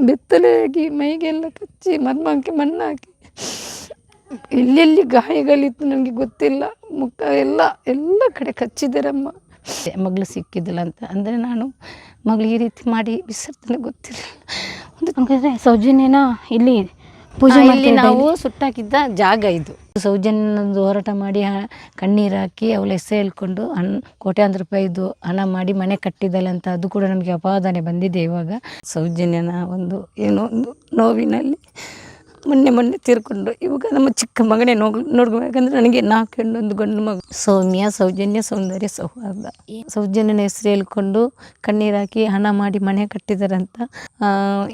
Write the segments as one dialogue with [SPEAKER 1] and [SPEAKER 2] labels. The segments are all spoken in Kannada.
[SPEAKER 1] ಬೆತ್ತಲೆಯಾಗಿ ಮೈಗೆಲ್ಲ ಕಚ್ಚಿ ಮರ್ಮಕ್ಕೆ ಮಣ್ಣು ಹಾಕಿ ಎಲ್ಲೆಲ್ಲಿ ಗಾಯಗಳಿತ್ತು ನನಗೆ ಗೊತ್ತಿಲ್ಲ. ಮುಖ ಎಲ್ಲ ಕಡೆ ಕಚ್ಚಿದ್ದಾರಮ್ಮ. ಮಗಳು ಸಿಕ್ಕಿದ್ದಿಲ್ಲ ಅಂತ ಅಂದರೆ ನಾನು ಮಗಳು ಈ ರೀತಿ ಮಾಡಿ ಬಿಸಿರ್ತನೆ ಗೊತ್ತಿರಲಿಲ್ಲ.
[SPEAKER 2] ಹಾಗಾದರೆ ಸೌಜನ್ಯನ ಇಲ್ಲಿ ಪೂಜೆ
[SPEAKER 1] ಇಲ್ಲಿ ನಾವು ಸುಟ್ಟಾಕಿದ್ದ ಜಾಗ ಇದು. ಸೌಜನ್ಯನೊಂದು ಹೋರಾಟ ಮಾಡಿ ಕಣ್ಣೀರು ಹಾಕಿ ಅವಳ ಹೆಸರು ಹೇಳ್ಕೊಂಡು ಕೋಟ್ಯಾಂತರ ರೂಪಾಯಿದು ಹಣ ಮಾಡಿ ಮನೆ ಕಟ್ಟಿದ್ದಲ್ಲ ಅಂತ ಅದು ಕೂಡ ನಮಗೆ ಅಪಾದನೆ ಬಂದಿದೆ. ಇವಾಗ ಸೌಜನ್ಯನ ಒಂದು ಏನೋ ಒಂದು ನೋವಿನಲ್ಲಿ ಮೊನ್ನೆ ತೀರ್ಕೊಂಡು ಇವಾಗ ನಮ್ಮ ಚಿಕ್ಕ ಮಗನೇ ನೋಡ್ಕೋಬೇಕಂದ್ರೆ ನನಗೆ 4 ಹೆಣ್ಣು 1 ಗಂಡು ಮಗು. ಸೌಮ್ಯ, ಸೌಜನ್ಯ, ಸೌಂದರ್ಯ, ಸೌಹಾರ್ದ. ಸೌಜನ್ಯನ ಹೆಸರು ಹೇಳ್ಕೊಂಡು ಕಣ್ಣೀರು ಹಾಕಿ ಹಣ ಮಾಡಿ ಮನೆ ಕಟ್ಟಿದಾರಂತ.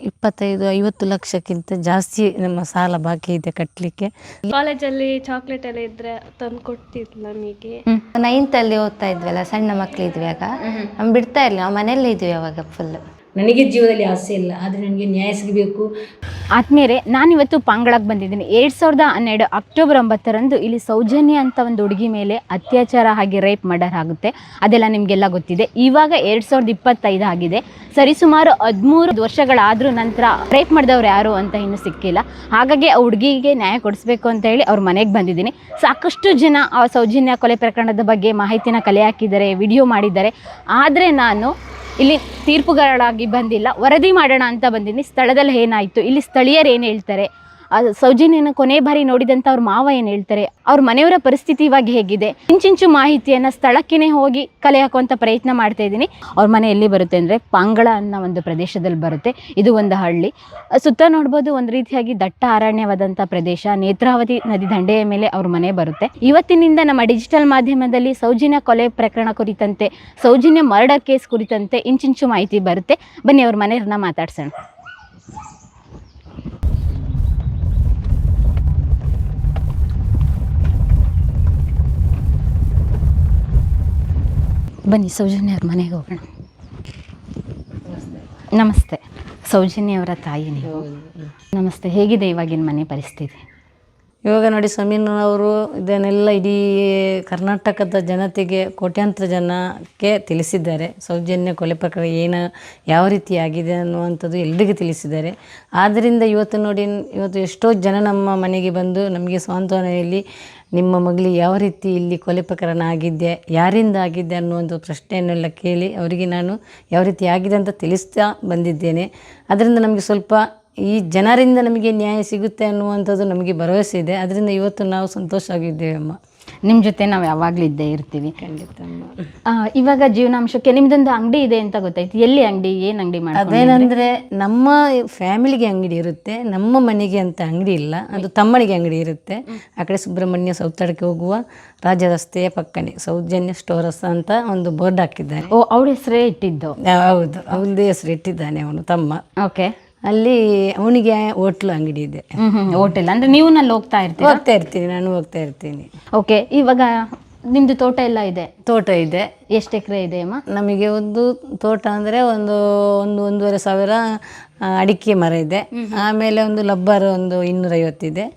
[SPEAKER 1] 25-50 ಲಕ್ಷಕ್ಕಿಂತ ಜಾಸ್ತಿ ನಮ್ಮ ಸಾಲ ಬಾಕಿ ಇದೆ ಕಟ್ಟಲಿಕ್ಕೆ.
[SPEAKER 3] ಕಾಲೇಜಲ್ಲಿ ಚಾಕ್ಲೇಟ್ ಎಲ್ಲ ಇದ್ರೆ ತಂದು ಕೊಡ್ತಿದ್ಲು ನಮಗೆ.
[SPEAKER 4] 9th ಅಲ್ಲಿ ಓದ್ತಾ ಇದ್ವಲ್ಲ, ಸಣ್ಣ ಮಕ್ಕಳಿದ್ವಿ ಆಗ. ನಾವು ಬಿಡ್ತಾ ಇರಲಿಲ್ಲ, ನಾವು ಮನೆಯಲ್ಲೇ ಇದ್ವಿ ಅವಾಗ ಫುಲ್.
[SPEAKER 1] ನನಗೆ ಜೀವನದಲ್ಲಿ ಆಸೆ ಇಲ್ಲ, ಆದರೆ ನನಗೆ ನ್ಯಾಯ ಸಿಗಬೇಕು.
[SPEAKER 2] ಆದ್ಮೇಲೆ ನಾನಿವತ್ತು ಪಾಂಗಳಕ್ಕೆ ಬಂದಿದ್ದೀನಿ. 2012 ಅಕ್ಟೋಬರ್ 9 ಇಲ್ಲಿ ಸೌಜನ್ಯ ಅಂತ ಒಂದು ಹುಡುಗಿ ಮೇಲೆ ಅತ್ಯಾಚಾರ ಹಾಗೆ ರೇಪ್ ಮರ್ಡರ್ ಆಗುತ್ತೆ. ಅದೆಲ್ಲ ನಿಮಗೆಲ್ಲ ಗೊತ್ತಿದೆ. ಇವಾಗ 2025 ಆಗಿದೆ. ಸರಿಸುಮಾರು 13 ವರ್ಷಗಳಾದ್ರೂ ನಂತರ ರೇಪ್ ಮಾಡಿದವ್ರು ಯಾರು ಅಂತ ಇನ್ನೂ ಸಿಕ್ಕಿಲ್ಲ. ಹಾಗಾಗಿ ಆ ಹುಡುಗಿಗೆ ನ್ಯಾಯ ಕೊಡಿಸ್ಬೇಕು ಅಂತ ಹೇಳಿ ಅವ್ರ ಮನೆಗೆ ಬಂದಿದ್ದೀನಿ. ಸಾಕಷ್ಟು ಜನ ಆ ಸೌಜನ್ಯ ಕೊಲೆ ಪ್ರಕರಣದ ಬಗ್ಗೆ ಮಾಹಿತಿನ ಕಲೆ ಹಾಕಿದ್ದಾರೆ, ವಿಡಿಯೋ ಮಾಡಿದ್ದಾರೆ. ಆದರೆ ನಾನು ಇಲ್ಲಿ ತೀರ್ಪುಗಾರಳಾಗಿ ಬಂದಿಲ್ಲ, ವರದಿ ಮಾಡೋಣ ಅಂತ ಬಂದಿದ್ದೀನಿ. ಸ್ಥಳದಲ್ಲಿ ಏನಾಯಿತು, ಇಲ್ಲಿ ಸ್ಥಳೀಯರು ಏನು ಹೇಳ್ತಾರೆ, ಸೌಜನ್ಯನ ಕೊನೆ ಬಾರಿ ನೋಡಿದಂಥ ಅವ್ರ ಮಾವ ಏನು ಹೇಳ್ತಾರೆ, ಅವ್ರ ಮನೆಯವರ ಪರಿಸ್ಥಿತಿ ಇವಾಗ ಹೇಗಿದೆ, ಇಂಚಿಂಚು ಮಾಹಿತಿಯನ್ನು ಸ್ಥಳಕ್ಕೇ ಹೋಗಿ ಕಲೆ ಹಾಕುವಂಥ ಪ್ರಯತ್ನ ಮಾಡ್ತಾ ಇದ್ದೀನಿ. ಅವ್ರ ಮನೆ ಎಲ್ಲಿ ಬರುತ್ತೆ ಅಂದರೆ ಪಾಂಗಳ ಅನ್ನೋ ಒಂದು ಪ್ರದೇಶದಲ್ಲಿ ಬರುತ್ತೆ. ಇದು ಒಂದು ಹಳ್ಳಿ. ಸುತ್ತ ನೋಡ್ಬೋದು ಒಂದು ರೀತಿಯಾಗಿ ದಟ್ಟ ಅರಣ್ಯವಾದಂಥ ಪ್ರದೇಶ. ನೇತ್ರಾವತಿ ನದಿ ದಂಡೆಯ ಮೇಲೆ ಅವ್ರ ಮನೆ ಬರುತ್ತೆ. ಇವತ್ತಿನಿಂದ ನಮ್ಮ ಡಿಜಿಟಲ್ ಮಾಧ್ಯಮದಲ್ಲಿ ಸೌಜನ್ಯ ಕೊಲೆ ಪ್ರಕರಣ ಕುರಿತಂತೆ, ಸೌಜನ್ಯ ಮರ್ಡರ್ ಕೇಸ್ ಕುರಿತಂತೆ ಇಂಚಿಂಚು ಮಾಹಿತಿ ಬರುತ್ತೆ. ಬನ್ನಿ ಅವ್ರ ಮನೆಯವ್ರನ್ನ ಮಾತಾಡ್ಸೋಣ. ಬನ್ನಿ ಸೌಜನ್ಯ ಅವ್ರ ಮನೆಗೆ ಹೋಗೋಣ. ನಮಸ್ತೆ, ಸೌಜನ್ಯ ಅವರ ತಾಯಿ ನೀವು. ನಮಸ್ತೆ. ಹೇಗಿದೆ ಇವಾಗಿನ ಮನೆ ಪರಿಸ್ಥಿತಿ?
[SPEAKER 1] ಇವಾಗ ನೋಡಿ, ಸಮೀನ್ ಅವರು ಇದನ್ನೆಲ್ಲ ಇಡೀ ಕರ್ನಾಟಕದ ಜನತೆಗೆ, ಕೋಟ್ಯಾಂತರ ಜನಕ್ಕೆ ತಿಳಿಸಿದ್ದಾರೆ. ಸೌಜನ್ಯ ಕೊಲೆ ಪ್ರಕರಣ ಯಾವ ರೀತಿ ಆಗಿದೆ ಅನ್ನುವಂಥದ್ದು ಎಲ್ರಿಗೂ ತಿಳಿಸಿದ್ದಾರೆ. ಆದ್ದರಿಂದ ಇವತ್ತು ಎಷ್ಟೋ ಜನ ನಮ್ಮ ಮನೆಗೆ ಬಂದು ನಮಗೆ ಸಾಂತ್ವನ ಹೇಳಿ, ನಿಮ್ಮ ಮಗಳಿಗೆ ಯಾವ ರೀತಿ ಇಲ್ಲಿ ಕೊಲೆ ಪ್ರಕರಣ ಆಗಿದ್ದೆ, ಯಾರಿಂದ ಆಗಿದ್ದೆ ಅನ್ನುವಂಥ ಪ್ರಶ್ನೆಯನ್ನೆಲ್ಲ ಕೇಳಿ ಅವರಿಗೆ ನಾನು ಯಾವ ರೀತಿ ಆಗಿದೆ ಅಂತ ತಿಳಿಸ್ತಾ ಬಂದಿದ್ದೇನೆ. ಅದರಿಂದ ನಮಗೆ ಸ್ವಲ್ಪ ಈ ಜನರಿಂದ ನಮಗೆ ನ್ಯಾಯ ಸಿಗುತ್ತೆ ಅನ್ನುವಂಥದ್ದು ನಮಗೆ ಭರವಸೆ ಇದೆ. ಅದರಿಂದ ಇವತ್ತು ನಾವು ಸಂತೋಷವಾಗಿದ್ದೇವೆ ಅಮ್ಮ.
[SPEAKER 2] ನಿಮ್ಮ ಜೊತೆ ನಾವು ಯಾವಾಗಲೂ ಇದ್ದೇ ಇರ್ತೀವಿ.
[SPEAKER 1] ಖಂಡಿತ ಅಮ್ಮ.
[SPEAKER 2] ಇವಾಗ ಜೀವನಾಂಶಕ್ಕೆ ನಿಮ್ದೊಂದು ಅಂಗಡಿ ಇದೆ ಅಂತ ಗೊತ್ತಾಯ್ತು. ಎಲ್ಲಿ ಅಂಗಡಿ, ಏನು ಅಂಗಡಿ ಮಾಡಿ?
[SPEAKER 1] ಅದೇನಂದರೆ ನಮ್ಮ ಫ್ಯಾಮಿಲಿಗೆ ಅಂಗಡಿ ಇರುತ್ತೆ, ನಮ್ಮ ಮನೆಗೆ ಅಂತ ಅಂಗಡಿ ಇಲ್ಲ. ಅದು ತಮ್ಮನಿಗೆ ಅಂಗಡಿ ಇರುತ್ತೆ. ಆ ಕಡೆ ಸುಬ್ರಹ್ಮಣ್ಯ ಸೌತಡಕ್ಕೆ ಹೋಗುವ ರಾಜ್ಯ ರಸ್ತೆಯ ಪಕ್ಕನೆ ಸೌಜನ್ಯ ಸ್ಟೋರಸ್ ಅಂತ ಒಂದು ಬೋರ್ಡ್ ಹಾಕಿದ್ದಾರೆ.
[SPEAKER 2] ಓ, ಅವ್ರ ಹೆಸರೇ ಇಟ್ಟಿದ್ದು?
[SPEAKER 1] ಹೌದು, ಅವಳದೇ ಹೆಸರು ಇಟ್ಟಿದ್ದಾನೆ ಅವನು ತಮ್ಮ.
[SPEAKER 2] ಓಕೆ.
[SPEAKER 1] ಅಲ್ಲಿ ಅವನಿಗೆ ಹೋಟ್ಲು ಅಂಗಡಿ ಇದೆ.
[SPEAKER 2] ಹೋಟೆಲ್ ಅಂದರೆ ನೀವು ನಲ್ಲಿ ಹೋಗ್ತಾ
[SPEAKER 1] ಇರ್ತೀನಿ, ನಾನು ಹೋಗ್ತಾ ಇರ್ತೀನಿ.
[SPEAKER 2] ಓಕೆ. ಇವಾಗ ನಿಮ್ದು ತೋಟ ಎಲ್ಲ ಇದೆ?
[SPEAKER 1] ತೋಟ ಇದೆ.
[SPEAKER 2] ಎಷ್ಟು ಎಕರೆ ಇದೆ ಅಮ್ಮ?
[SPEAKER 1] ನಮಗೆ ಒಂದು ತೋಟ ಅಂದರೆ ಒಂದೂವರೆ ಸಾವಿರ ಅಡಿಕೆ ಮರ ಇದೆ. ಆಮೇಲೆ ಒಂದು ಲಬ್ಬರ್ 250 ಇದೆ.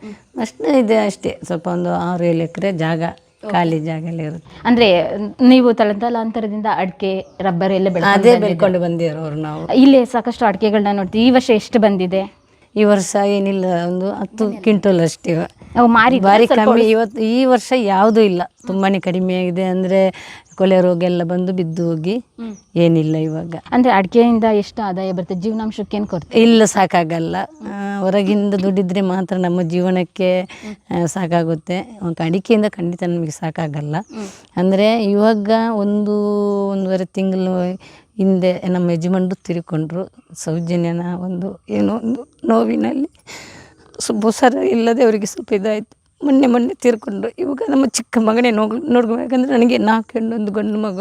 [SPEAKER 1] ಅಷ್ಟೇ ಇದೆ, ಅಷ್ಟೇ. ಸ್ವಲ್ಪ ಒಂದು 6-7 ಎಕರೆ ಜಾಗ, ಖಾಲಿ ಜಾಗ ಎಲ್ಲ ಇರುತ್ತೆ.
[SPEAKER 2] ಅಂದರೆ ನೀವು ತಲಾಂತರದಿಂದ ಅಡಿಕೆ, ರಬ್ಬರ್ ಎಲ್ಲ
[SPEAKER 1] ಅದೇ ಬೆಳ್ಕೊಂಡು ಬಂದಿರೋರು ನಾವು.
[SPEAKER 2] ಇಲ್ಲೇ ಸಾಕಷ್ಟು ಅಡಿಕೆಗಳನ್ನ ನೋಡ್ತೀವಿ. ಈ ವರ್ಷ ಎಷ್ಟು ಬಂದಿದೆ?
[SPEAKER 1] ಈ ವರ್ಷ ಏನಿಲ್ಲ, ಒಂದು 10 ಕ್ವಿಂಟಲ್ ಅಷ್ಟೇ.
[SPEAKER 2] ಭಾರಿ
[SPEAKER 1] ಕಮ್ಮಿ. ಈ ವರ್ಷ ಯಾವುದೂ ಇಲ್ಲ, ತುಂಬಾ ಕಡಿಮೆ ಆಗಿದೆ. ಅಂದರೆ ಕೊಲೆ ರೋಗ ಎಲ್ಲ ಬಂದು ಬಿದ್ದು ಹೋಗಿ ಏನಿಲ್ಲ ಇವಾಗ.
[SPEAKER 2] ಅಂದರೆ ಅಡಿಕೆಯಿಂದ ಎಷ್ಟು ಆದಾಯ ಬರುತ್ತೆ? ಜೀವನಾಂಶಕ್ಕೆ ಏನು ಕೊಡ್ತೀವಿ?
[SPEAKER 1] ಇಲ್ಲ, ಸಾಕಾಗಲ್ಲ. ಹೊರಗಿಂದ ದುಡ್ಡಿದ್ರೆ ಮಾತ್ರ ನಮ್ಮ ಜೀವನಕ್ಕೆ ಸಾಕಾಗುತ್ತೆ. ಅಡಿಕೆಯಿಂದ ಖಂಡಿತ ನಮಗೆ ಸಾಕಾಗಲ್ಲ. ಅಂದರೆ ಇವಾಗ 1-1.5 ತಿಂಗಳು ಹಿಂದೆ ನಮ್ಮ ಯಜಮಾನ್ರು ತಿರ್ಕೊಂಡ್ರು. ಸೌಜನ್ಯನ ಏನೋ ಒಂದು ನೋವಿನಲ್ಲಿ ಹುಷಾರ ಇಲ್ಲದೆ ಅವರಿಗೆ ಸ್ವಲ್ಪ ಇದಾಯಿತು. ಮೊನ್ನೆ ತೀರ್ಕೊಂಡ್ರು. ಇವಾಗ ನಮ್ಮ ಚಿಕ್ಕ ಮಗನೇ ನೋಡ್ಕೋಬೇಕಂದ್ರೆ ನನಗೆ 4 ಹೆಣ್ಣು 1 ಗಂಡು ಮಗ.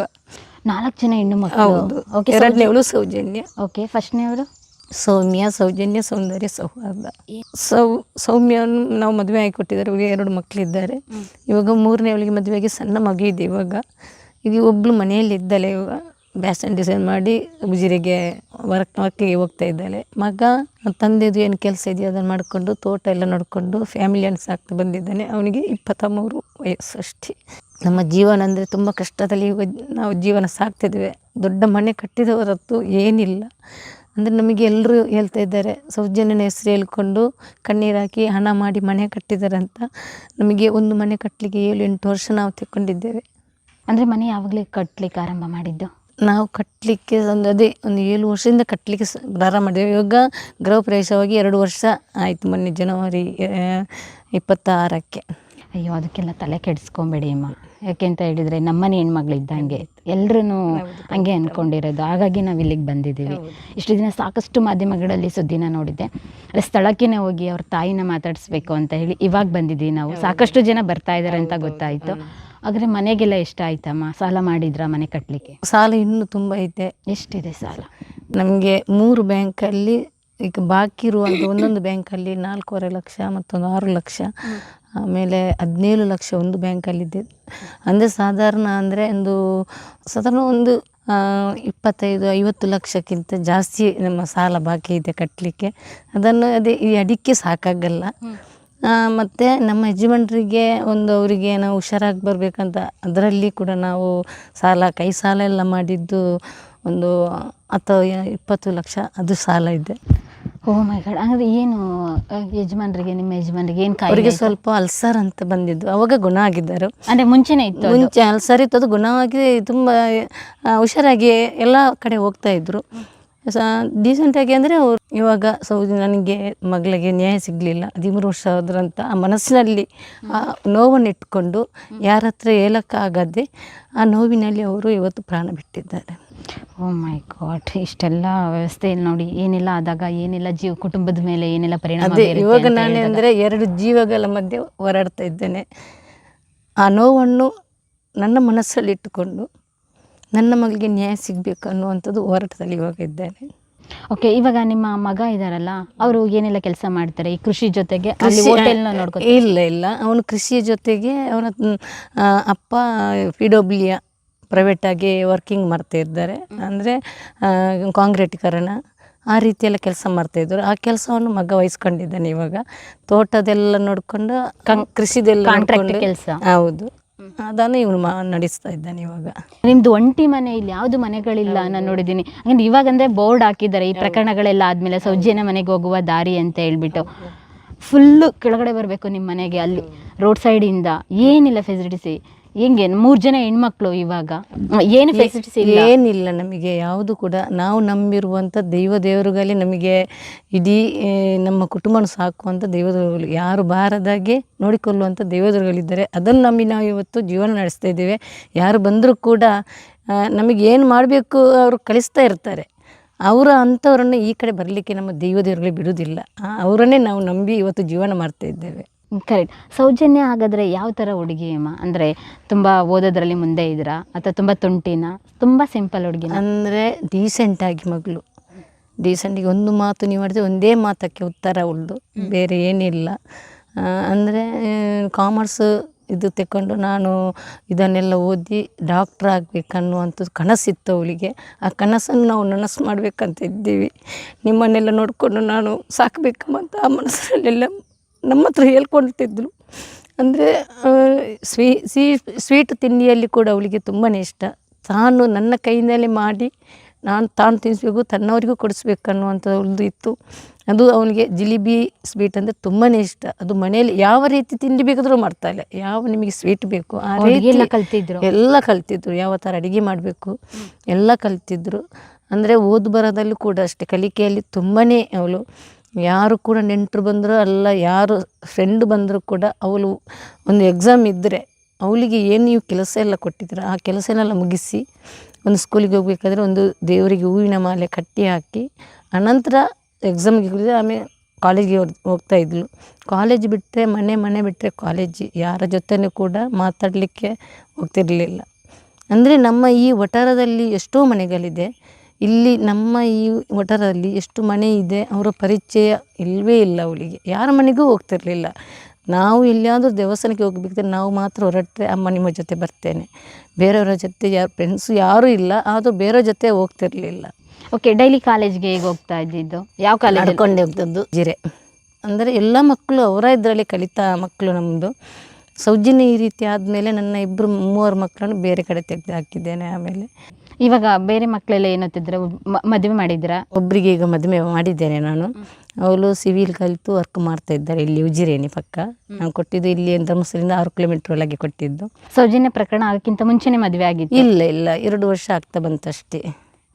[SPEAKER 2] 4 ಜನ ಹೆಣ್ಣು ಮಕ್ಕಳು?
[SPEAKER 1] ಹೌದು. ಎರಡನೇವಳು ಸೌಜನ್ಯ.
[SPEAKER 2] ಓಕೆ. ಫಸ್ಟ್ನೇವರು
[SPEAKER 1] ಸೌಮ್ಯ, ಸೌಜನ್ಯ, ಸೌಂದರ್ಯ, ಸೌಹಾರ್ದ. ಸೌಮ್ಯವನ್ನು ನಾವು ಮದುವೆ ಆಗಿ ಕೊಟ್ಟಿದ್ದಾರೆ. ಇವಾಗ 2 ಮಕ್ಕಳಿದ್ದಾರೆ. ಇವಾಗ 3ನೇವಳಿಗೆ ಮದುವೆಗೆ ಸಣ್ಣ ಮಗು ಇದೆ. ಈಗ ಒಬ್ಬಳು ಮನೆಯಲ್ಲಿ ಇದ್ದಾಳೆ. ಇವಾಗ ಬ್ಯಾಸನ್ ಡಿಸೈನ್ ಮಾಡಿ ಉಜಿರೆಗೆ ವರ್ಕಿಗೆ ಹೋಗ್ತಾ ಇದ್ದಾಳೆ. ಮಗ ತಂದೆದು ಏನು ಕೆಲಸ ಇದೆಯೋ ಅದನ್ನು ಮಾಡಿಕೊಂಡು ತೋಟ ಎಲ್ಲ ನೋಡಿಕೊಂಡು ಫ್ಯಾಮಿಲಿಯನ್ನು ಸಾಕ್ತಾ ಬಂದಿದ್ದಾನೆ. ಅವನಿಗೆ 23 ವಯಸ್ಸು ಅಷ್ಟೇ. ನಮ್ಮ ಜೀವನ ಅಂದರೆ ತುಂಬ ಕಷ್ಟದಲ್ಲಿ ಇವಾಗ ನಾವು ಜೀವನ ಸಾಕ್ತಿದ್ದೇವೆ. ದೊಡ್ಡ ಮನೆ ಕಟ್ಟಿದವರದ್ದು ಏನಿಲ್ಲ. ಅಂದರೆ ನಮಗೆ ಎಲ್ಲರೂ ಹೇಳ್ತಾ ಇದ್ದಾರೆ ಸೌಜನ್ಯನ ಹೆಸರು ಹೇಳ್ಕೊಂಡು ಕಣ್ಣೀರು ಹಾಕಿ ಹಣ ಮಾಡಿ ಮನೆ ಕಟ್ಟಿದ್ದಾರೆ ಅಂತ. ನಮಗೆ ಒಂದು ಮನೆ ಕಟ್ಟಲಿಕ್ಕೆ 7-8 ವರ್ಷ ನಾವು ತೆಕ್ಕೊಂಡಿದ್ದೇವೆ.
[SPEAKER 2] ಅಂದರೆ ಮನೆ ಯಾವಾಗಲೇ ಕಟ್ಟಲಿಕ್ಕೆ ಆರಂಭ ಮಾಡಿದ್ದು?
[SPEAKER 1] ನಾವು ಕಟ್ಟಲಿಕ್ಕೆ ಒಂದು 7 ವರ್ಷದಿಂದ ಕಟ್ಟಲಿಕ್ಕೆ ಪ್ರಾರಂಭ ಮಾಡಿದ್ದೇವೆ. ಇವಾಗ ಗೃಹ ಪ್ರವೇಶವಾಗಿ 2 ವರ್ಷ ಆಯಿತು, ಮೊನ್ನೆ ಜನವರಿ 26ಕ್ಕೆ.
[SPEAKER 2] ಅಯ್ಯೋ, ಅದಕ್ಕೆಲ್ಲ ತಲೆ ಕೆಡಿಸ್ಕೊಂಬೇಡಿ ಅಮ್ಮ. ಯಾಕೆ ಅಂತ ಹೇಳಿದರೆ ನಮ್ಮನೆ ಹೆಣ್ಮಗಳು ಇದ್ದಂಗೆ ಎಲ್ಲರೂ ಹಂಗೆ ಅಂದ್ಕೊಂಡಿರೋದು. ಹಾಗಾಗಿ ನಾವು ಇಲ್ಲಿಗೆ ಬಂದಿದ್ದೀವಿ. ಇಷ್ಟು ದಿನ ಸಾಕಷ್ಟು ಮಾಧ್ಯಮಗಳಲ್ಲಿ ಸುದ್ದಿನ ನೋಡಿದ್ದೆ. ಅದೇ ಸ್ಥಳಕ್ಕೆ ಹೋಗಿ ಅವ್ರ ತಾಯಿನ ಮಾತಾಡಿಸ್ಬೇಕು ಅಂತ ಹೇಳಿ ಇವಾಗ ಬಂದಿದ್ದೀವಿ ನಾವು. ಸಾಕಷ್ಟು ಜನ ಬರ್ತಾ ಇದ್ದಾರೆ ಅಂತ ಗೊತ್ತಾಯಿತು. ಆದರೆ ಮನೆಗೆಲ್ಲ ಎಷ್ಟು ಆಯ್ತಮ್ಮ? ಸಾಲ ಮಾಡಿದ್ರಾ ಮನೆ ಕಟ್ಟಲಿಕ್ಕೆ?
[SPEAKER 1] ಸಾಲ ಇನ್ನೂ ತುಂಬ ಐತೆ.
[SPEAKER 2] ಎಷ್ಟಿದೆ ಸಾಲ?
[SPEAKER 1] ನಮಗೆ 3 ಬ್ಯಾಂಕಲ್ಲಿ ಈಗ ಬಾಕಿ ಇರುವಂಥ ಒಂದೊಂದು ಬ್ಯಾಂಕಲ್ಲಿ 4.5 ಲಕ್ಷ, ಮತ್ತೊಂದು 6 ಲಕ್ಷ, ಆಮೇಲೆ 17 ಲಕ್ಷ ಒಂದು ಬ್ಯಾಂಕಲ್ಲಿದೆ. ಅಂದರೆ ಸಾಧಾರಣ ಒಂದು 25-50 ಲಕ್ಷಕ್ಕಿಂತ ಜಾಸ್ತಿ ನಮ್ಮ ಸಾಲ ಬಾಕಿ ಇದೆ ಕಟ್ಟಲಿಕ್ಕೆ. ಅದನ್ನು ಈ ಅಡಿಕೆ ಸಾಕಾಗಲ್ಲ. ಮತ್ತು ನಮ್ಮ ಯಜಮಾನರಿಗೆ ಅವರಿಗೆ ನಾವು ಹುಷಾರಾಗಿ ಬರಬೇಕಂತ ಅದರಲ್ಲಿ ಕೂಡ ನಾವು ಕೈ ಸಾಲ ಎಲ್ಲ ಮಾಡಿದ್ದು ಒಂದು 10-20 ಲಕ್ಷ ಅದು ಸಾಲ ಇದೆ.
[SPEAKER 2] ಓ ಮೈ ಗಾಡ್. ಅಂದರೆ ಏನು ನಿಮ್ಮ ಯಜಮಾನರಿಗೆ ಏನು ಕಾಯಿಲೆ?
[SPEAKER 1] ಅವರಿಗೆ ಸ್ವಲ್ಪ ಅಲ್ಸರ್ ಅಂತ ಬಂದಿದ್ದು, ಅವಾಗ ಗುಣ ಆಗಿದ್ದರು.
[SPEAKER 2] ಅಂದರೆ ಮುಂಚೆನೇ ಇತ್ತು?
[SPEAKER 1] ಮುಂಚೆ ಅಲ್ಸರ್ ಇತ್ತು, ಅದು ಗುಣವಾಗಿ ತುಂಬ ಹುಷಾರಾಗಿ ಎಲ್ಲ ಕಡೆ ಹೋಗ್ತಾ ಇದ್ರು ಡೀಸೆಂಟಾಗಿ. ಅಂದರೆ ಅವರು ಇವಾಗ ನನಗೆ ಮಗಳಿಗೆ ನ್ಯಾಯ ಸಿಗಲಿಲ್ಲ, 13 ವರ್ಷ ಆದ್ರಂತ ಆ ಮನಸ್ಸಿನಲ್ಲಿ ಆ ನೋವನ್ನು ಇಟ್ಕೊಂಡು ಯಾರ ಹತ್ರ ಹೇಳೋಕ್ಕಾಗದೆ ಆ ನೋವಿನಲ್ಲಿ ಅವರು ಇವತ್ತು ಪ್ರಾಣ ಬಿಟ್ಟಿದ್ದಾರೆ.
[SPEAKER 2] ಓ ಮೈ ಗಾಡ್. ಇಷ್ಟೆಲ್ಲ ವ್ಯವಸ್ಥೆಯಲ್ಲಿ ನೋಡಿ ಏನೆಲ್ಲ ಆದಾಗ ಏನೆಲ್ಲ ಕುಟುಂಬದ ಮೇಲೆ ಏನೆಲ್ಲ ಪರಿಣಾಮ ಬೀರುತ್ತೆ.
[SPEAKER 1] ಇವಾಗ ನಾನೇ ಅಂದರೆ 2 ಜೀವಗಳ ಮಧ್ಯೆ ಹೋರಾಡ್ತಾ ಇದ್ದೇನೆ. ಆ ನೋವನ್ನು ನನ್ನ ಮನಸ್ಸಲ್ಲಿ ಇಟ್ಟುಕೊಂಡು ನನ್ನ ಮಗಳಿಗೆ ನ್ಯಾಯ ಸಿಗಬೇಕು ಅನ್ನುವಂಥದ್ದು ಹೋರಾಟದಲ್ಲಿ ಇವಾಗ ಇದ್ದೇನೆ.
[SPEAKER 2] ಓಕೆ, ಇವಾಗ ನಿಮ್ಮ ಮಗ ಇದ್ದಾರಲ್ಲ, ಅವರು ಏನೆಲ್ಲ ಕೆಲಸ ಮಾಡ್ತಾರೆ ಈ ಕೃಷಿ ಜೊತೆಗೆ? ಹೋಟೆಲ್ನ ನೋಡ್ಕೊತಾರೆ?
[SPEAKER 1] ಇಲ್ಲ, ಅವನು ಕೃಷಿಯ ಜೊತೆಗೆ ಅವನ ಅಪ್ಪ PWಯ ಪ್ರೈವೇಟಾಗಿ ವರ್ಕಿಂಗ್ ಮಾಡ್ತಾ ಇದ್ದಾರೆ. ಅಂದರೆ ಕಾಂಕ್ರೀಟೀಕರಣ ಆ ರೀತಿಯೆಲ್ಲ ಕೆಲಸ ಮಾಡ್ತಾಯಿದ್ರು. ಆ ಕೆಲಸವನ್ನು ಮಗ ವಹಿಸ್ಕೊಂಡಿದ್ದಾನೆ. ಇವಾಗ ತೋಟದೆಲ್ಲ ನೋಡಿಕೊಂಡು ಕೃಷಿದೆಲ್ಲ
[SPEAKER 2] ಕಾಂಟ್ರಾಕ್ಟ್ ಕೆಲಸ.
[SPEAKER 1] ಹೌದು, ಅದನ್ನು ಇವನು ನಡೆಸ್ತಾ ಇದ್ದಾನೆ. ಇವಾಗ
[SPEAKER 2] ನಿಮ್ದು ಒಂಟಿ ಮನೆ, ಇಲ್ಲಿ ಯಾವುದು ಮನೆಗಳಿಲ್ಲ ನಾನು ನೋಡಿದ್ದೀನಿ. ಅಂದರೆ ಇವಾಗ ಅಂದರೆ ಬೋರ್ಡ್ ಹಾಕಿದ್ದಾರೆ ಈ ಪ್ರಕರಣಗಳೆಲ್ಲ ಆದಮೇಲೆ, ಸೌಜನ್ಯ ಮನೆಗೆ ಹೋಗುವ ದಾರಿ ಅಂತ ಹೇಳ್ಬಿಟ್ಟು. ಫುಲ್ಲು ಕೆಳಗಡೆ ಬರಬೇಕು ನಿಮ್ಮ ಮನೆಗೆ, ಅಲ್ಲಿ ರೋಡ್ ಸೈಡಿಂದ ಏನಿಲ್ಲ ಫೆಸಿಲಿಟೀಸ್. ಹೆಂಗೆ 3 ಜನ ಹೆಣ್ಮಕ್ಳು, ಇವಾಗ ಏನು ಫೆಸಿಲಿಟೀಸ್ ಇಲ್ಲ?
[SPEAKER 1] ಏನಿಲ್ಲ ನಮಗೆ ಯಾವುದು ಕೂಡ. ನಾವು ನಂಬಿರುವಂಥ ದೇವರುಗಳೇ ನಮಗೆ ಇಡೀ ನಮ್ಮ ಕುಟುಂಬನ ಸಾಕುವಂಥ ದೇವರುಗಳು, ಯಾರು ಬಾರದಾಗೆ ನೋಡಿಕೊಳ್ಳುವಂಥ ದೇವರುಗಳಿದ್ದಾರೆ. ಅದನ್ನು ನಂಬಿ ನಾವು ಇವತ್ತು ಜೀವನ ನಡೆಸ್ತಾ ಇದ್ದೇವೆ. ಯಾರು ಬಂದರೂ ಕೂಡ ನಮಗೆ ಏನು ಮಾಡಬೇಕು ಅವರು ಕಳಿಸ್ತಾ ಇರ್ತಾರೆ. ಅಂಥವ್ರನ್ನ ಈ ಕಡೆ ಬರಲಿಕ್ಕೆ ನಮ್ಮ ದೇವರುಗಳೇ ಬಿಡುವುದಿಲ್ಲ. ಅವರನ್ನೇ ನಾವು ನಂಬಿ ಇವತ್ತು ಜೀವನ ಮಾಡ್ತಾ ಇದ್ದೇವೆ.
[SPEAKER 2] ಕರೆಕ್ಟ್. ಸೌಜನ್ಯ ಹಾಗಾದರೆ ಯಾವ ಥರ ಹುಡುಗಿ ಅಮ್ಮ? ಅಂದರೆ ತುಂಬ ಓದೋದ್ರಲ್ಲಿ ಮುಂದೆ ಇದ್ದೀರಾ ಅಥವಾ ತುಂಬ ತುಂಟಿನ, ತುಂಬ ಸಿಂಪಲ್ ಹುಡುಗಿನ?
[SPEAKER 1] ಅಂದರೆ ಡೀಸೆಂಟಾಗಿ ಮಗಳು, ಡೀಸೆಂಟಿಗೆ ಒಂದು ಮಾತು ನೀವು ಮಾಡಿದ್ರೆ ಒಂದೇ ಮಾತಕ್ಕೆ ಉತ್ತರ ಉಳ್ದು, ಬೇರೆ ಏನಿಲ್ಲ. ಅಂದರೆ ಕಾಮರ್ಸ್ ಇದು ತೆಕ್ಕೊಂಡು ನಾನು ಇದನ್ನೆಲ್ಲ ಓದಿ ಡಾಕ್ಟ್ರ್ ಆಗಬೇಕನ್ನುವಂಥದ್ದು ಕನಸಿತ್ತು ಅವಳಿಗೆ. ಆ ಕನಸನ್ನು ನಾವು ನನಸು ಮಾಡಬೇಕಂತ ಇದ್ದೀವಿ. ನಿಮ್ಮನ್ನೆಲ್ಲ ನೋಡಿಕೊಂಡು ನಾನು ಸಾಕಬೇಕಮ್ಮ ಅಂತ ಆ ಮನಸ್ಸಲ್ಲೆಲ್ಲ ನಮ್ಮ ಹತ್ರ ಹೇಳ್ಕೊಳ್ತಿದ್ಳು. ಅಂದರೆ ಸ್ವೀಟ್ ತಿಂಡಿಯಲ್ಲಿ ಕೂಡ ಅವಳಿಗೆ ತುಂಬಾ ಇಷ್ಟ. ತಾನು ನನ್ನ ಕೈಯಿಂದಲೇ ಮಾಡಿ ತಾನು ತಿನ್ನಿಸ್ಬೇಕು, ತನ್ನವರಿಗೂ ಕೊಡಿಸ್ಬೇಕನ್ನುವಂಥದ್ದು ಇತ್ತು. ಅದು ಅವನಿಗೆ ಜಿಲೇಬಿ ಸ್ವೀಟ್ ಅಂದರೆ ತುಂಬಾ ಇಷ್ಟ. ಅದು ಮನೆಯಲ್ಲಿ ಯಾವ ರೀತಿ ತಿಂಡಿ ಬೇಕಾದರೂ ಮಾಡ್ತಾಳೆ. ಯಾವ ನಿಮಗೆ ಸ್ವೀಟ್ ಬೇಕು ಆ ರೀತಿ ಎಲ್ಲ ಕಲ್ತಿದ್ರು. ಯಾವ ಥರ ಅಡುಗೆ ಮಾಡಬೇಕು ಎಲ್ಲ ಕಲ್ತಿದ್ರು. ಅಂದರೆ ಓದು ಬರೋದಲ್ಲೂ ಕೂಡ ಅಷ್ಟೇ, ಕಲಿಕೆಯಲ್ಲಿ ತುಂಬಾ ಅವಳು. ಯಾರು ಕೂಡ ನೆಂಟರು ಬಂದರೂ ಅಲ್ಲ, ಯಾರು ಫ್ರೆಂಡ್ ಬಂದರೂ ಕೂಡ ಅವಳು ಒಂದು ಎಕ್ಸಾಮ್ ಇದ್ದರೆ ಅವಳಿಗೆ ಏನು ನೀವು ಕೆಲಸ ಎಲ್ಲ ಕೊಟ್ಟಿದ್ರು ಆ ಕೆಲಸನೆಲ್ಲ ಮುಗಿಸಿ ಒಂದು ಸ್ಕೂಲಿಗೆ ಹೋಗಬೇಕಾದ್ರೆ ಒಂದು ದೇವರಿಗೆ ಹೂವಿನ ಮಾಲೆ ಕಟ್ಟಿ ಹಾಕಿ ಅನಂತರ ಎಕ್ಸಾಮ್ಗೆ ಹೋಗಿದ್ರೆ ಆಮೇಲೆ ಕಾಲೇಜಿಗೆ ಹೋಗ್ತಾಯಿದ್ಳು. ಕಾಲೇಜ್ ಬಿಟ್ಟರೆ ಮನೆ ಬಿಟ್ಟರೆ ಕಾಲೇಜ್, ಯಾರ ಜೊತೆನೂ ಕೂಡ ಮಾತಾಡಲಿಕ್ಕೆ ಹೋಗ್ತಿರಲಿಲ್ಲ. ಅಂದರೆ ನಮ್ಮ ಈ ವಠಾರದಲ್ಲಿ ಎಷ್ಟೋ ಮನೆಗಳಿದೆ. ಇಲ್ಲಿ ನಮ್ಮ ಈ ವಠಾರದಲ್ಲಿ ಎಷ್ಟು ಮನೆ ಇದೆ, ಅವರ ಪರಿಚಯ ಇಲ್ಲವೇ ಇಲ್ಲ ಅವಳಿಗೆ. ಯಾರ ಮನೆಗೂ ಹೋಗ್ತಿರ್ಲಿಲ್ಲ. ನಾವು ಎಲ್ಲಿಯಾದರೂ ದೇವಸ್ಥಾನಕ್ಕೆ ಹೋಗಬೇಕಾದ್ರೆ ನಾವು ಮಾತ್ರ ಹೊರಟ್ರೆ ಅಮ್ಮ ನಿಮ್ಮ ಜೊತೆ ಬರ್ತೇನೆ, ಬೇರೆಯವರ ಜೊತೆ ಯಾರು ಫ್ರೆಂಡ್ಸು ಯಾರೂ ಇಲ್ಲ, ಆದರೂ ಬೇರೆಯವ್ರ ಜೊತೆ ಹೋಗ್ತಿರ್ಲಿಲ್ಲ.
[SPEAKER 2] ಓಕೆ, ಡೈಲಿ ಕಾಲೇಜ್ಗೆ ಹೇಗೆ ಹೋಗ್ತಾ ಇದ್ದಿದ್ದು? ಯಾವ ಕಾಲೇಜ್?
[SPEAKER 1] ನಡ್ಕೊಂಡೆ ಹೋಗ್ತದ್ದು ಜಿರೆ. ಅಂದರೆ ಎಲ್ಲ ಮಕ್ಕಳು ಅವರ ಇದರಲ್ಲಿ ಕಲಿತಾ ಮಕ್ಕಳು ನಮ್ಮದು. ಸೌಜನ್ಯ ಈ ರೀತಿ ಆದಮೇಲೆ ನನ್ನ 2-3 ಮಕ್ಕಳನ್ನು ಬೇರೆ ಕಡೆ ತೆಗೆದು ಹಾಕಿದ್ದೇನೆ. ಆಮೇಲೆ
[SPEAKER 2] ಇವಾಗ ಬೇರೆ ಮಕ್ಕಳೆಲ್ಲ ಏನಂತಿದ್ರೆ ಮದುವೆ ಮಾಡಿದ್ದೀರಾ?
[SPEAKER 1] ಒಬ್ಬರಿಗೆ ಈಗ ಮದುವೆ ಮಾಡಿದ್ದೇನೆ ನಾನು. ಅವಳು ಸಿವಿಲ್ ಕಲಿತು ವರ್ಕ್ ಮಾಡ್ತಾ ಇದ್ದಾರೆ ಇಲ್ಲಿ ಉಜಿರೇನಿ ಪಕ್ಕ. ನಾನು ಕೊಟ್ಟಿದ್ದು ಇಲ್ಲಿ ಧರ್ಮಸ್ಥಳದಿಂದ 6 ಕಿಲೋಮೀಟರ್ ಒಳಗೆ ಕೊಟ್ಟಿದ್ದು.
[SPEAKER 2] ಸೌಜನ್ಯ ಪ್ರಕರಣ ಆಗಕ್ಕಿಂತ ಮುಂಚೆನೇ ಮದುವೆ ಆಗಿತ್ತು?
[SPEAKER 1] ಇಲ್ಲ 2 ವರ್ಷ ಆಗ್ತಾ ಬಂತಷ್ಟೇ.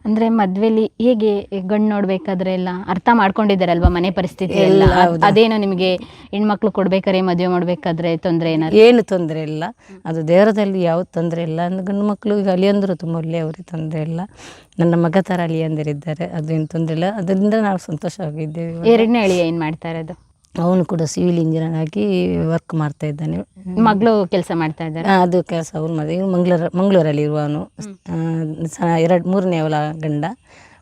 [SPEAKER 2] ಅಂದ್ರೆ ಮದ್ವೆಲಿ ಹೇಗೆ ಗಂಡು ನೋಡ್ಬೇಕಾದ್ರೆ ಎಲ್ಲ ಅರ್ಥ ಮಾಡ್ಕೊಂಡಿದ್ದಾರಲ್ವಾ ಮನೆ ಪರಿಸ್ಥಿತಿ ಎಲ್ಲ?
[SPEAKER 1] ಎಲ್ಲ ಹೌದು.
[SPEAKER 2] ಅದೇನೋ ನಿಮಗೆ ಹೆಣ್ಮಕ್ಳು ಕೊಡ್ಬೇಕಾದ್ರೆ ಮದುವೆ ಮಾಡ್ಬೇಕಾದ್ರೆ ತೊಂದರೆ ಏನಾದ್ರು?
[SPEAKER 1] ಏನು ತೊಂದರೆ ಇಲ್ಲ, ಅದು ದೇವರದಲ್ಲಿ ಯಾವ ತೊಂದರೆ ಇಲ್ಲ. ಅಂದ್ರೆ ಗಂಡು ಮಕ್ಕಳು ಈಗ ಅಳಿಯಂದರು ತುಂಬ ಒಳ್ಳೆಯವರು, ತೊಂದರೆ ಇಲ್ಲ. ನನ್ನ ಮಗ ಥರ ಅಳಿಯಂದಿರಿದ್ದಾರೆ, ಅದೇನು ತೊಂದರೆ ಇಲ್ಲ. ಅದರಿಂದ ನಾವು ಸಂತೋಷವಾಗಿದ್ದೇವೆ.
[SPEAKER 2] ಎರಡನೇ ಅಳಿಯ ಏನ್ ಮಾಡ್ತಾ ಇರೋದು?
[SPEAKER 1] ಅವನು ಕೂಡ ಸಿವಿಲ್ ಇಂಜಿನಿಯರ್ ಆಗಿ ವರ್ಕ್ ಮಾಡ್ತಾ ಇದ್ದಾನೆ.
[SPEAKER 2] ಮಗಳು ಕೆಲಸ ಮಾಡ್ತಾ ಇದ್ದಾರೆ?
[SPEAKER 1] ಅದು ಕೆಲಸ ಅವ್ನು ಮದುವೆ ಮಂಗಳೂರಲ್ಲಿ ಇರುವವನು. 3ನೇ ಅವಳ ಗಂಡ.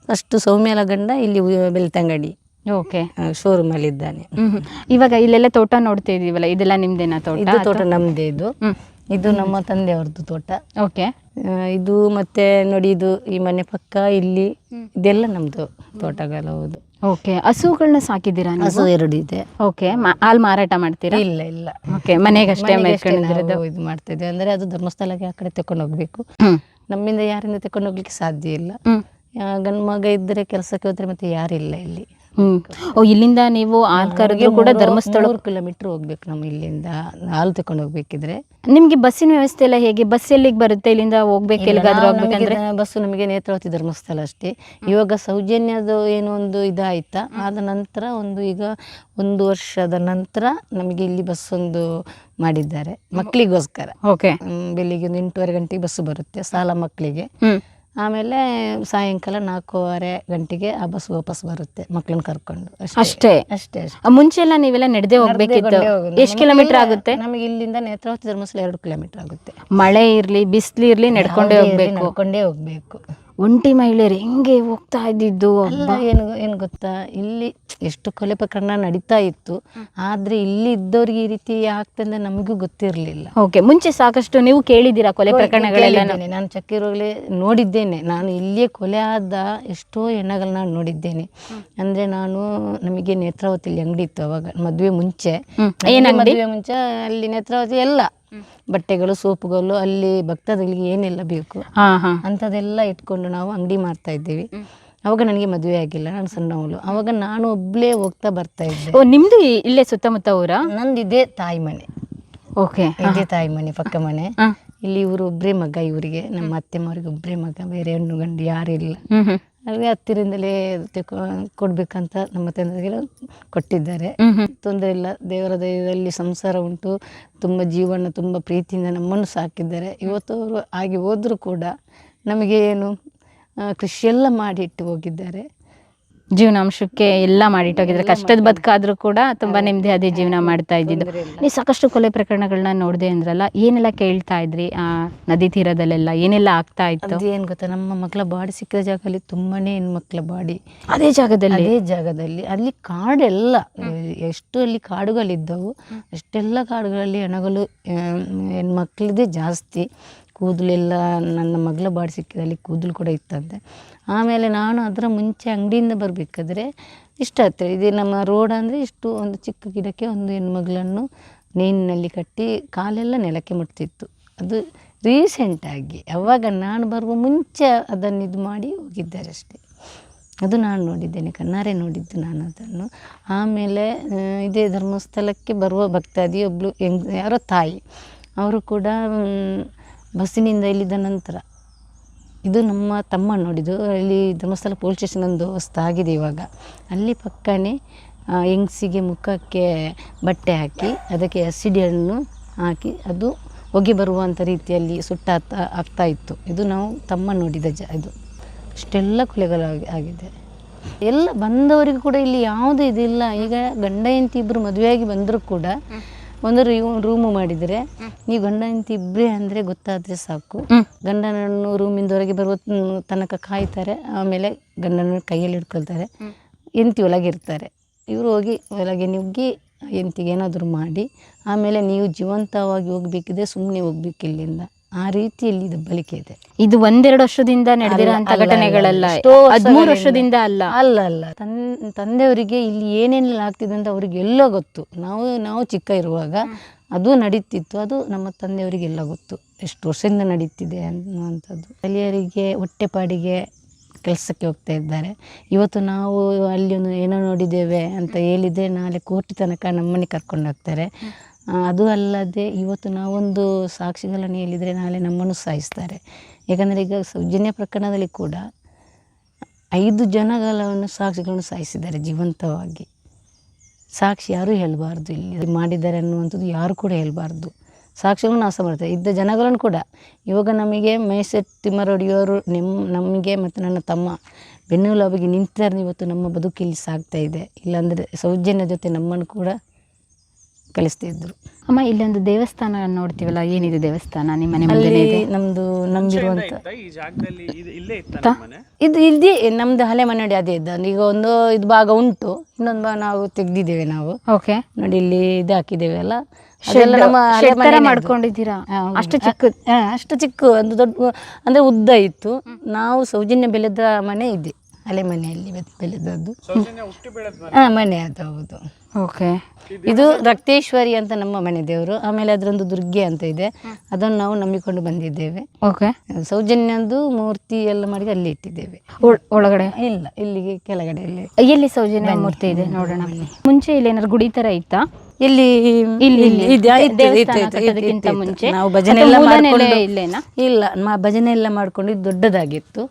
[SPEAKER 1] ಫಸ್ಟ್ ಸೌಮ್ಯಲ ಗಂಡ ಇಲ್ಲಿ ಬೆಳ್ತಂಗಡಿ
[SPEAKER 2] ಓಕೆ
[SPEAKER 1] ಶೋರೂಮಲ್ಲಿ ಇದ್ದಾನೆ.
[SPEAKER 2] ಇವಾಗ ಇಲ್ಲೆಲ್ಲ ತೋಟ ನೋಡ್ತಾ ಇದೀವಲ್ಲ, ಇದೆಲ್ಲ ನಿಮ್ದೇನಾ ತೋಟ?
[SPEAKER 1] ಇದು ತೋಟ ನಮ್ಮದೇ. ಇದು ನಮ್ಮ ತಂದೆಯವ್ರದ್ದು ತೋಟ.
[SPEAKER 2] ಓಕೆ.
[SPEAKER 1] ಇದು ಮತ್ತೆ ನೋಡಿ, ಇದು ಈ ಮನೆ ಪಕ್ಕ ಇಲ್ಲಿ ಇದೆಲ್ಲ ನಮ್ದು ತೋಟಗಳು. ಹೌದು.
[SPEAKER 2] ಓಕೆ. ಹಸುಗಳನ್ನ ಸಾಕಿದ್ದೀರಾ ನೀವು?
[SPEAKER 1] ಹಸು 2 ಇದೆ.
[SPEAKER 2] ಓಕೆ. ಹಾಲು ಮಾರಾಟ ಮಾಡ್ತೀರಾ?
[SPEAKER 1] ಇಲ್ಲ.
[SPEAKER 2] ಓಕೆ, ಮನೆಗಷ್ಟೇ
[SPEAKER 1] ನಾವು ಇದು ಮಾಡ್ತಾ ಇದ್ದೇವೆ. ಅಂದ್ರೆ ಅದು ಧರ್ಮಸ್ಥಳಕ್ಕೆ ಆ ಕಡೆ ತಕೊಂಡು ಹೋಗ್ಬೇಕು. ನಮ್ಮಿಂದ ಯಾರಿಂದ ತಕೊಂಡು ಹೋಗ್ಲಿಕ್ಕೆ ಸಾಧ್ಯ ಇಲ್ಲ. ಗಂಡು ಮಗ ಇದ್ರೆ ಕೆಲಸಕ್ಕೆ ಹೋದ್ರೆ ಮತ್ತೆ ಯಾರಿಲ್ಲ ಇಲ್ಲಿ.
[SPEAKER 2] ಇಲ್ಲಿಂದ ನೀವು ಹಾಲು ಕರೆದ್ರು ಕೂಡ ಧರ್ಮಸ್ಥಳ
[SPEAKER 1] 3 ಕಿಲೋಮೀಟರ್ ಹೋಗ್ಬೇಕು ನಮ್ಮ ಇಲ್ಲಿಂದ ಹಾಲು ತಕೊಂಡು ಹೋಗ್ಬೇಕಿದ್ರೆ.
[SPEAKER 2] ನಿಮ್ಗೆ ಬಸ್ಸಿನ ವ್ಯವಸ್ಥೆ ಎಲ್ಲ ಹೇಗೆ? ಬಸ್ ಎಲ್ಲಿಗೆ ಬರುತ್ತೆ? ಇಲ್ಲಿಂದ ಹೋಗ್ಬೇಕು ಎಲ್ಲಿಗಾದ್ರೂ ಹೋಗ್ಬೇಕಂದ್ರೆ?
[SPEAKER 1] ಬಸ್ಸು ನಮಗೆ ನೇತ್ರಾವತಿ ಧರ್ಮಸ್ಥಳ ಅಷ್ಟೇ. ಇವಾಗ ಸೌಜನ್ಯದ ಏನೋ ಒಂದು ಇದಾಯ್ತಾ, ಆದ ನಂತರ ಈಗ 1 ವರ್ಷದ ನಂತರ ನಮಗೆ ಇಲ್ಲಿ ಬಸ್ ಒಂದು ಮಾಡಿದ್ದಾರೆ ಮಕ್ಕಳಿಗೋಸ್ಕರ.
[SPEAKER 2] ಓಕೆ.
[SPEAKER 1] ಬೆಳಿಗ್ಗೆ 8:30 ಗಂಟೆಗೆ ಬಸ್ಸು ಬರುತ್ತೆ ಶಾಲಾ ಮಕ್ಕಳಿಗೆ. ಆಮೇಲೆ ಸಾಯಂಕಾಲ 4:15 ಗಂಟೆಗೆ ಆ ಬಸ್ ವಾಪಸ್ ಬರುತ್ತೆ ಮಕ್ಕಳನ್ನ ಕರ್ಕೊಂಡು.
[SPEAKER 2] ಅಷ್ಟೇ. ಮುಂಚೆ ಎಲ್ಲ ನೀವೆಲ್ಲ ನಡೆದೇ ಹೋಗ್ಬೇಕಿತ್ತು? ಎಷ್ಟು ಕಿಲೋಮೀಟರ್ ಆಗುತ್ತೆ?
[SPEAKER 1] ನಮಗೆ ಇಲ್ಲಿಂದ ನೇತ್ರಾವತಿ ಧರ್ಮಸ್ಥಳ 2 ಕಿಲೋಮೀಟರ್ ಆಗುತ್ತೆ.
[SPEAKER 2] ಮಳೆ ಇರ್ಲಿ ಬಿಸಿಲು ಇರ್ಲಿ ನಡ್ಕೊಂಡೇ
[SPEAKER 1] ಹೋಗ್ಬೇಕು.
[SPEAKER 2] ಒಂಟಿ ಮಹಿಳೆಯರು ಹೆಂಗೆ ಹೋಗ್ತಾ ಇದ್ದಿದ್ದು?
[SPEAKER 1] ಏನು ಗೊತ್ತಾ, ಇಲ್ಲಿ ಎಷ್ಟು ಕೊಲೆ ಪ್ರಕರಣ ನಡೀತಾ ಇತ್ತು, ಆದ್ರೆ ಇಲ್ಲಿ ಇದ್ದವ್ರಿಗೆ ಈ ರೀತಿ ಆಗ್ತದೆ ನಮಗೂ ಗೊತ್ತಿರಲಿಲ್ಲ.
[SPEAKER 2] ಓಕೆ. ಮುಂಚೆ ಸಾಕಷ್ಟು ನೀವು ಕೇಳಿದ್ದೀರಾ ಕೊಲೆ ಪ್ರಕರಣಗಳೆಲ್ಲ?
[SPEAKER 1] ನಾನು ಚಕ್ಕಿರೋಗ್ಲೇ ನೋಡಿದ್ದೇನೆ. ನಾನು ಇಲ್ಲಿಯೇ ಕೊಲೆ ಆದ ಎಷ್ಟೋ ಹೆಣ್ಣಗಳನ್ನ ನೋಡಿದ್ದೇನೆ. ಅಂದ್ರೆ ನಮಗೆ ನೇತ್ರಾವತಿಯಲ್ಲಿ ಅಂಗಡಿ ಇತ್ತು ಅವಾಗ ಮದುವೆ ಮುಂಚೆ. ಮದುವೆ ಮುಂಚೆ ಅಲ್ಲಿ ನೇತ್ರಾವತಿ ಎಲ್ಲ ಬಟ್ಟೆಗಳು ಸೋಪುಗಳು ಅಲ್ಲಿ ಭಕ್ತಾದಿಗಳಿಗೆ ಏನೆಲ್ಲ ಬೇಕು ಅಂಥದ್ದೆಲ್ಲ ಇಟ್ಕೊಂಡು ನಾವು ಅಂಗಡಿ ಮಾಡ್ತಾ ಇದ್ದೀವಿ. ಅವಾಗ ನನಗೆ ಮದುವೆ ಆಗಿಲ್ಲ, ನಾನು ಸಣ್ಣವಳು. ಅವಾಗ ನಾನು ಒಬ್ಳೇ ಹೋಗ್ತಾ ಬರ್ತಾ ಇದ್ದೆ.
[SPEAKER 2] ನಿಮ್ದು ಇಲ್ಲೇ ಸುತ್ತಮುತ್ತ ಊರ?
[SPEAKER 1] ನಂದು ಇದೇ ತಾಯಿ ಮನೆ.
[SPEAKER 2] ಓಕೆ.
[SPEAKER 1] ಇದೇ ತಾಯಿ ಮನೆ, ಪಕ್ಕ ಮನೆ. ಇಲ್ಲಿ ಇವರು ಒಬ್ಬರೇ ಮಗ, ಇವರಿಗೆ ನಮ್ಮ ಅತ್ತೆಮ್ಮವ್ರಿಗೆ ಒಬ್ಬರೇ ಮಗ, ಬೇರೆ ಹೆಣ್ಣು ಗಂಡು ಯಾರಿಲ್ಲ. ಅದೇ ಹತ್ತಿರದಿಂದಲೇ ಕೊಡ್ಬೇಕಂತ ನಮ್ಮ ತಂದೆಗೆ ಕೊಟ್ಟಿದ್ದಾರೆ. ತೊಂದರೆ ಇಲ್ಲ, ದೇವರ ದಯದಲ್ಲಿ ಸಂಸಾರ ಉಂಟು. ತುಂಬ ಜೀವನ ತುಂಬ ಪ್ರೀತಿಯಿಂದ ನಮ್ಮನ್ನು ಸಾಕಿದ್ದಾರೆ. ಇವತ್ತು ಅವರು ಆಗಿ ಹೋದರೂ ಕೂಡ ನಮಗೆ ಏನು ಕೃಷಿಯೆಲ್ಲ ಮಾಡಿ ಇಟ್ಟು ಹೋಗಿದ್ದಾರೆ.
[SPEAKER 2] ಜೀವನಾಂಶಕ್ಕೆ ಎಲ್ಲ ಮಾಡಿಟ್ಟೋಗಿದ್ರೆ, ಕಷ್ಟದ ಬದುಕಾದ್ರೂ ಕೂಡ ತುಂಬಾ ನೆಮ್ಮದಿ ಅದೇ ಜೀವನ ಮಾಡ್ತಾ ಇದ್ದಿದ್ದು. ನೀವು ಸಾಕಷ್ಟು ಕೊಲೆ ಪ್ರಕರಣಗಳನ್ನ ನೋಡಿದೆ ಅಂದ್ರಲ್ಲ, ಏನೆಲ್ಲ ಕೇಳ್ತಾ ಇದ್ರಿ ಆ ನದಿ ತೀರದಲ್ಲೆಲ್ಲ? ಏನೆಲ್ಲ ಆಗ್ತಾ ಇತ್ತು?
[SPEAKER 1] ಏನು ಗೊತ್ತಾ, ನಮ್ಮ ಮಕ್ಕಳ ಬಾಡಿ ಸಿಕ್ಕಿದ ಜಾಗದಲ್ಲಿ ತುಂಬಾನೇ ಹೆಣ್ಮಕ್ಳ ಬಾಡಿ
[SPEAKER 2] ಅದೇ ಜಾಗದಲ್ಲಿ
[SPEAKER 1] ಅಲ್ಲಿ ಕಾಡೆಲ್ಲ ಎಷ್ಟು ಅಲ್ಲಿ ಕಾಡುಗಳಿದ್ದವು, ಅಷ್ಟೆಲ್ಲ ಕಾಡುಗಳಲ್ಲಿ ಹೆಣಗಳು ಹೆಣ್ಮಕ್ಳದೇ ಜಾಸ್ತಿ. ಕೂದಲೆಲ್ಲ ನನ್ನ ಮಗಳ ಬಾಡಿ ಸಿಕ್ಕಿದಲ್ಲಿ ಕೂದಲು ಕೂಡ ಇತ್ತಂತೆ. ಆಮೇಲೆ ನಾನು ಅದರ ಮುಂಚೆ ಅಂಗಡಿಯಿಂದ ಬರಬೇಕಾದ್ರೆ ಇಷ್ಟ ಹತ್ತಿರ ಇದು ನಮ್ಮ ರೋಡ್ ಅಂದರೆ ಇಷ್ಟು ಒಂದು ಚಿಕ್ಕ ಗಿಡಕ್ಕೆ ಒಂದು ಹೆಣ್ಮಗಳನ್ನು ನೇಣಿನಲ್ಲಿ ಕಟ್ಟಿ ಕಾಲೆಲ್ಲ ನೆಲಕ್ಕೆ ಮುಟ್ತಿತ್ತು. ಅದು ರೀಸೆಂಟಾಗಿ ಅವಾಗ ನಾನು ಬರುವ ಮುಂಚೆ ಅದನ್ನು ಇದು ಮಾಡಿ ಹೋಗಿದ್ದಾರೆ ಅಷ್ಟೇ. ಅದು ನಾನು ನೋಡಿದ್ದೇನೆ, ಕಣ್ಣಾರೆ ನೋಡಿದ್ದು ನಾನು ಅದನ್ನು. ಆಮೇಲೆ ಇದೇ ಧರ್ಮಸ್ಥಳಕ್ಕೆ ಬರುವ ಭಕ್ತಾದಿ ಒಬ್ಬಳು ಯಾರೋ ತಾಯಿ, ಅವರು ಕೂಡ ಬಸ್ಸಿನಿಂದ ಇಲ್ಲಿದ್ದ ನಂತರ, ಇದು ನಮ್ಮ ತಮ್ಮ ನೋಡಿದ್ದು. ಇಲ್ಲಿ ಧರ್ಮಸ್ಥಳ ಪೊಲೀಸ್ ಸ್ಟೇಷನ್ ಒಂದು ವ್ಯವಸ್ಥೆ ಆಗಿದೆ ಇವಾಗ. ಅಲ್ಲಿ ಪಕ್ಕನೇ ಹೆಂಗಸಿಗೆ ಮುಖಕ್ಕೆ ಬಟ್ಟೆ ಹಾಕಿ ಅದಕ್ಕೆ ಹಸಿಡಿಯನ್ನು ಹಾಕಿ ಅದು ಹೊಗೆ ಬರುವಂಥ ರೀತಿಯಲ್ಲಿ ಆಗ್ತಾ ಇತ್ತು. ಇದು ನಾವು ತಮ್ಮ ನೋಡಿದ ಇದು ಅಷ್ಟೆಲ್ಲ ಕೊಲೆಗಳು ಆಗಿದೆ. ಎಲ್ಲ ಬಂದವರಿಗೂ ಕೂಡ ಇಲ್ಲಿ ಯಾವುದೂ ಇದಿಲ್ಲ. ಈಗ ಗಂಡ ಹೆಂಡತಿ ಇಬ್ಬರು ಮದುವೆಯಾಗಿ ಬಂದರೂ ಕೂಡ ಒಂದು ರೂಮು ಮಾಡಿದರೆ, ನೀವು ಗಂಡ ಹೆಂಡತಿ ಇಬ್ಬರೇ ಅಂದರೆ ಗೊತ್ತಾದರೆ ಸಾಕು, ಗಂಡನನ್ನು ರೂಮಿಂದ ಹೊರಗೆ ಬರುವ ತನಕ ಕಾಯ್ತಾರೆ. ಆಮೇಲೆ ಗಂಡನ ಕೈಯಲ್ಲಿ ಹಿಡ್ಕೊಳ್ತಾರೆ, ಹೆಂಡತಿ ಒಳಗಿರ್ತಾರೆ. ಇವರು ಹೋಗಿ ಒಳಗೆ ನುಗ್ಗಿ ಹೆಂಡತಿಗೆ ಏನಾದರೂ ಮಾಡಿ ಆಮೇಲೆ ನೀವು ಜೀವಂತವಾಗಿ ಹೋಗ್ಬೇಕಿದ್ರೆ ಸುಮ್ಮನೆ ಹೋಗ್ಬೇಕು ಇಲ್ಲಿಂದ. ಆ ರೀತಿಯಲ್ಲಿ ದಬ್ಬಲಿಕೆ ಇದೆ.
[SPEAKER 2] ಇದು 1-2 ವರ್ಷದಿಂದ ನಡೆದಿರುವಂತ ಘಟನೆಗಳಲ್ಲ, 13 ವರ್ಷದಿಂದ
[SPEAKER 1] ಅಲ್ಲ. ತಂದೆಯವರಿಗೆ ಇಲ್ಲಿ ಏನೇನೆಲ್ಲ ಆಗ್ತಿದೆ ಅಂತ ಅವ್ರಿಗೆ ಎಲ್ಲೋ ಗೊತ್ತು. ನಾವು ಚಿಕ್ಕ ಇರುವಾಗ ಅದು ನಡೀತಿತ್ತು. ಅದು ನಮ್ಮ ತಂದೆಯವರಿಗೆಲ್ಲ ಗೊತ್ತು ಎಷ್ಟು ವರ್ಷದಿಂದ ನಡೀತಿದೆ ಅನ್ನುವಂಥದ್ದು. ಸ್ಥಳೀಯರಿಗೆ ಹೊಟ್ಟೆಪಾಡಿಗೆ ಕೆಲಸಕ್ಕೆ ಹೋಗ್ತಾ ಇದ್ದಾರೆ. ಇವತ್ತು ನಾವು ಅಲ್ಲಿ ಒಂದು ಏನೋ ನೋಡಿದ್ದೇವೆ ಅಂತ ಹೇಳಿದರೆ ನಾಳೆ ಕೋರ್ಟ್ ತನಕ ನಮ್ಮನ್ನೇ ಕರ್ಕೊಂಡು ಹೋಗ್ತಾರೆ. ಅದು ಅಲ್ಲದೆ ಇವತ್ತು ನಾವೊಂದು ಸಾಕ್ಷಿಗಳನ್ನು ಹೇಳಿದರೆ ನಾಳೆ ನಮ್ಮನ್ನು ಸಾಯಿಸ್ತಾರೆ. ಯಾಕಂದರೆ ಈಗ ಸೌಜನ್ಯ ಪ್ರಕರಣದಲ್ಲಿ ಕೂಡ 5 ಜನಗಳನ್ನು ಸಾಕ್ಷಿಗಳನ್ನು ಸಾಯಿಸಿದ್ದಾರೆ ಜೀವಂತವಾಗಿ. ಸಾಕ್ಷಿ ಯಾರೂ ಹೇಳಬಾರ್ದು, ಇಲ್ಲಿ ಮಾಡಿದ್ದಾರೆ ಅನ್ನುವಂಥದ್ದು ಯಾರು ಕೂಡ ಹೇಳಬಾರ್ದು. ಸಾಕ್ಷಿಗಳನ್ನು ನಾಶ ಮಾಡ್ತಾರೆ ಇದ್ದ ಜನಗಳನ್ನು ಕೂಡ. ಇವಾಗ ನಮಗೆ ಮೈಸೆಟ್ ತಿಮ್ಮರೊಡಿಯವರು ನಮಗೆ ಮತ್ತು ನನ್ನ ತಮ್ಮ ಬೆನ್ನೆಲುಬಿಗೆ ನಿಂತಿದ್ದಾರೆ. ಇವತ್ತು ನಮ್ಮ ಬದುಕಿಲ್ಲಿ ಸಾಗ್ತಾ ಇದೆ. ಇಲ್ಲಾಂದರೆ ಸೌಜನ್ಯ ಜೊತೆ ನಮ್ಮನ್ನು ಕೂಡ ಕಲಿಸ್ತಿದ್ರು.
[SPEAKER 2] ಅಮ್ಮ, ಇಲ್ಲೊಂದು ದೇವಸ್ಥಾನ ನೋಡ್ತೀವಲ್ಲ, ಏನಿದೆ ದೇವಸ್ಥಾನ ನಿಮ್ಮ ಮನೆ ಮುಂದೆ?
[SPEAKER 1] ನಮ್ಮದು ನಂಬಿರುವಂಥ
[SPEAKER 5] ಈ ಜಾಗದಲ್ಲಿ ಇಲ್ಲೇ ಇತ್ತ ಮನೆ?
[SPEAKER 1] ಇದು ಇಲ್ಲಿ ನಮ್ಮದು ಹಳೆ ಮನೆ ನೋಡಿ ಅದೇ ಇದ್ದ. ಈಗ ಒಂದು ಇದು ಭಾಗ ಉಂಟು, ಇನ್ನೊಂದು ಭಾಗ ನಾವು ತೆಗ್ದಿದ್ದೇವೆ. ನಾವು
[SPEAKER 2] ಓಕೆ
[SPEAKER 1] ನೋಡಿ ಇಲ್ಲಿ ಇದು ಹಾಕಿದ್ದೇವೆ ಅಲ್ಲ, ಅದೆಲ್ಲ ನಮ್ಮ ಹಳೆ ಮನೆ
[SPEAKER 2] ಮಾಡ್ಕೊಂಡಿದ್ದೀರಾ? ಅಷ್ಟು ಚಿಕ್ಕ
[SPEAKER 1] ಅಷ್ಟು ಚಿಕ್ಕ ಒಂದು ದೊಡ್ಡ ಅಂದರೆ ಉದ್ದ ಇತ್ತು. ನಾವು ಸೌಜನ್ಯ ಬೆಳೆದ ಮನೆ ಇದೆ, ಹಳೆ ಮನೆಯಲ್ಲಿ ಬೆಳೆದದ್ದು ಮನೆ ಅದು. ಹೌದು.
[SPEAKER 2] ಓಕೆ.
[SPEAKER 1] ಇದು ರಕ್ತೇಶ್ವರಿ ಅಂತ ನಮ್ಮ ಮನೆ ದೇವರು. ಆಮೇಲೆ ಅದರೊಂದು ದುರ್ಗೆ ಅಂತ ಇದೆ, ಅದನ್ನು ನಾವು ನಂಬಿಕೊಂಡು ಬಂದಿದ್ದೇವೆ.
[SPEAKER 2] ಓಕೆ.
[SPEAKER 1] ಸೌಜನ್ಯಂದು ಮೂರ್ತಿ ಎಲ್ಲ ಮಾಡಿ ಅಲ್ಲಿ ಇಟ್ಟಿದ್ದೇವೆ.
[SPEAKER 2] ಒಳಗಡೆ ಇಲ್ಲ,
[SPEAKER 1] ಇಲ್ಲಿಗೆ ಕೆಳಗಡೆ
[SPEAKER 2] ಎಲ್ಲಿ ಸೌಜನ್ಯ ಮೂರ್ತಿ ಇದೆ ನೋಡೋಣ. ಮುಂಚೆ ಇಲ್ಲಿ ಏನಾದ್ರು ಗುಡಿ ತರ ಇತ್ತಾ?
[SPEAKER 1] ಇಲ್ಲಿ
[SPEAKER 2] ಮುಂಚೆ
[SPEAKER 1] ನಾವು ಭಜನೆ ಎಲ್ಲ ಮಾಡ್ಕೊಂಡು ಇಲ್ಲ ಭಜನೆ ಎಲ್ಲ ಮಾಡ್ಕೊಂಡು ಇದು ದೊಡ್ಡದಾಗಿತ್ತು.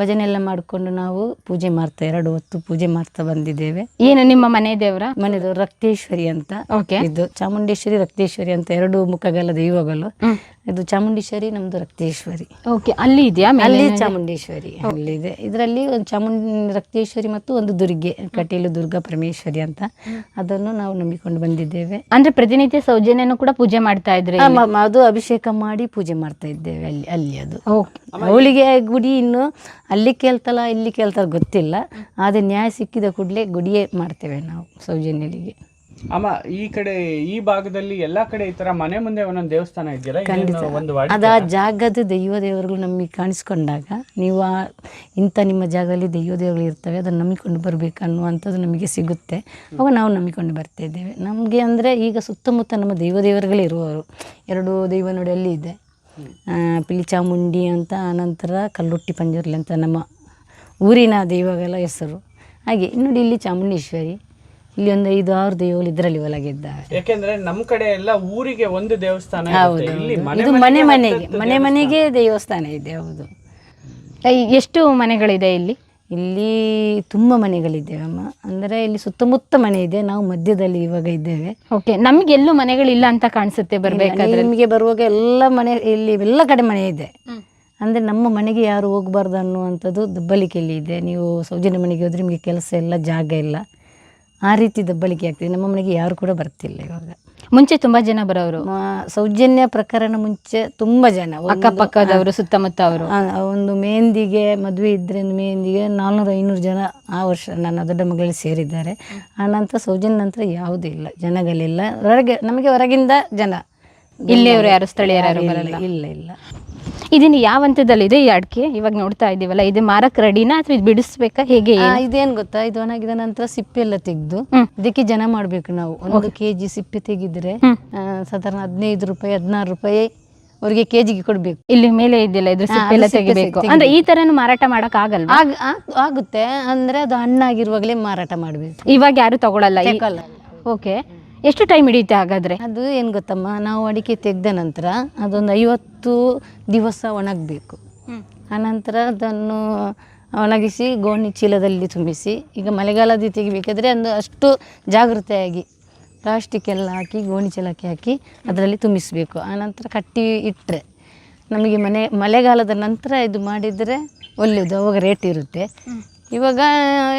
[SPEAKER 1] ಭಜನೆ ಎಲ್ಲ ಮಾಡ್ಕೊಂಡು ನಾವು ಪೂಜೆ ಮಾಡ್ತಾ 2 ಹೊತ್ತು ಪೂಜೆ ಮಾಡ್ತಾ ಬಂದಿದ್ದೇವೆ.
[SPEAKER 2] ಏನು ನಿಮ್ಮ ಮನೆ ದೇವರ?
[SPEAKER 1] ಮನೆದು ರಕ್ತೇಶ್ವರಿ ಅಂತ.
[SPEAKER 2] ಓಕೆ.
[SPEAKER 1] ಇದು ಚಾಮುಂಡೇಶ್ವರಿ ರಕ್ತೇಶ್ವರಿ ಅಂತ 2 ಮುಖಗಳ ದೈವಗಳು. ಇದು ಚಾಮುಂಡೇಶ್ವರಿ, ನಮ್ದು ರಕ್ತೇಶ್ವರಿ.
[SPEAKER 2] ಓಕೆ. ಅಲ್ಲಿ ಇದೆಯಾ?
[SPEAKER 1] ಅಲ್ಲಿ ಚಾಮುಂಡೇಶ್ವರಿ ಅಲ್ಲಿದೆ. ಇದರಲ್ಲಿ ಒಂದು ರಕ್ತೇಶ್ವರಿ ಮತ್ತು ಒಂದು ದುರ್ಗೆ, ಕಟೀಲು ದುರ್ಗಾ ಪರಮೇಶ್ವರಿ ಅಂತ, ಅದನ್ನು ನಾವು ನಂಬಿಕೊಂಡು ಬಂದಿದ್ದೇವೆ.
[SPEAKER 2] ಅಂದ್ರೆ ಪ್ರತಿನಿತ್ಯ ಸೌಜನ್ಯನು ಕೂಡ ಪೂಜೆ ಮಾಡ್ತಾ ಇದ್ರೆ?
[SPEAKER 1] ಅದು ಅಭಿಷೇಕ ಮಾಡಿ ಪೂಜೆ ಮಾಡ್ತಾ ಇದ್ದೇವೆ ಅಲ್ಲಿ ಅದು. ಅವಳಿಗೆ ಗುಡಿ ಇನ್ನು ಅಲ್ಲಿ ಕೇಳ್ತಲ್ಲ ಇಲ್ಲಿ ಕೇಳ್ತಾರ ಗೊತ್ತಿಲ್ಲ, ಆದರೆ ನ್ಯಾಯ ಸಿಕ್ಕಿದ ಕೂಡಲೇ ಗುಡಿಯೇ ಮಾಡ್ತೇವೆ ನಾವು ಸೌಜನ್ಯಲಿಗೆ.
[SPEAKER 5] ಅಮ್ಮ, ಈ ಕಡೆ ಈ ಭಾಗದಲ್ಲಿ ಎಲ್ಲಾ ಕಡೆ ಈ ತರ ಮನೆ ಮುಂದೆ ಒಂದೊಂದು ದೇವಸ್ಥಾನ ಇದೆಯಲ್ಲ, ಒಂದು
[SPEAKER 1] ಅದು ಆ ಜಾಗದ ದೇವರುಗಳು ನಮಗೆ ಕಾಣಿಸ್ಕೊಂಡಾಗ ನೀವು ಇಂಥ ನಿಮ್ಮ ಜಾಗದಲ್ಲಿ ದೇವರುಗಳು ಇರ್ತವೆ, ಅದನ್ನು ನಂಬಿಕೊಂಡು ಬರಬೇಕು ಅನ್ನುವಂಥದ್ದು ನಮಗೆ ಸಿಗುತ್ತೆ. ಅವಾಗ ನಾವು ನಂಬಿಕೊಂಡು ಬರ್ತಾ ಇದ್ದೇವೆ. ನಮಗೆ ಅಂದರೆ ಈಗ ಸುತ್ತಮುತ್ತ ನಮ್ಮ ದೇವರುಗಳೇ ಇರುವವರು. 2 ದೈವ ನೋಡಿ ಅಲ್ಲಿ ಇದೆ, ಪಿಲಿ ಚಾಮುಂಡಿ ಅಂತ, ಆನಂತರ ಕಲ್ಲುಟ್ಟಿ ಪಂಜುರ್ಲಿ ಅಂತ ನಮ್ಮ ಊರಿನ ದೈವಗಳ ಹೆಸರು. ಹಾಗೆ ನೋಡಿ ಇಲ್ಲಿ ಚಾಮುಂಡೇಶ್ವರಿ, ಇಲ್ಲಿ ಒಂದು 5-6 ದೈವಗಳು ಇದರಲ್ಲಿ ಒಳಗಿದ್ದಾವೆ.
[SPEAKER 5] ಯಾಕೆಂದ್ರೆ ನಮ್ಮ ಕಡೆ ಎಲ್ಲ ಊರಿಗೆ ಒಂದು ದೇವಸ್ಥಾನ ಇರುತ್ತೆ. ಇಲ್ಲಿ
[SPEAKER 1] ಇದು ಮನೆ ಮನೆಗೆ ದೇವಸ್ಥಾನ ಇದೆ. ಹೌದು.
[SPEAKER 2] ಎಷ್ಟು ಮನೆಗಳಿದೆ ಇಲ್ಲಿ?
[SPEAKER 1] ಇಲ್ಲಿ ತುಂಬ ಮನೆಗಳಿದ್ದೇವೆ ಅಮ್ಮ. ಅಂದರೆ ಇಲ್ಲಿ ಸುತ್ತಮುತ್ತ ಮನೆ ಇದೆ, ನಾವು ಮಧ್ಯದಲ್ಲಿ ಇವಾಗ ಇದ್ದೇವೆ.
[SPEAKER 2] ಓಕೆ. ನಮ್ಗೆ ಎಲ್ಲೂ ಮನೆಗಳಿಲ್ಲ ಅಂತ ಕಾಣಿಸುತ್ತೆ ಬರ್ಬೇಕಾದ್ರೆ.
[SPEAKER 1] ನಿಮಗೆ ಬರುವಾಗ ಎಲ್ಲ ಮನೆ ಇಲ್ಲಿ ಎಲ್ಲ ಕಡೆ ಮನೆ ಇದೆ. ಅಂದರೆ ನಮ್ಮ ಮನೆಗೆ ಯಾರು ಹೋಗಬಾರ್ದು ಅನ್ನುವಂಥದ್ದು ದಬ್ಬಲಿಕೆಯಲ್ಲಿ ಇದೆ. ನೀವು ಸೌಜನ್ಯ ಮನೆಗೆ ಹೋದ್ರೆ ನಿಮಗೆ ಕೆಲಸ ಇಲ್ಲ, ಜಾಗ ಇಲ್ಲ, ಆ ರೀತಿ ದಬ್ಬಲಿಕೆ ಆಗ್ತದೆ. ನಮ್ಮ ಮನೆಗೆ ಯಾರು ಕೂಡ ಬರ್ತಿಲ್ಲ ಇವಾಗ.
[SPEAKER 2] ಮುಂಚೆ ತುಂಬಾ ಜನ ಬರೋರು.
[SPEAKER 1] ಸೌಜನ್ಯ ಪ್ರಕರಣ ಮುಂಚೆ ತುಂಬ ಜನ
[SPEAKER 2] ಅಕ್ಕಪಕ್ಕದವರು, ಸುತ್ತಮುತ್ತ ಅವರು.
[SPEAKER 1] ಒಂದು ಮೆಹಂದಿಗೆ ಮದುವೆ ಇದ್ದರೆ ಮೆಹಂದಿಗೆ 400-500 ಜನ ಆ ವರ್ಷ ನನ್ನ ದೊಡ್ಡ ಮಗಳಲ್ಲಿ ಸೇರಿದ್ದಾರೆ. ಆನಂತರ ಸೌಜನ್ಯ ನಂತರ ಯಾವುದೂ ಇಲ್ಲ, ಜನಗಳಿಲ್ಲ. ನಮಗೆ ಹೊರಗಿಂದ ಜನ,
[SPEAKER 2] ಇಲ್ಲಿಯವರು ಯಾರು ಸ್ಥಳೀಯರು ಬರಲ್ಲ.
[SPEAKER 1] ಇಲ್ಲ.
[SPEAKER 2] ಇದನ್ನು ಯಾವ ಹಂತದಲ್ಲಿದೆ ಈ ಅಡಿಕೆ? ಇವಾಗ ನೋಡ್ತಾ ಇದ್ದೀವಲ್ಲ, ಇದು ಮಾರಕ್ ರೆಡಿನಾ ಅಥವಾ ಇದು ಬಿಡಿಸ್ಬೇಕಾ, ಹೇಗೆ?
[SPEAKER 1] ಇದೇನು ಗೊತ್ತಾ, ಇದು ಒಣಗಿದ ನಂತರ ಸಿಪ್ಪೆ ಎಲ್ಲ ತೆಗೆದು ಇದಕ್ಕೆ ಜನ ಮಾಡಬೇಕು ನಾವು. 1 kg ಸಿಪ್ಪೆ ತೆಗೆದ್ರೆ ಸಾಧಾರಣ 15 ರೂಪಾಯಿ 16 ರೂಪಾಯಿ ಅವ್ರಿಗೆ ಕೆಜಿಗೆ ಕೊಡ್ಬೇಕು.
[SPEAKER 2] ಇಲ್ಲಿ ಮೇಲೆ ಇದೆಯಲ್ಲ, ಇದ್ರ ಸಿಪ್ಪೆ ಎಲ್ಲ ತೆಗಿಬೇಕು. ಅಂದ್ರೆ ಈ ತರನು ಮಾರಾಟ ಮಾಡಕ್ ಆಗಲ್ವಾ?
[SPEAKER 1] ಆಗುತ್ತೆ, ಅಂದ್ರೆ ಅದು ಹಣ್ಣಾಗಿರುವಾಗಲೇ ಮಾರಾಟ ಮಾಡಬೇಕು.
[SPEAKER 2] ಇವಾಗ ಯಾರು ತಗೊಳಲ್ಲ. ಓಕೆ. ಎಷ್ಟು ಟೈಮ್ ಹಿಡಿಯುತ್ತೆ ಹಾಗಾದ್ರೆ?
[SPEAKER 1] ಅದು ಏನು ಗೊತ್ತಮ್ಮ, ನಾವು ಅಡಿಕೆ ತೆಗೆದ ನಂತರ ಅದೊಂದು 50 ದಿವಸ ಒಣಗಬೇಕು. ಆನಂತರ ಅದನ್ನು ಒಣಗಿಸಿ ಗೋಣಿ ಚೀಲದಲ್ಲಿ ತುಂಬಿಸಿ, ಈಗ ಮಳೆಗಾಲದಲ್ಲಿ ತೆಗಿಬೇಕಾದ್ರೆ ಅಷ್ಟು ಜಾಗೃತೆಯಾಗಿ ಪ್ಲಾಸ್ಟಿಕ್ ಎಲ್ಲ ಹಾಕಿ ಗೋಣಿ ಚೀಲಕ್ಕೆ ಹಾಕಿ ಅದರಲ್ಲಿ ತುಂಬಿಸಬೇಕು. ಆನಂತರ ಕಟ್ಟಿ ಇಟ್ಟರೆ ನಮಗೆ ಮಳೆಗಾಲದ ನಂತರ ಇದು ಮಾಡಿದರೆ ಒಳ್ಳೆಯದು, ಅವಾಗ ರೇಟ್ ಇರುತ್ತೆ. ಇವಾಗ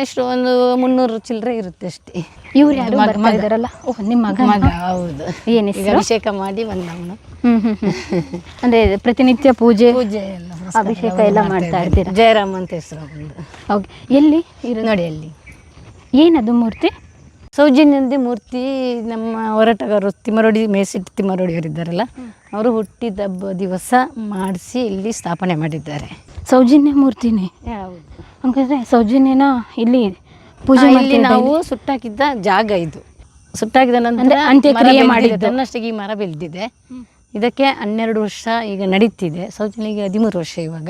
[SPEAKER 1] ಎಷ್ಟು ಒಂದು 300 ಚಿಲ್ಲರೆ ಇರುತ್ತೆ ಅಷ್ಟೇ.
[SPEAKER 2] ಇವ್ರು ಯಾರು ಇದಾರಲ್ಲ? ಓಹ್, ನಿಮ್ಮ ಮಗ?
[SPEAKER 1] ಹೌದು.
[SPEAKER 2] ಏನು
[SPEAKER 1] ಅಭಿಷೇಕ ಮಾಡಿ ಬಂದವನು.
[SPEAKER 2] ಅಂದ್ರೆ ಪ್ರತಿನಿತ್ಯ ಪೂಜೆ
[SPEAKER 1] ಎಲ್ಲ
[SPEAKER 2] ಅಭಿಷೇಕ ಎಲ್ಲ ಮಾಡ್ತಾ ಇರ್ತೀರಾ?
[SPEAKER 1] ಜಯರಾಮ್ ಅಂತ ಹೆಸರು.
[SPEAKER 2] ಓಕೆ. ಎಲ್ಲಿ
[SPEAKER 1] ನೋಡಿ ಅಲ್ಲಿ
[SPEAKER 2] ಏನದು ಮೂರ್ತಿ?
[SPEAKER 1] ಸೌಜನ್ಯಂದೇ ಮೂರ್ತಿ. ನಮ್ಮ ಹೋರಾಟಗಾರರು ತಿಮ್ಮರೊಡಿ, ಮೇಸಿಟ್ಟು ತಿಮ್ಮರೊಡಿಯವರಿದ್ದಾರಲ್ಲ, ಅವರು ಹುಟ್ಟಿದ ದಿವಸ ಮಾಡಿಸಿ ಇಲ್ಲಿ ಸ್ಥಾಪನೆ ಮಾಡಿದ್ದಾರೆ.
[SPEAKER 2] ಸೌಜನ್ಯ ಮೂರ್ತಿನೇ?
[SPEAKER 1] ಹೌದು.
[SPEAKER 2] ಹಂಗಾದ್ರೆ ಸೌಜನ್ಯನ ಇಲ್ಲಿ ಪೂಜೆ
[SPEAKER 1] ಇಲ್ಲಿ ನಾವು ಸುಟ್ಟಾಕಿದ್ದ ಜಾಗ ಇದು ಸುಟ್ಟಾಕಿದ ನಂತರ
[SPEAKER 2] ಅಂದ್ರೆ ಅಂತ್ಯಕ್ರಿಯೆ
[SPEAKER 1] ಮರ
[SPEAKER 2] ಮಾಡಿದ್ದು.
[SPEAKER 1] ಬೆಳ್ದಿದೆ, ತನ್ನಷ್ಟಕ್ಕೆ ಈ ಮರ ಬೆಳೆದಿದೆ. ಇದಕ್ಕೆ 12 ವರ್ಷ ಈಗ ನಡೀತಿದೆ. ಸೌಜನ್ಯಗೆ 13 ವರ್ಷ ಇವಾಗ.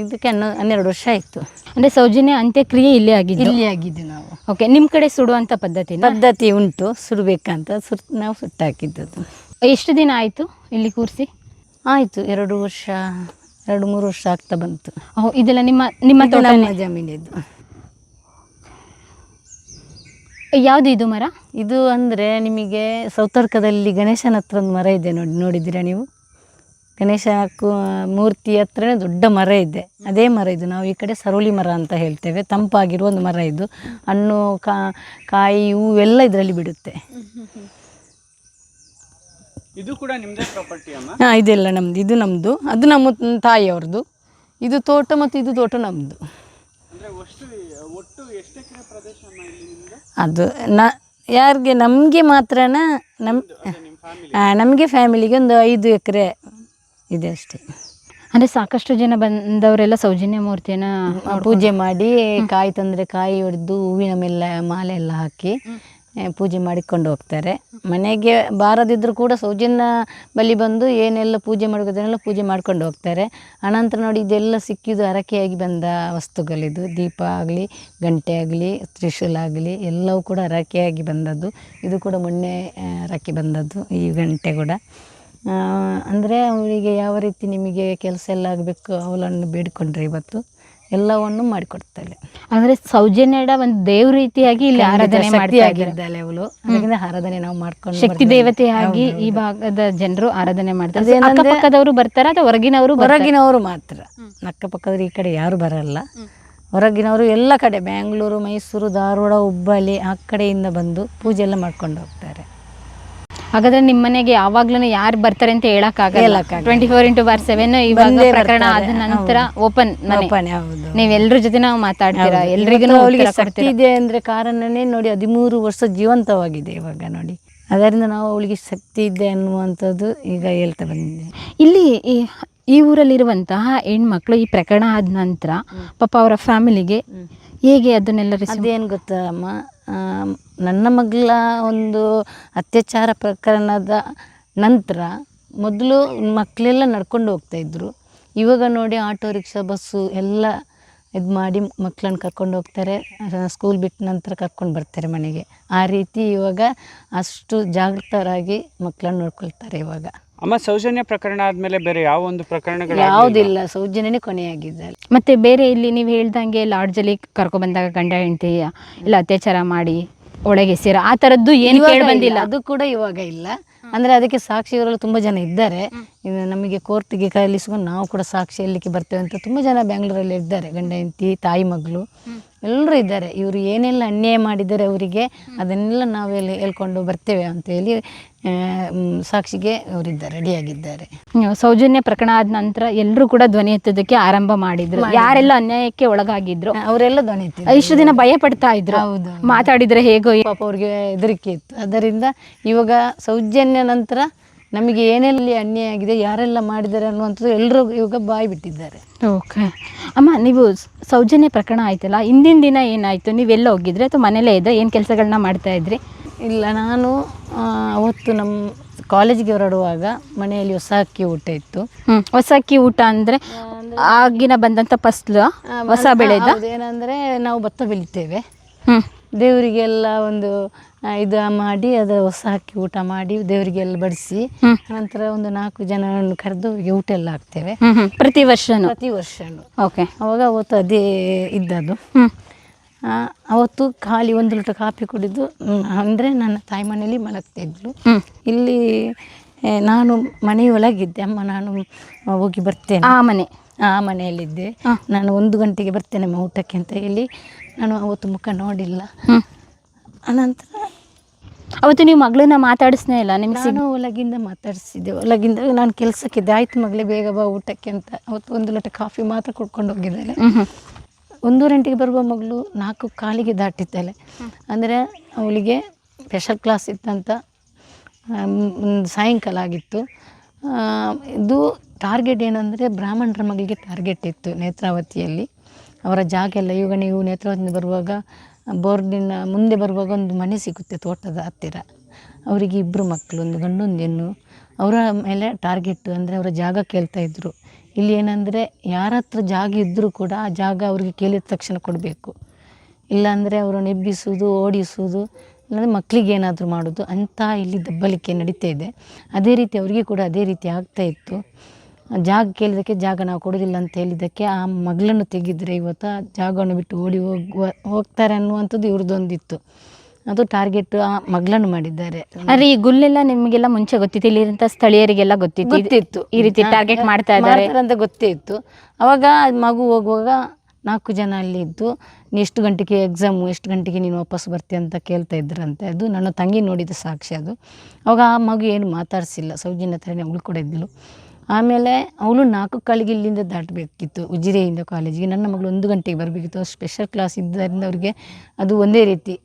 [SPEAKER 1] ಇದಕ್ಕೆ 12 ವರ್ಷ ಆಯಿತು.
[SPEAKER 2] ಅಂದ್ರೆ ಸೌಜನ್ಯ ಅಂತ್ಯಕ್ರಿಯೆ ಇಲ್ಲೇ ಆಗಿದ್ದು.
[SPEAKER 1] ಇಲ್ಲಿ ಆಗಿದ್ದು ನಾವು.
[SPEAKER 2] ಓಕೆ, ನಿಮ್ಮ ಕಡೆ ಸುಡುವಂಥ
[SPEAKER 1] ಪದ್ಧತಿ ಉಂಟು, ಸುಡಬೇಕಂತ ನಾವು ಸುಟ್ಟಾಕಿದ್ದದು.
[SPEAKER 2] ಎಷ್ಟು ದಿನ ಆಯಿತು ಇಲ್ಲಿ ಕೂರಿಸಿ?
[SPEAKER 1] ಆಯಿತು 2 ವರ್ಷ 2-3 ವರ್ಷ ಆಗ್ತಾ ಬಂತು.
[SPEAKER 2] ಇದೆಲ್ಲ ನಿಮ್ಮ
[SPEAKER 1] ಇದು
[SPEAKER 2] ತೋಟ?
[SPEAKER 1] ನಮ್ಮ ಜಮೀನಿದ್ದು.
[SPEAKER 2] ಯಾವುದು ಇದು ಮರ?
[SPEAKER 1] ಇದು ಅಂದರೆ ನಿಮಗೆ ಸೌತರ್ಕದಲ್ಲಿ ಗಣೇಶನ ಹತ್ರ ಒಂದು ಮರ ಇದೆ ನೋಡಿದ್ದೀರಾ ನೀವು? ಗಣೇಶ ಮೂರ್ತಿ ಹತ್ರನೇ ದೊಡ್ಡ ಮರ ಇದೆ, ಅದೇ ಮರ ಇದು. ನಾವು ಈ ಕಡೆ ಸರೋಳಿ ಮರ ಅಂತ ಹೇಳ್ತೇವೆ. ತಂಪಾಗಿರುವ ಒಂದು ಮರ ಇದು. ಹಣ್ಣು ಕಾಯಿ ಹೂವೆಲ್ಲ ಇದರಲ್ಲಿ ಬಿಡುತ್ತೆ.
[SPEAKER 5] ಇದು ಕೂಡ ನಿಮ್ಮದೇ ಪ್ರಾಪರ್ಟಿ ಅಮ್ಮ?
[SPEAKER 1] ಹಾಂ, ಇದೆಲ್ಲ ನಮ್ಮದು. ಇದು ನಮ್ಮದು, ಅದು ನಮ್ಮ ತಾಯಿಯವ್ರದ್ದು. ಇದು ತೋಟ ಮತ್ತು ಇದು ತೋಟ ನಮ್ಮದು.
[SPEAKER 5] ಒಟ್ಟು ಎಷ್ಟು ಎಕರೆ ಪ್ರದೇಶ ಅಮ್ಮ ಇಲ್ಲಿ ನಿಮ್ಮದು?
[SPEAKER 1] ಅದು ಯಾರಿಗೆ ನಮಗೆ ಮಾತ್ರನಾ? ನಮಗೆ ಫ್ಯಾಮಿಲಿಗೆ ಒಂದು 5 ಎಕರೆ ಇದೆ ಅಷ್ಟೇ.
[SPEAKER 2] ಅಂದರೆ ಸಾಕಷ್ಟು ಜನ ಬಂದವರೆಲ್ಲ ಸೌಜನ್ಯ ಮೂರ್ತಿಯನ್ನು
[SPEAKER 1] ಪೂಜೆ ಮಾಡಿ, ಕಾಯಿ ತಂದರೆ ಕಾಯಿ ಹೊಡೆದು ಹೂವಿನ ಮೇಲೆ ಮಾಲೆ ಎಲ್ಲ ಹಾಕಿ ಪೂಜೆ ಮಾಡಿಕೊಂಡು ಹೋಗ್ತಾರೆ. ಮನೆಗೆ ಬಾರದಿದ್ದರೂ ಕೂಡ ಸೌಜನ್ಯ ಬಳಿ ಬಂದು ಏನೆಲ್ಲ ಪೂಜೆ ಮಾಡಬೇಕದನ್ನೆಲ್ಲ ಪೂಜೆ ಮಾಡ್ಕೊಂಡು ಹೋಗ್ತಾರೆ. ಅನಂತರ ನೋಡಿ, ಇದೆಲ್ಲ ಸಿಕ್ಕಿದ್ದು ಹರಕೆಯಾಗಿ ಬಂದ ವಸ್ತುಗಳಿದು. ದೀಪ ಆಗಲಿ, ಗಂಟೆ ಆಗಲಿ, ತ್ರಿಶೂಲ ಆಗಲಿ ಎಲ್ಲವೂ ಕೂಡ ಹರಕೆಯಾಗಿ ಬಂದದ್ದು. ಇದು ಕೂಡ ಮೊನ್ನೆ ಹರಕೆ ಬಂದದ್ದು, ಈ ಗಂಟೆ ಕೂಡ. ಅಂದರೆ ಅವರಿಗೆ ಯಾವ ರೀತಿ ನಿಮಗೆ ಕೆಲಸ ಎಲ್ಲ ಆಗಬೇಕು ಅವಳನ್ನು ಬೇಡಿಕೊಂಡ್ರೆ ಇವತ್ತು ಎಲ್ಲವನ್ನು ಮಾಡಿಕೊಡ್ತಾಳೆ.
[SPEAKER 2] ಅಂದರೆ ಸೌಜನ್ಯದ ಒಂದು ದೇವ್ರ ರೀತಿಯಾಗಿ ಇಲ್ಲಿ ಆರಾಧನೆ
[SPEAKER 1] ಮಾಡಿದ್ದಾಳೆ ಅವಳು. ಅದರಿಂದ ಆರಾಧನೆ ನಾವು ಮಾಡ್ಕೊಂಡು
[SPEAKER 2] ಶಕ್ತಿ ದೇವತೆಯಾಗಿ ಈ ಭಾಗದ ಜನರು ಆರಾಧನೆ ಮಾಡ್ತಾರೆ. ಅಕ್ಕಪಕ್ಕದವರು ಬರ್ತಾರ ಅಥವಾ
[SPEAKER 1] ಹೊರಗಿನವರು ಮಾತ್ರ? ಅಕ್ಕಪಕ್ಕದವ್ರು ಈ ಕಡೆ ಯಾರು ಬರಲ್ಲ. ಹೊರಗಿನವರು ಎಲ್ಲ ಕಡೆ ಬ್ಯಾಂಗ್ಳೂರು, ಮೈಸೂರು, ಧಾರವಾಡ, ಹುಬ್ಬಳ್ಳಿ ಆ ಕಡೆಯಿಂದ ಬಂದು ಪೂಜೆ ಎಲ್ಲ ಮಾಡ್ಕೊಂಡು ಹೋಗ್ತಾರೆ.
[SPEAKER 2] ಹಾಗಾದ್ರೆ ನಿಮ್ಮ ಮನೆಗೆ ಯಾವಾಗ್ಲೂ ಯಾರು ಬರ್ತಾರೆ ಅಂತ ಹೇಳಕ್ಕಾಗಲ್ಲ. 24/7 ಇವಾಗ ಪ್ರಕರಣ ಆದ ನಂತರ ಓಪನ್ ಮನೆ. ನೀವೆಲ್ಲರ ಜೊತೆ ನಾವು ಮಾತಾಡ್ತೀರಾ? ಎಲ್ರಿಗೂ
[SPEAKER 1] ಶಕ್ತಿ ಇದೆ ಅಂದ್ರೆ ಕಾರಣನೇ ನೋಡಿ, 13 ವರ್ಷ ಜೀವಂತವಾಗಿದೆ ಇವಾಗ ನೋಡಿ. ಅದರಿಂದ ನಾವು ಅವಳಿಗೆ ಶಕ್ತಿ ಇದೆ ಅನ್ನುವಂಥದ್ದು ಈಗ ಹೇಳ್ತಾ ಬಂದಿದೆ.
[SPEAKER 2] ಇಲ್ಲಿ ಈ ಊರಲ್ಲಿರುವಂತಹ ಹೆಣ್ಮಕ್ಳು ಈ ಪ್ರಕರಣ ಆದ ನಂತರ ಪಾಪ ಅವರ ಫ್ಯಾಮಿಲಿಗೆ ಹೇಗೆ ಅದನ್ನೆಲ್ಲ
[SPEAKER 1] ಅದೇನು ಗೊತ್ತಾ ಅಮ್ಮ, ನನ್ನ ಮಗಳ ಒಂದು ಅತ್ಯಾಚಾರ ಪ್ರಕರಣದ ನಂತರ ಮೊದಲು ಮಕ್ಕಳೆಲ್ಲ ನಡ್ಕೊಂಡು ಹೋಗ್ತಾಯಿದ್ರು. ಇವಾಗ ನೋಡಿ ಆಟೋ ರಿಕ್ಷಾ ಬಸ್ಸು ಎಲ್ಲ ಇದು ಮಾಡಿ ಮಕ್ಕಳನ್ನ ಕರ್ಕೊಂಡು ಹೋಗ್ತಾರೆ. ಸ್ಕೂಲ್ ಬಿಟ್ಟ ನಂತರ ಕರ್ಕೊಂಡು ಬರ್ತಾರೆ ಮನೆಗೆ. ಆ ರೀತಿ ಇವಾಗ ಅಷ್ಟು ಜಾಗೃತರಾಗಿ ಮಕ್ಕಳನ್ನ ನೋಡ್ಕೊಳ್ತಾರೆ ಇವಾಗ.
[SPEAKER 5] ಅಮ್ಮ, ಸೌಜನ್ಯ ಪ್ರಕರಣ ಆದಮೇಲೆ ಬೇರೆ ಯಾವ ಒಂದು ಪ್ರಕರಣಗಳು?
[SPEAKER 1] ಯಾವುದಿಲ್ಲ, ಸೌಜನ್ಯನೇ ಕೊನೆಯಾಗಿದ್ದಾರೆ.
[SPEAKER 2] ಮತ್ತೆ ಬೇರೆ ಇಲ್ಲಿ ನೀವು ಹೇಳ್ದಂಗೆ ಲಾಡ್ಜಲ್ಲಿ ಕರ್ಕೊಬಂದಾಗ ಗಂಡ ಹೆಂಡತಿ ಇಲ್ಲ ಅತ್ಯಾಚಾರ ಮಾಡಿ ಒಳಗೆ ಸೇರ ಆ ಥರದ್ದು ಏನು ಕೇಳಿ ಬಂದಿಲ್ಲ?
[SPEAKER 1] ಅದು ಕೂಡ ಇವಾಗ ಇಲ್ಲ. ಅಂದರೆ ಅದಕ್ಕೆ ಸಾಕ್ಷಿಗಳು ತುಂಬ ಜನ ಇದ್ದಾರೆ. ನಮಗೆ ಕೋರ್ಟಿಗೆ ಕಲಿಸ್ಕೊಂಡು ನಾವು ಕೂಡ ಸಾಕ್ಷಿ ಹೇಳಲಿಕ್ಕೆ ಬರ್ತೇವೆ ಅಂತ ತುಂಬ ಜನ ಬ್ಯಾಂಗ್ಳೂರಲ್ಲಿ ಇದ್ದಾರೆ. ಗಂಡ ಹೆಂಡತಿ, ತಾಯಿ ಮಗಳು ಎಲ್ಲರೂ ಇದ್ದಾರೆ. ಇವರು ಏನೆಲ್ಲ ಅನ್ಯಾಯ ಮಾಡಿದ್ದಾರೆ ಅವರಿಗೆ ಅದನ್ನೆಲ್ಲ ನಾವೆಲ್ಲ ಹೇಳ್ಕೊಂಡು ಬರ್ತೇವೆ ಅಂತೇಳಿ ಸಾಕ್ಷಿಗೆ ಅವರಿದ್ದಾರೆ, ರೆಡಿಯಾಗಿದ್ದಾರೆ.
[SPEAKER 2] ಸೌಜನ್ಯ ಪ್ರಕರಣ ಆದ ನಂತರ ಎಲ್ಲರೂ ಕೂಡ ಧ್ವನಿ ಎತ್ತೋದಕ್ಕೆ ಆರಂಭ ಮಾಡಿದ್ರು. ಯಾರೆಲ್ಲ ಅನ್ಯಾಯಕ್ಕೆ ಒಳಗಾಗಿದ್ರು ಅವರೆಲ್ಲ ಧ್ವನಿ ಎತ್ತಿದ್ರು. ಇಷ್ಟು ದಿನ ಭಯ ಪಡ್ತಾ ಇದ್ರು, ಮಾತಾಡಿದ್ರೆ ಹೇಗೋ
[SPEAKER 1] ಪಾಪ ಅವ್ರಿಗೆ ಹೆದರಿಕೆ ಇತ್ತು. ಅದರಿಂದ ಇವಾಗ ಸೌಜನ್ಯ ನಂತರ ನಮಗೆ ಏನೆಲ್ಲಿ ಅನ್ಯಾಯ ಆಗಿದೆ, ಯಾರೆಲ್ಲ ಮಾಡಿದ್ದಾರೆ ಅನ್ನುವಂಥದ್ದು ಎಲ್ಲರೂ ಇವಾಗ ಬಾಯಿ ಬಿಟ್ಟಿದ್ದಾರೆ.
[SPEAKER 2] ಓಕೆ ಅಮ್ಮ, ನೀವು ಸೌಜನ್ಯ ಪ್ರಕರಣ ಆಯ್ತಲ್ಲ, ಹಿಂದಿನ ದಿನ ಏನಾಯಿತು? ನೀವೆಲ್ಲ ಹೋಗಿದ್ರೆ ಅಥವಾ ಮನೇಲೇ ಇದ್ದರೆ? ಏನು ಕೆಲಸಗಳನ್ನ ಮಾಡ್ತಾ ಇದ್ರಿ?
[SPEAKER 1] ಇಲ್ಲ, ನಾನು ಅವತ್ತು ನಮ್ಮ ಕಾಲೇಜಿಗೆ ಹೊರಡುವಾಗ ಮನೆಯಲ್ಲಿ ಹೊಸ ಅಕ್ಕಿ ಊಟ ಇತ್ತು.
[SPEAKER 2] ಹೊಸ ಅಕ್ಕಿ ಊಟ ಅಂದರೆ ಆಗಿನ ಬಂದಂಥ ಫಸ್ಲು ಹೊಸ ಬೆಳೆದ
[SPEAKER 1] ಏನಂದರೆ ನಾವು ಭತ್ತ ಬೆಳಿತೇವೆ, ದೇವರಿಗೆಲ್ಲ ಒಂದು ಇದು ಮಾಡಿ ಅದು ಹೊಸ ಅಕ್ಕಿ ಊಟ ಮಾಡಿ ದೇವರಿಗೆಲ್ಲ ಬಡಿಸಿ ನಂತರ ಒಂದು 4 ಜನರನ್ನು ಕರೆದು ಊಟ ಎಲ್ಲ ಹಾಕ್ತೇವೆ
[SPEAKER 2] ಪ್ರತಿ ವರ್ಷ.
[SPEAKER 1] ಓಕೆ, ಅವಾಗ ಅವತ್ತು ಅದೇ ಇದ್ದದ್ದು. ಅವತ್ತು ಖಾಲಿ 1 ಲೀಟರ್ ಕಾಫಿ ಕುಡಿದು ಅಂದರೆ ನನ್ನ ತಾಯಿ ಮನೆಯಲ್ಲಿ ಮಲಗ್ತಿದ್ಲು. ಇಲ್ಲಿ ನಾನು ಮನೆಯೊಳಗಿದ್ದೆ. ಅಮ್ಮ ನಾನು ಹೋಗಿ ಬರ್ತೇನೆ, ಆ ಮನೆಯಲ್ಲಿದ್ದೆ. ನಾನು 1 ಗಂಟೆಗೆ ಬರ್ತೇನೆ ಅಮ್ಮ ಊಟಕ್ಕೆ ಅಂತ ಹೇಳಿ ನಾನು ಅವತ್ತು ಮುಖ ನೋಡಿಲ್ಲ. ಅನಂತರ
[SPEAKER 2] ಅವತ್ತು ನೀವು ಮಗಳನ್ನ ಮಾತಾಡಿಸ್ನೇ ಇಲ್ಲ?
[SPEAKER 1] ನಾನು ಒಳಗಿಂದ ಮಾತಾಡಿಸಿದ್ದೆ. ಒಳಗಿಂದ ನಾನು ಕೆಲಸಕ್ಕಿದ್ದೆ. ಆಯ್ತು ಮಗಳೇ ಬೇಗ ಬಾ ಊಟಕ್ಕೆ ಅಂತ. ಅವತ್ತು 1 ಲೀಟರ್ ಕಾಫಿ ಮಾತ್ರ ಕುಡ್ಕೊಂಡು ಹೋಗಿದ್ದಾಳೆ. 1 ಗಂಟೆಗೆ ಬರುವ ಮಗಳು 4 ಕಾಲಿಗೆ ದಾಟಿದ್ದಾಳೆ. ಅಂದರೆ ಅವಳಿಗೆ ಸ್ಪೆಷಲ್ ಕ್ಲಾಸ್ ಇತ್ತಂತ ಸಾಯಂಕಾಲ ಆಗಿತ್ತು. ಇದು ಟಾರ್ಗೆಟ್ ಏನಂದರೆ ಬ್ರಾಹ್ಮಣರ ಮಗಳಿಗೆ ಟಾರ್ಗೆಟ್ ಇತ್ತು ನೇತ್ರಾವತಿಯಲ್ಲಿ. ಅವರ ಜಾಗ ಎಲ್ಲ ಇವಾಗ ನೀವು ನೇತ್ರಾವತಿಯಿಂದ ಬರುವಾಗ ಬೋರ್ಡಿನ ಮುಂದೆ ಬರುವಾಗ ಒಂದು ಮನೆ ಸಿಗುತ್ತೆ ತೋಟದ ಹತ್ತಿರ. ಅವರಿಗೆ 2 ಮಕ್ಕಳು, ಒಂದು ಗಂಡು ಒಂದು ಹೆಣ್ಣು. ಅವರ ಮೇಲೆ ಟಾರ್ಗೆಟ್ ಅಂದರೆ ಅವರ ಜಾಗ ಕೇಳ್ತಾಯಿದ್ರು. ಇಲ್ಲಿ ಏನಂದರೆ ಯಾರ ಹತ್ರ ಜಾಗ ಇದ್ದರೂ ಕೂಡ ಆ ಜಾಗ ಅವ್ರಿಗೆ ಕೇಳಿದ ತಕ್ಷಣ ಕೊಡಬೇಕು, ಇಲ್ಲಾಂದರೆ ಅವರನ್ನು ಎಬ್ಬಿಸುವುದು, ಓಡಿಸುವುದು, ಇಲ್ಲಾಂದರೆ ಮಕ್ಕಳಿಗೆ ಏನಾದರೂ ಮಾಡೋದು ಅಂತ ಇಲ್ಲಿ ದಬ್ಬಲಿಕೆ ನಡೀತಾ ಇದೆ. ಅದೇ ರೀತಿ ಅವರಿಗೆ ಕೂಡ ಅದೇ ರೀತಿ ಆಗ್ತಾಯಿತ್ತು. ಜಾಗ ಕೇಳಿದ್ದಕ್ಕೆ ಜಾಗ ನಾವು ಕೊಡೋದಿಲ್ಲ ಅಂತ ಹೇಳಿದ್ದಕ್ಕೆ ಆ ಮಗಳನ್ನು ತೆಗೆದರೆ ಇವತ್ತು ಆ ಜಾಗವನ್ನು ಬಿಟ್ಟು ಓಡಿ ಹೋಗ್ತಾರೆ ಅನ್ನುವಂಥದ್ದು ಇವ್ರದ್ದೊಂದಿತ್ತು. ಅದು ಟಾರ್ಗೆಟ್ ಆ ಮಗಳನ್ನು ಮಾಡಿದ್ದಾರೆ.
[SPEAKER 2] ಆದ್ರೆ ಈ ಗುಲ್ಲೆಲ್ಲ ನಿಮಗೆಲ್ಲ ಮುಂಚೆ ಗೊತ್ತಿತ್ತು, ಇಲ್ಲಿರಂತ ಸ್ಥಳೀಯರಿಗೆಲ್ಲ ಗೊತ್ತಿತ್ತು ಈ ರೀತಿ ಟಾರ್ಗೆಟ್ ಮಾಡ್ತಾ ಇದ್ದಾರೆ
[SPEAKER 1] ಅಂತ ಗೊತ್ತೇ ಇತ್ತು. ಅವಾಗ ಮಗು ಹೋಗುವಾಗ 4 ಜನ ಅಲ್ಲಿ ಇದ್ದು, ಎಷ್ಟು ಗಂಟೆಗೆ ಎಕ್ಸಾಮು, ಎಷ್ಟು ಗಂಟೆಗೆ ನೀನು ವಾಪಸ್ ಬರ್ತೀಯ ಅಂತ ಕೇಳ್ತಾ ಇದ್ರಂತೆ. ಅದು ನನ್ನ ತಂಗಿ ನೋಡಿದ ಸಾಕ್ಷಿ ಅದು. ಅವಾಗ ಆ ಮಗು ಏನು ಮಾತಾಡಿಸಿಲ್ಲ, ಸೌಜನ್ಯ ಹತ್ರನೇ ಅವಳು ಕೂಡ ಇದ್ಲು. ಆಮೇಲೆ ಅವಳು 4 ಇಲ್ಲಿಂದ ದಾಟಬೇಕಿತ್ತು ಉಜಿರೆಯಿಂದ ಕಾಲೇಜಿಗೆ. ನನ್ನ ಮಗಳು 1 ಗಂಟೆಗೆ ಬರಬೇಕಿತ್ತು. ಸ್ಪೆಷಲ್ ಕ್ಲಾಸ್ ಇದ್ದರಿಂದ ಅವ್ರಿಗೆ ಅದು ಒಂದೇ ರೀತಿ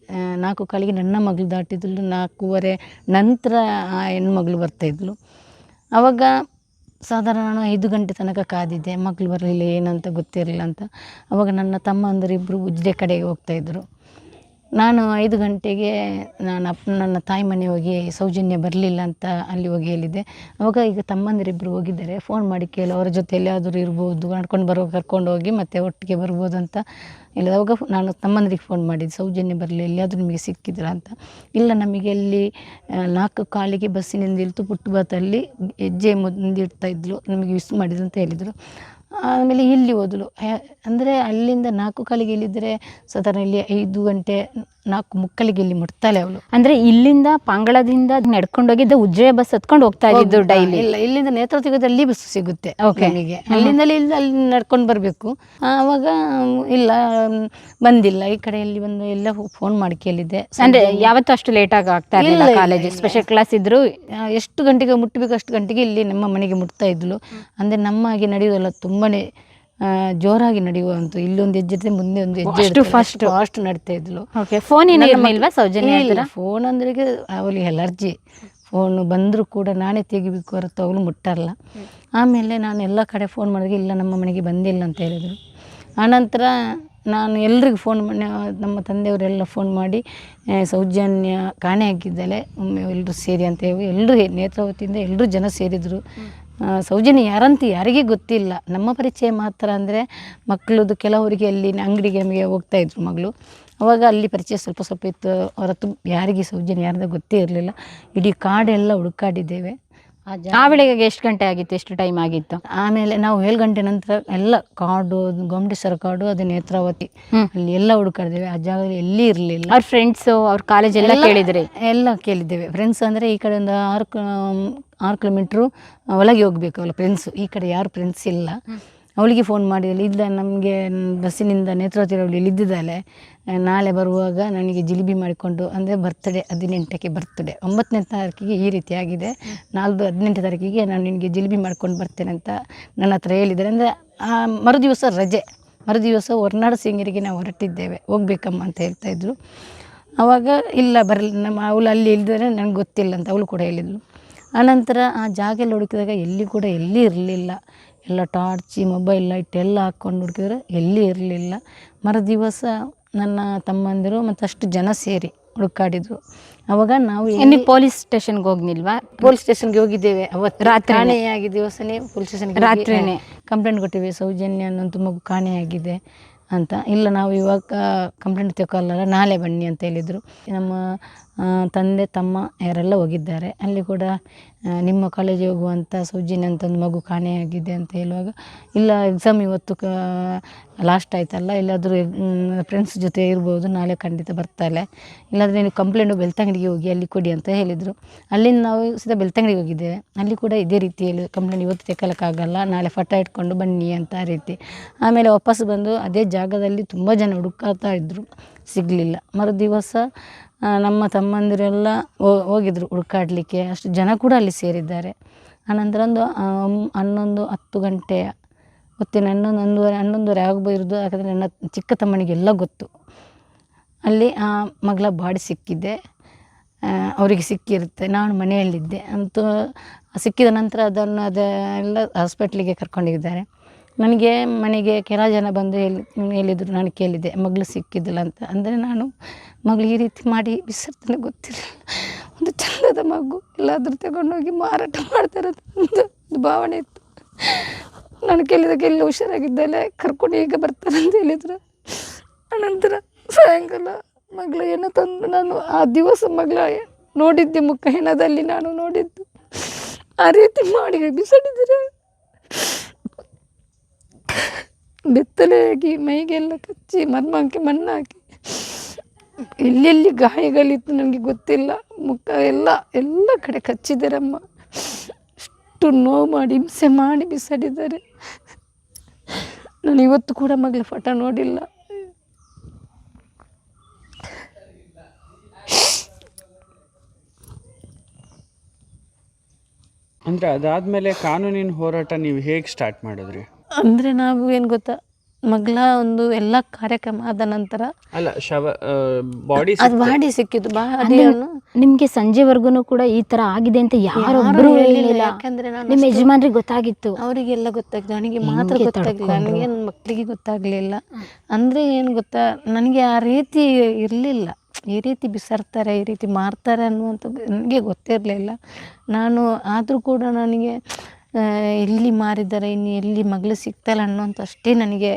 [SPEAKER 1] 4 ನನ್ನ ಮಗಳು ದಾಟಿದ್ಲು. 4:15 ನಂತರ ಆ ಹೆಣ್ಮಗಳು ಬರ್ತಾಯಿದ್ಲು. ಆವಾಗ ಸಾಧಾರಣ ನಾನು 5 ಗಂಟೆ ತನಕ ಕಾದಿದ್ದೆ, ಮಕ್ಕಳು ಬರಲಿಲ್ಲ, ಏನಂತ ಗೊತ್ತಿರಲಿಲ್ಲ ಅಂತ. ಆವಾಗ ನನ್ನ ತಮ್ಮಂದರಿಬ್ಬರು ಉಜಿರೆ ಕಡೆಗೆ ಹೋಗ್ತಾಯಿದ್ರು. ನಾನು 5 ಗಂಟೆಗೆ ನನ್ನ ತಾಯಿ ಮನೆ ಹೋಗಿ ಸೌಜನ್ಯ ಬರಲಿಲ್ಲ ಅಂತ ಅಲ್ಲಿ ಹೋಗಿ ಹೇಳಿದ್ದೆ. ಆವಾಗ ಈಗ ತಮ್ಮಂದಿರಿಬ್ಬರು ಹೋಗಿದ್ದಾರೆ, ಫೋನ್ ಮಾಡಿ ಕೇಳು, ಅವರ ಜೊತೆ ಎಲ್ಲಿಯಾದರೂ ಇರ್ಬೋದು, ನಡ್ಕೊಂಡು ಕರ್ಕೊಂಡು ಹೋಗಿ ಮತ್ತೆ ಒಟ್ಟಿಗೆ ಬರ್ಬೋದು ಅಂತ ಹೇಳಿದೆ. ಅವಾಗ ನಾನು ತಮ್ಮಂದಿರಿಗೆ ಫೋನ್ ಮಾಡಿದ್ದೆ, ಸೌಜನ್ಯ ಬರಲಿ, ಎಲ್ಲಿಯಾದರೂ ನಿಮಗೆ ಸಿಕ್ಕಿದ್ರ ಅಂತ. ಇಲ್ಲ, ನಮಗೆ ಅಲ್ಲಿ 4:15 ಬಸ್ಸಿನಿಂದ ಇಳ್ತು ಪುಟ್ಟಬಾತಲ್ಲಿ ಹೆಜ್ಜೆ ಮುಂದಿಡ್ತಾಯಿದ್ಲು, ನಮಗೆ ಮಿಸ್ ಮಾಡಿದ್ರು ಅಂತ ಹೇಳಿದರು. ಆಮೇಲೆ ಇಲ್ಲಿ ಹೋದಳು. ಅಂದರೆ ಅಲ್ಲಿಂದ 4:15 ಇಲ್ಲಿದ್ದರೆ ಸಾಧಾರಣ ಇಲ್ಲಿ 5 ಗಂಟೆ 4:45 ಇಲ್ಲಿ ಮುಟ್ತಾಳೆ ಅವಳು.
[SPEAKER 2] ಅಂದ್ರೆ ಇಲ್ಲಿಂದ ಪಾಂಗಳದಿಂದ ನಡ್ಕೊಂಡೋಗಿದ್ದ ಉಜ್ಜಯ ಬಸ್ ಹತ್ಕೊಂಡು ಹೋಗ್ತಾ ಇದ್ದು ಡೈಲಿ?
[SPEAKER 1] ಇಲ್ಲ, ಇಲ್ಲಿಂದ ನೇತ್ರಾವತಿಗದಲ್ಲಿ ಬಸ್ ಸಿಗುತ್ತೆ ನಮಗೆ, ಅಲ್ಲಿಂದ ಅಲ್ಲಿ ನಡ್ಕೊಂಡು ಬರಬೇಕು. ಆವಾಗ ಇಲ್ಲ, ಬಂದಿಲ್ಲ. ಈ ಕಡೆಯಲ್ಲಿ ಬಂದು ಎಲ್ಲ ಫೋನ್ ಮಾಡಿ ಕೇಳಿದ್ದೆ.
[SPEAKER 2] ಅಂದ್ರೆ ಯಾವತ್ತೂ ಅಷ್ಟು ಲೇಟ್ ಆಗ್ತಾ ಇರಲಿಲ್ಲ ಕಾಲೇಜ್, ಸ್ಪೆಷಲ್ ಕ್ಲಾಸ್ ಇದ್ರು
[SPEAKER 1] ಎಷ್ಟು ಗಂಟೆಗೆ ಮುಟ್ಟಬೇಕು ಅಷ್ಟು ಗಂಟೆಗೆ ಇಲ್ಲಿ ನಮ್ಮ ಮನೆಗೆ ಮುಟ್ತಾ ಇದ್ಲು. ಅಂದರೆ ನಮ್ಮ ಹಾಗೆ ನಡೆಯೋದಲ್ಲ, ತುಂಬಾ ಜೋರಾಗಿ ನಡೆಯುವಂತು. ಇಲ್ಲೊಂದು ಹೆಜ್ಜೆ ಮುಂದೆ ಒಂದು ಹೆಜ್ಜೆ ಫಾಸ್ಟ್ ನಡ್ತಾ ಇದ್ಲು.
[SPEAKER 2] ಫೋನ್ ಏನಿಲ್ವಾ ಸೌಜನ್ಯ?
[SPEAKER 1] ಫೋನ್ ಅಂದ್ರೆ ಅವಳಿಗೆ ಅಲರ್ಜಿ. ಫೋನು ಬಂದರೂ ಕೂಡ ನಾನೇ ತೆಗಿಬೇಕು ಹೊರತು ಅವಳು ಮುಟ್ಟಲ್ಲ. ಆಮೇಲೆ ನಾನು ಎಲ್ಲ ಕಡೆ ಫೋನ್ ಮಾಡಿದಾಗ ಇಲ್ಲ, ನಮ್ಮ ಮನೆಗೆ ಬಂದಿಲ್ಲ ಅಂತ ಹೇಳಿದರು. ಆನಂತರ ನಾನು ಎಲ್ರಿಗೂ ಫೋನ್ ಮಾಡಿ, ನಮ್ಮ ತಂದೆಯವರೆಲ್ಲ ಫೋನ್ ಮಾಡಿ ಸೌಜನ್ಯ ಕಾಣೆ ಆಗಿದ್ದಾಳೆ, ಒಮ್ಮೆ ಎಲ್ಲರೂ ಸೇರಿ ಅಂತ ಹೇಳಿ ಎಲ್ಲರೂ ನೇತ್ರಾವತಿಯಿಂದ ಎಲ್ಲರೂ ಜನ ಸೇರಿದರು. ಸೌಜನ್ಯ ಯಾರಂತ ಯಾರಿಗೂ ಗೊತ್ತಿಲ್ಲ, ನಮ್ಮ ಪರಿಚಯ ಮಾತ್ರ. ಅಂದರೆ ಮಕ್ಕಳದು ಕೆಲವರಿಗೆ ಅಲ್ಲಿ ಅಂಗಡಿಗೆ ನಮಗೆ ಹೋಗ್ತಾಯಿದ್ರು ಮಗಳು, ಅವಾಗ ಅಲ್ಲಿ ಪರಿಚಯ ಸ್ವಲ್ಪ ಇತ್ತು ಹೊರತು ಯಾರಿಗೆ ಸೌಜನ್ಯ ಯಾರ್ದು ಗೊತ್ತೇ ಇರಲಿಲ್ಲ. ಇಡೀ ಕಾಡೆಲ್ಲ ಹುಡುಕಾಡಿದ್ದೇವೆ.
[SPEAKER 2] ಆ ವೇಳೆಗೆ ಎಷ್ಟು ಗಂಟೆ ಆಗಿತ್ತು, ಎಷ್ಟು ಟೈಮ್ ಆಗಿತ್ತು?
[SPEAKER 1] ಆಮೇಲೆ ನಾವು 7 ಗಂಟೆ ನಂತರ ಎಲ್ಲ ಕಾಡು, ಗೊಮ್ಮಟೇಶ್ವರ ಕಾಡು, ಅದು ನೇತ್ರಾವತಿ, ಅಲ್ಲಿ ಎಲ್ಲ ಹುಡುಕಾಡಿದ್ದೇವೆ. ಆ ಜಾಗದಲ್ಲಿ ಎಲ್ಲಿ ಇರಲಿಲ್ಲ.
[SPEAKER 2] ಅವ್ರ ಫ್ರೆಂಡ್ಸು, ಅವ್ರ ಕಾಲೇಜ್ ಎಲ್ಲ ಕೇಳಿದ್ರಿ?
[SPEAKER 1] ಎಲ್ಲ ಕೇಳಿದ್ದೇವೆ. ಫ್ರೆಂಡ್ಸ್ ಅಂದರೆ ಈ ಕಡೆ ಒಂದು 6 ಕಿಲೋಮೀಟ್ರು ಒಳಗೆ ಹೋಗಬೇಕು ಅವಳ ಫ್ರೆಂಡ್ಸು. ಈ ಕಡೆ ಯಾರು ಫ್ರೆಂಡ್ಸ್ ಇಲ್ಲ. ಅವಳಿಗೆ ಫೋನ್ ಮಾಡಿದಲ್ಲಿ, ಇಲ್ಲ ನಮಗೆ ಬಸ್ಸಿನಿಂದ ನೇತ್ರಾವತಿ ಅವಳು ಇಲ್ಲಿದ್ದಾಳೆ, ನಾಳೆ ಬರುವಾಗ ನನಗೆ ಜಿಲೇಬಿ ಮಾಡಿಕೊಂಡು, ಅಂದರೆ ಬರ್ತಡೇ 18ಕ್ಕೆ ಬರ್ತಡೇ, 9ನೇ ತಾರೀಕಿಗೆ ಈ ರೀತಿ ಆಗಿದೆ, 18ನೇ ತಾರೀಕಿಗೆ ನಾನು ನಿನಗೆ ಜಿಲೇಬಿ ಮಾಡ್ಕೊಂಡು ಬರ್ತೇನೆ ಅಂತ ನನ್ನ ಹತ್ರ ಹೇಳಿದ್ದಾರೆ. ಅಂದರೆ ಮರುದಿವಸ ರಜೆ, ಮರುದಿವಸ ಹೊರನಾಡು ಸಿಂಗರಿಗೆ ನಾವು ಹೊರಟಿದ್ದೇವೆ, ಹೋಗ್ಬೇಕಮ್ಮ ಅಂತ ಹೇಳ್ತಾಯಿದ್ರು. ಆವಾಗ ಇಲ್ಲ ಬರಲಿ, ಅವಳು ಅಲ್ಲಿ ಇಲ್ದರೆ ನನಗೆ ಗೊತ್ತಿಲ್ಲ ಅಂತ ಅವಳು ಕೂಡ ಹೇಳಿದ್ಳು. ಆನಂತರ ಆ ಜಾಗ ಎಲ್ಲ ಹುಡುಕಿದಾಗ ಎಲ್ಲಿ ಇರಲಿಲ್ಲ. ಎಲ್ಲ ಟಾರ್ಚಿ, ಮೊಬೈಲ್ ಲೈಟ್ ಎಲ್ಲ ಹಾಕ್ಕೊಂಡು ಹುಡುಕಿದ್ರೆ ಎಲ್ಲಿ ಇರಲಿಲ್ಲ. ಮರುದಿವಸ ನನ್ನ ತಮ್ಮಂದಿರು ಮತ್ತು ಅಷ್ಟು ಜನ ಸೇರಿ ಹುಡುಕಾಡಿದ್ರು. ಅವಾಗ ನಾವು
[SPEAKER 2] ಪೊಲೀಸ್ ಸ್ಟೇಷನ್ಗೆ ಹೋಗ್ನಿಲ್ವಾ?
[SPEAKER 1] ಪೊಲೀಸ್ ಸ್ಟೇಷನ್ಗೆ ಹೋಗಿದ್ದೇವೆ. ಅವತ್ತು ರಾತ್ರಿ ಕಾಣೆಯಾಗಿ ದಿವಸನೇ ಪೊಲೀಸ್ ಸ್ಟೇಷನ್ಗೆ ರಾತ್ರಿನೇ ಕಂಪ್ಲೇಂಟ್ ಕೊಟ್ಟಿವೆ, ಸೌಜನ್ಯ ಅನ್ನೋಂಥ ಮಗು ಕಾಣೆಯಾಗಿದೆ ಅಂತ. ಇಲ್ಲ, ನಾವು ಇವಾಗ ಕಂಪ್ಲೇಂಟ್ ತಗೊಳ್ಳಲ್ಲ, ನಾಳೆ ಬನ್ನಿ ಅಂತ ಹೇಳಿದರು. ನಮ್ಮ ತಂದೆ ತಮ್ಮ ಯಾರೆಲ್ಲ ಹೋಗಿದ್ದಾರೆ. ಅಲ್ಲಿ ಕೂಡ ನಿಮ್ಮ ಕಾಲೇಜಿಗೆ ಹೋಗುವಂಥ ಸೌಜನ್ಯ ಅಂತ ಒಂದು ಮಗು ಕಾಣೆಯಾಗಿದೆ ಅಂತ ಹೇಳುವಾಗ, ಇಲ್ಲ ಎಕ್ಸಾಮ್ ಇವತ್ತು ಲಾಸ್ಟ್ ಆಯ್ತಲ್ಲ, ಇಲ್ಲಾದರೂ ಫ್ರೆಂಡ್ಸ್ ಜೊತೆ ಇರ್ಬೋದು, ನಾಳೆ ಖಂಡಿತ ಬರ್ತಾಳೆ, ಇಲ್ಲಾಂದರೆ ನೀವು ಕಂಪ್ಲೇಂಟು ಬೆಳ್ತಂಗಡಿಗೆ ಹೋಗಿ ಅಲ್ಲಿ ಕೊಡಿ ಅಂತ ಹೇಳಿದರು. ಅಲ್ಲಿಂದ ನಾವು ಸೀದಾ ಬೆಳ್ತಂಗಡಿಗೆ ಹೋಗಿದ್ದೇವೆ. ಅಲ್ಲಿ ಕೂಡ ಇದೇ ರೀತಿಯಲ್ಲಿ ಕಂಪ್ಲೇಂಟ್ ಇವತ್ತು ತೆಗೊಳಕ್ಕಾಗಲ್ಲ, ನಾಳೆ ಫೋಟೋ ಇಟ್ಕೊಂಡು ಬನ್ನಿ ಅಂತ ಆ ರೀತಿ. ಆಮೇಲೆ ವಾಪಸ್ ಬಂದು ಅದೇ ಜಾಗದಲ್ಲಿ ತುಂಬ ಜನ ಹುಡುಕಾಡ್ತಾ ಇದ್ದರು, ಸಿಗಲಿಲ್ಲ. ಮರುದಿವಸ ನಮ್ಮ ತಮ್ಮಂದಿರೆಲ್ಲ ಹೋಗಿದ್ರು ಹುಡುಕಾಡಲಿಕ್ಕೆ, ಅಷ್ಟು ಜನ ಕೂಡ ಅಲ್ಲಿ ಸೇರಿದ್ದಾರೆ. ಆನಂತರ ಒಂದು 11-10 ಗಂಟೆಯ ಹೊತ್ತಿನ 11-11:30 ಆಗಬಹುದು. ಯಾಕಂದರೆ ನನ್ನ ಚಿಕ್ಕ ತಮ್ಮನಿಗೆಲ್ಲ ಗೊತ್ತು. ಅಲ್ಲಿ ಆ ಮಗಳ ಬಾಡಿ ಸಿಕ್ಕಿದ್ದೆ, ಅವರಿಗೆ ಸಿಕ್ಕಿರುತ್ತೆ. ನಾನು ಮನೆಯಲ್ಲಿದ್ದೆ. ಅಂತೂ ಸಿಕ್ಕಿದ ನಂತರ ಅದೆಲ್ಲ ಹಾಸ್ಪಿಟ್ಲಿಗೆ ಕರ್ಕೊಂಡಿದ್ದಾರೆ. ನನಗೆ ಮನೆಗೆ ಕೆಲ ಜನ ಬಂದು ಹೇಳಿದರು, ನಾನು ಕೇಳಿದ್ದೆ ಮಗಳು ಸಿಕ್ಕಿದ್ದಿಲ್ಲ ಅಂತ. ಅಂದರೆ ನಾನು ಮಗಳು ಈ ರೀತಿ ಮಾಡಿ ಬಿಸಿರ್ತನೆ ಗೊತ್ತಿರಲಿಲ್ಲ. ಒಂದು ಚಂದದ ಮಗು ಎಲ್ಲಾದರೂ ತಗೊಂಡೋಗಿ ಮಾರಾಟ ಮಾಡ್ತಾರೆ ಒಂದು ಭಾವನೆ ಇತ್ತು. ನಾನು ಕೇಳಿದಾಗ ಎಲ್ಲ ಹುಷಾರಾಗಿದ್ದಲ್ಲೇ ಕರ್ಕೊಂಡು ಈಗ ಬರ್ತಾರೆ ಅಂತ ಹೇಳಿದರು. ಅನಂತರ ಸಾಯಂಕಾಲ ಮಗಳ ಹೆಣ ತಂದು ನಾನು ಆ ದಿವಸ ಮಗಳ ನೋಡಿದ್ದೆ, ಮುಖ ಹೆಣದಲ್ಲಿ ನಾನು ನೋಡಿದ್ದು. ಆ ರೀತಿ ಮಾಡಿ ಬಿಸಾಡಿದರೆ ಬೆತ್ತಲೆಯಾಗಿ ಮೈಗೆಲ್ಲ ಕಚ್ಚಿ ಮರ್ಮಕ್ಕೆ ಮಣ್ಣು ಹಾಕಿ ಎಲ್ಲೆಲ್ಲಿ ಗಾಯಗಳಿತ್ತು ನನಗೆ ಗೊತ್ತಿಲ್ಲ. ಮುಖ ಎಲ್ಲ ಕಡೆ ಕಚ್ಚಿದ್ದಾರಮ್ಮ. ಅಷ್ಟು ನೋವು ಮಾಡಿ ಹಿಂಸೆ ಮಾಡಿ ಬಿಸಾಡಿದ್ದಾರೆ. ನಾನು ಇವತ್ತು ಕೂಡ ಮಗಳ ಫೋಟೋ ನೋಡಿಲ್ಲ.
[SPEAKER 5] ಅಂದ್ರೆ ಅದಾದ್ಮೇಲೆ ಕಾನೂನಿನ ಹೋರಾಟ ನೀವು ಹೇಗೆ ಸ್ಟಾರ್ಟ್ ಮಾಡಿದ್ರಿ?
[SPEAKER 1] ಅಂದರೆ ನಾವು ಏನು ಗೊತ್ತಾ, ಮಗಳ ಒಂದು ಎಲ್ಲ ಕಾರ್ಯಕ್ರಮ ಆದ ನಂತರ
[SPEAKER 5] ಅಲ್ಲ, ಬಾಡಿ
[SPEAKER 1] ಅದು ಬಾಡಿ ಸಿಕ್ಕಿದ್ದು. ಬಾಡಿಯನ್ನು
[SPEAKER 2] ನಿಮ್ಗೆ ಸಂಜೆವರೆಗೂ ಕೂಡ ಈ ತರ ಆಗಿದೆ ಅಂತ ಯಾರೊಬ್ಬರು ಹೇಳಿಲ್ಲ.
[SPEAKER 1] ಯಾಕಂದ್ರೆ ನಾನು
[SPEAKER 2] ನಿಮ್ಮ ಯಜಮಾನ್ರಿಗೆ ಗೊತ್ತಾಗಿತ್ತು?
[SPEAKER 1] ಅವರಿಗೆಲ್ಲ ಗೊತ್ತಾಗ್ತದೆ, ನನಗೆ ಮಾತ್ರ ಗೊತ್ತಾಗಲಿಲ್ಲ. ನನಗೆ ನನ್ನ ಮಕ್ಕಳಿಗೆ ಗೊತ್ತಾಗಲಿಲ್ಲ. ಅಂದರೆ ಏನು ಗೊತ್ತಾ, ನನಗೆ ಆ ರೀತಿ ಇರಲಿಲ್ಲ. ಈ ರೀತಿ ಬಿಸಾಡ್ತಾರೆ, ಈ ರೀತಿ ಮಾರ್ತಾರೆ ಅನ್ನುವಂಥದ್ದು ನನಗೆ ಗೊತ್ತಿರಲಿಲ್ಲ. ನಾನು ಆದರೂ ಕೂಡ ನನಗೆ ಎಲ್ಲಿ ಮಾರಿದ್ದಾರೆ, ಇನ್ನು ಎಲ್ಲಿ ಮಗಳು ಸಿಗ್ತಲ್ಲ ಅನ್ನೋಂಥ ಅಷ್ಟೇ ನನಗೆ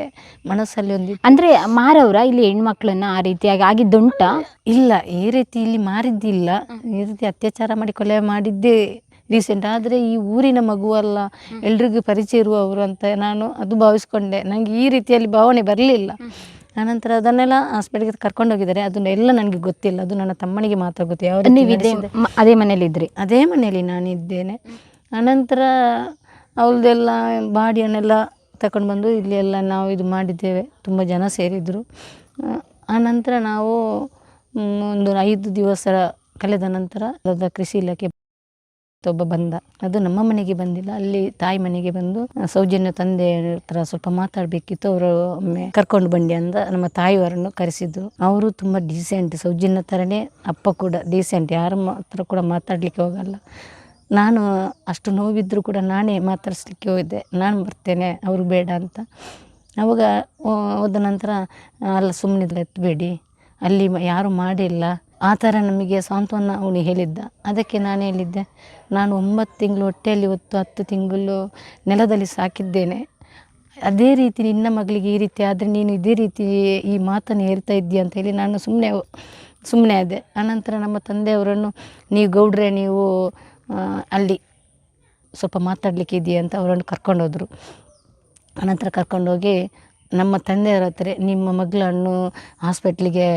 [SPEAKER 1] ಮನಸ್ಸಲ್ಲಿ ಒಂದು.
[SPEAKER 2] ಅಂದ್ರೆ ಮಾರವ್ರ ಇಲ್ಲಿ ಹೆಣ್ಮಕ್ಳನ್ನ ಆ ರೀತಿಯಾಗಿ ಆಗಿದ್ದುಂಟ?
[SPEAKER 1] ಇಲ್ಲ, ಈ ರೀತಿ ಇಲ್ಲಿ ಮಾರಿದ್ದಿಲ್ಲ. ಈ ರೀತಿ ಅತ್ಯಾಚಾರ ಮಾಡಿ ಕೊಲೆ ಮಾಡಿದ್ದೇ ರೀಸೆಂಟ್. ಆದರೆ ಈ ಊರಿನ ಮಗುವಲ್ಲ, ಎಲ್ರಿಗೂ ಪರಿಚಯ ಇರುವವರು ಅಂತ ನಾನು ಅದು ಭಾವಿಸ್ಕೊಂಡೆ. ನನಗೆ ಈ ರೀತಿಯಲ್ಲಿ ಭಾವನೆ ಬರಲಿಲ್ಲ. ಆನಂತರ ಅದನ್ನೆಲ್ಲ ಹಾಸ್ಪಿಟಲ್ಗೆ ಕರ್ಕೊಂಡೋಗಿದ್ದಾರೆ. ಅದನ್ನೆಲ್ಲ ನನಗೆ ಗೊತ್ತಿಲ್ಲ, ಅದು ನನ್ನ ತಮ್ಮನಿಗೆ ಮಾತ್ರ ಗೊತ್ತು. ಯಾವ
[SPEAKER 2] ಅದೇ ಮನೇಲಿ ಇದ್ರಿ?
[SPEAKER 1] ಅದೇ ಮನೆಯಲ್ಲಿ ನಾನಿದ್ದೇನೆ. ಆನಂತರ ಅವಳದೆಲ್ಲ ಬಾಡಿಯನ್ನೆಲ್ಲ ತಗೊಂಡು ಬಂದು ಇಲ್ಲಿ ಎಲ್ಲ ನಾವು ಇದು ಮಾಡಿದ್ದೇವೆ. ತುಂಬ ಜನ ಸೇರಿದರು. ಆನಂತರ ನಾವು ಒಂದು 5 ದಿವಸ ಕಳೆದ ನಂತರ ಅದರ ಕೃಷಿ ಇಲಾಖೆ ಒಬ್ಬ ಬಂದ. ಅದು ನಮ್ಮ ಮನೆಗೆ ಬಂದಿಲ್ಲ, ಅಲ್ಲಿ ತಾಯಿ ಮನೆಗೆ ಬಂದು ಸೌಜನ್ಯ ತಂದೆ ಹತ್ರ ಸ್ವಲ್ಪ ಮಾತಾಡಬೇಕಿತ್ತು, ಅವರು ಒಮ್ಮೆ ಕರ್ಕೊಂಡು ಬಂಡಿ ಅಂದ ನಮ್ಮ ತಾಯಿಯವರನ್ನು ಕರೆಸಿದ್ರು. ಅವರು ತುಂಬ ಡೀಸೆಂಟ್, ಸೌಜನ್ಯ ಥರನೇ ಅಪ್ಪ ಕೂಡ ಡೀಸೆಂಟ್, ಯಾರ ಹತ್ರ ಕೂಡ ಮಾತಾಡಲಿಕ್ಕೆ ಹೋಗಲ್ಲ. ನಾನು ಅಷ್ಟು ನೋವಿದ್ದರೂ ಕೂಡ ನಾನೇ ಮಾತಾಡಿಸ್ಲಿಕ್ಕೆ ಹೋಗಿದ್ದೆ, ನಾನು ಬರ್ತೇನೆ ಅವರು ಬೇಡ ಅಂತ. ಅವಾಗ ಹೋದ ನಂತರ ಅಲ್ಲ ಸುಮ್ಮನೆ ಎತ್ತಬೇಡಿ, ಅಲ್ಲಿ ಯಾರು ಮಾಡಿಲ್ಲ ಆ ಥರ ನಮಗೆ ಸಾಂತ್ವನ ಅವನು ಹೇಳಿದ್ದ. ಅದಕ್ಕೆ ನಾನು ಹೇಳಿದ್ದೆ, ನಾನು 9 ತಿಂಗಳು ಹೊಟ್ಟೆಯಲ್ಲಿ ಹೊತ್ತು 10 ತಿಂಗಳು ನೆಲದಲ್ಲಿ ಸಾಕಿದ್ದೇನೆ. ಅದೇ ರೀತಿ ನಿನ್ನ ಮಗಳಿಗೆ ಈ ರೀತಿ ಆದರೆ ನೀನು ಇದೇ ರೀತಿ ಈ ಮಾತನ್ನು ಹೇಳ್ತಾ ಇದ್ದೀಯ ಅಂತ ಹೇಳಿ ನಾನು ಸುಮ್ಮನೆ ಆದೆ. ಆನಂತರ ನಮ್ಮ ತಂದೆಯವರನ್ನು, ನೀವು ಗೌಡ್ರೆ ನೀವು ಅಲ್ಲಿ ಸ್ವಲ್ಪ ಮಾತಾಡಲಿಕ್ಕೆ ಇದೆಯಾ ಅಂತ ಅವರನ್ನು ಕರ್ಕೊಂಡೋದ್ರು. ಆನಂತರ ಕರ್ಕೊಂಡೋಗಿ ನಮ್ಮ ತಂದೆಯವರ ಹತ್ರ, ನಿಮ್ಮ ಮಗಳನ್ನು ಹಾಸ್ಪಿಟ್ಲಿಗೆ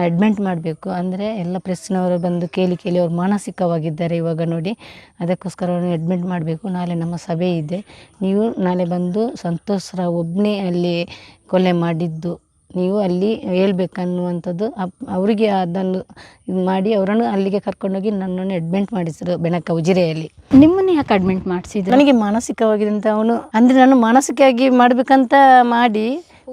[SPEAKER 1] ಅಡ್ಮಿಟ್ ಮಾಡಬೇಕು, ಅಂದರೆ ಎಲ್ಲ ಪ್ರೆಸ್ನವರು ಬಂದು ಕೇಳಿ ಅವ್ರು ಮಾನಸಿಕವಾಗಿದ್ದಾರೆ ಇವಾಗ ನೋಡಿ, ಅದಕ್ಕೋಸ್ಕರ ಅವ್ರನ್ನ ಅಡ್ಮಿಟ್ ಮಾಡಬೇಕು. ನಾಳೆ ನಮ್ಮ ಸಭೆ ಇದೆ, ನೀವು ನಾಳೆ ಬಂದು ಸಂತೋಷ್ ರಾವ್ ಒಬ್ಬನೇ ಅಲ್ಲಿ ಕೊಲೆ ಮಾಡಿದ್ದು ನೀವು ಅಲ್ಲಿ ಹೇಳ್ಬೇಕನ್ನುವಂಥದ್ದು ಅವರಿಗೆ ಅದನ್ನು ಇದು ಮಾಡಿ ಅವರನ್ನು ಅಲ್ಲಿಗೆ ಕರ್ಕೊಂಡೋಗಿ ನನ್ನನ್ನು ಅಡ್ಮಿಟ್ ಮಾಡಿಸಿದ್ರು ಬೆಣಕ ಉಜಿರೆಯಲ್ಲಿ.
[SPEAKER 2] ನಿಮ್ಮನ್ನು ಯಾಕೆ ಅಡ್ಮಿಟ್ ಮಾಡಿಸಿದ್ರು?
[SPEAKER 1] ನನಗೆ ಮಾನಸಿಕವಾಗಿದೆ ಅಂತ ಅವನು, ಅಂದರೆ ನಾನು ಮಾನಸಿಕವಾಗಿ ಮಾಡಬೇಕಂತ ಮಾಡಿ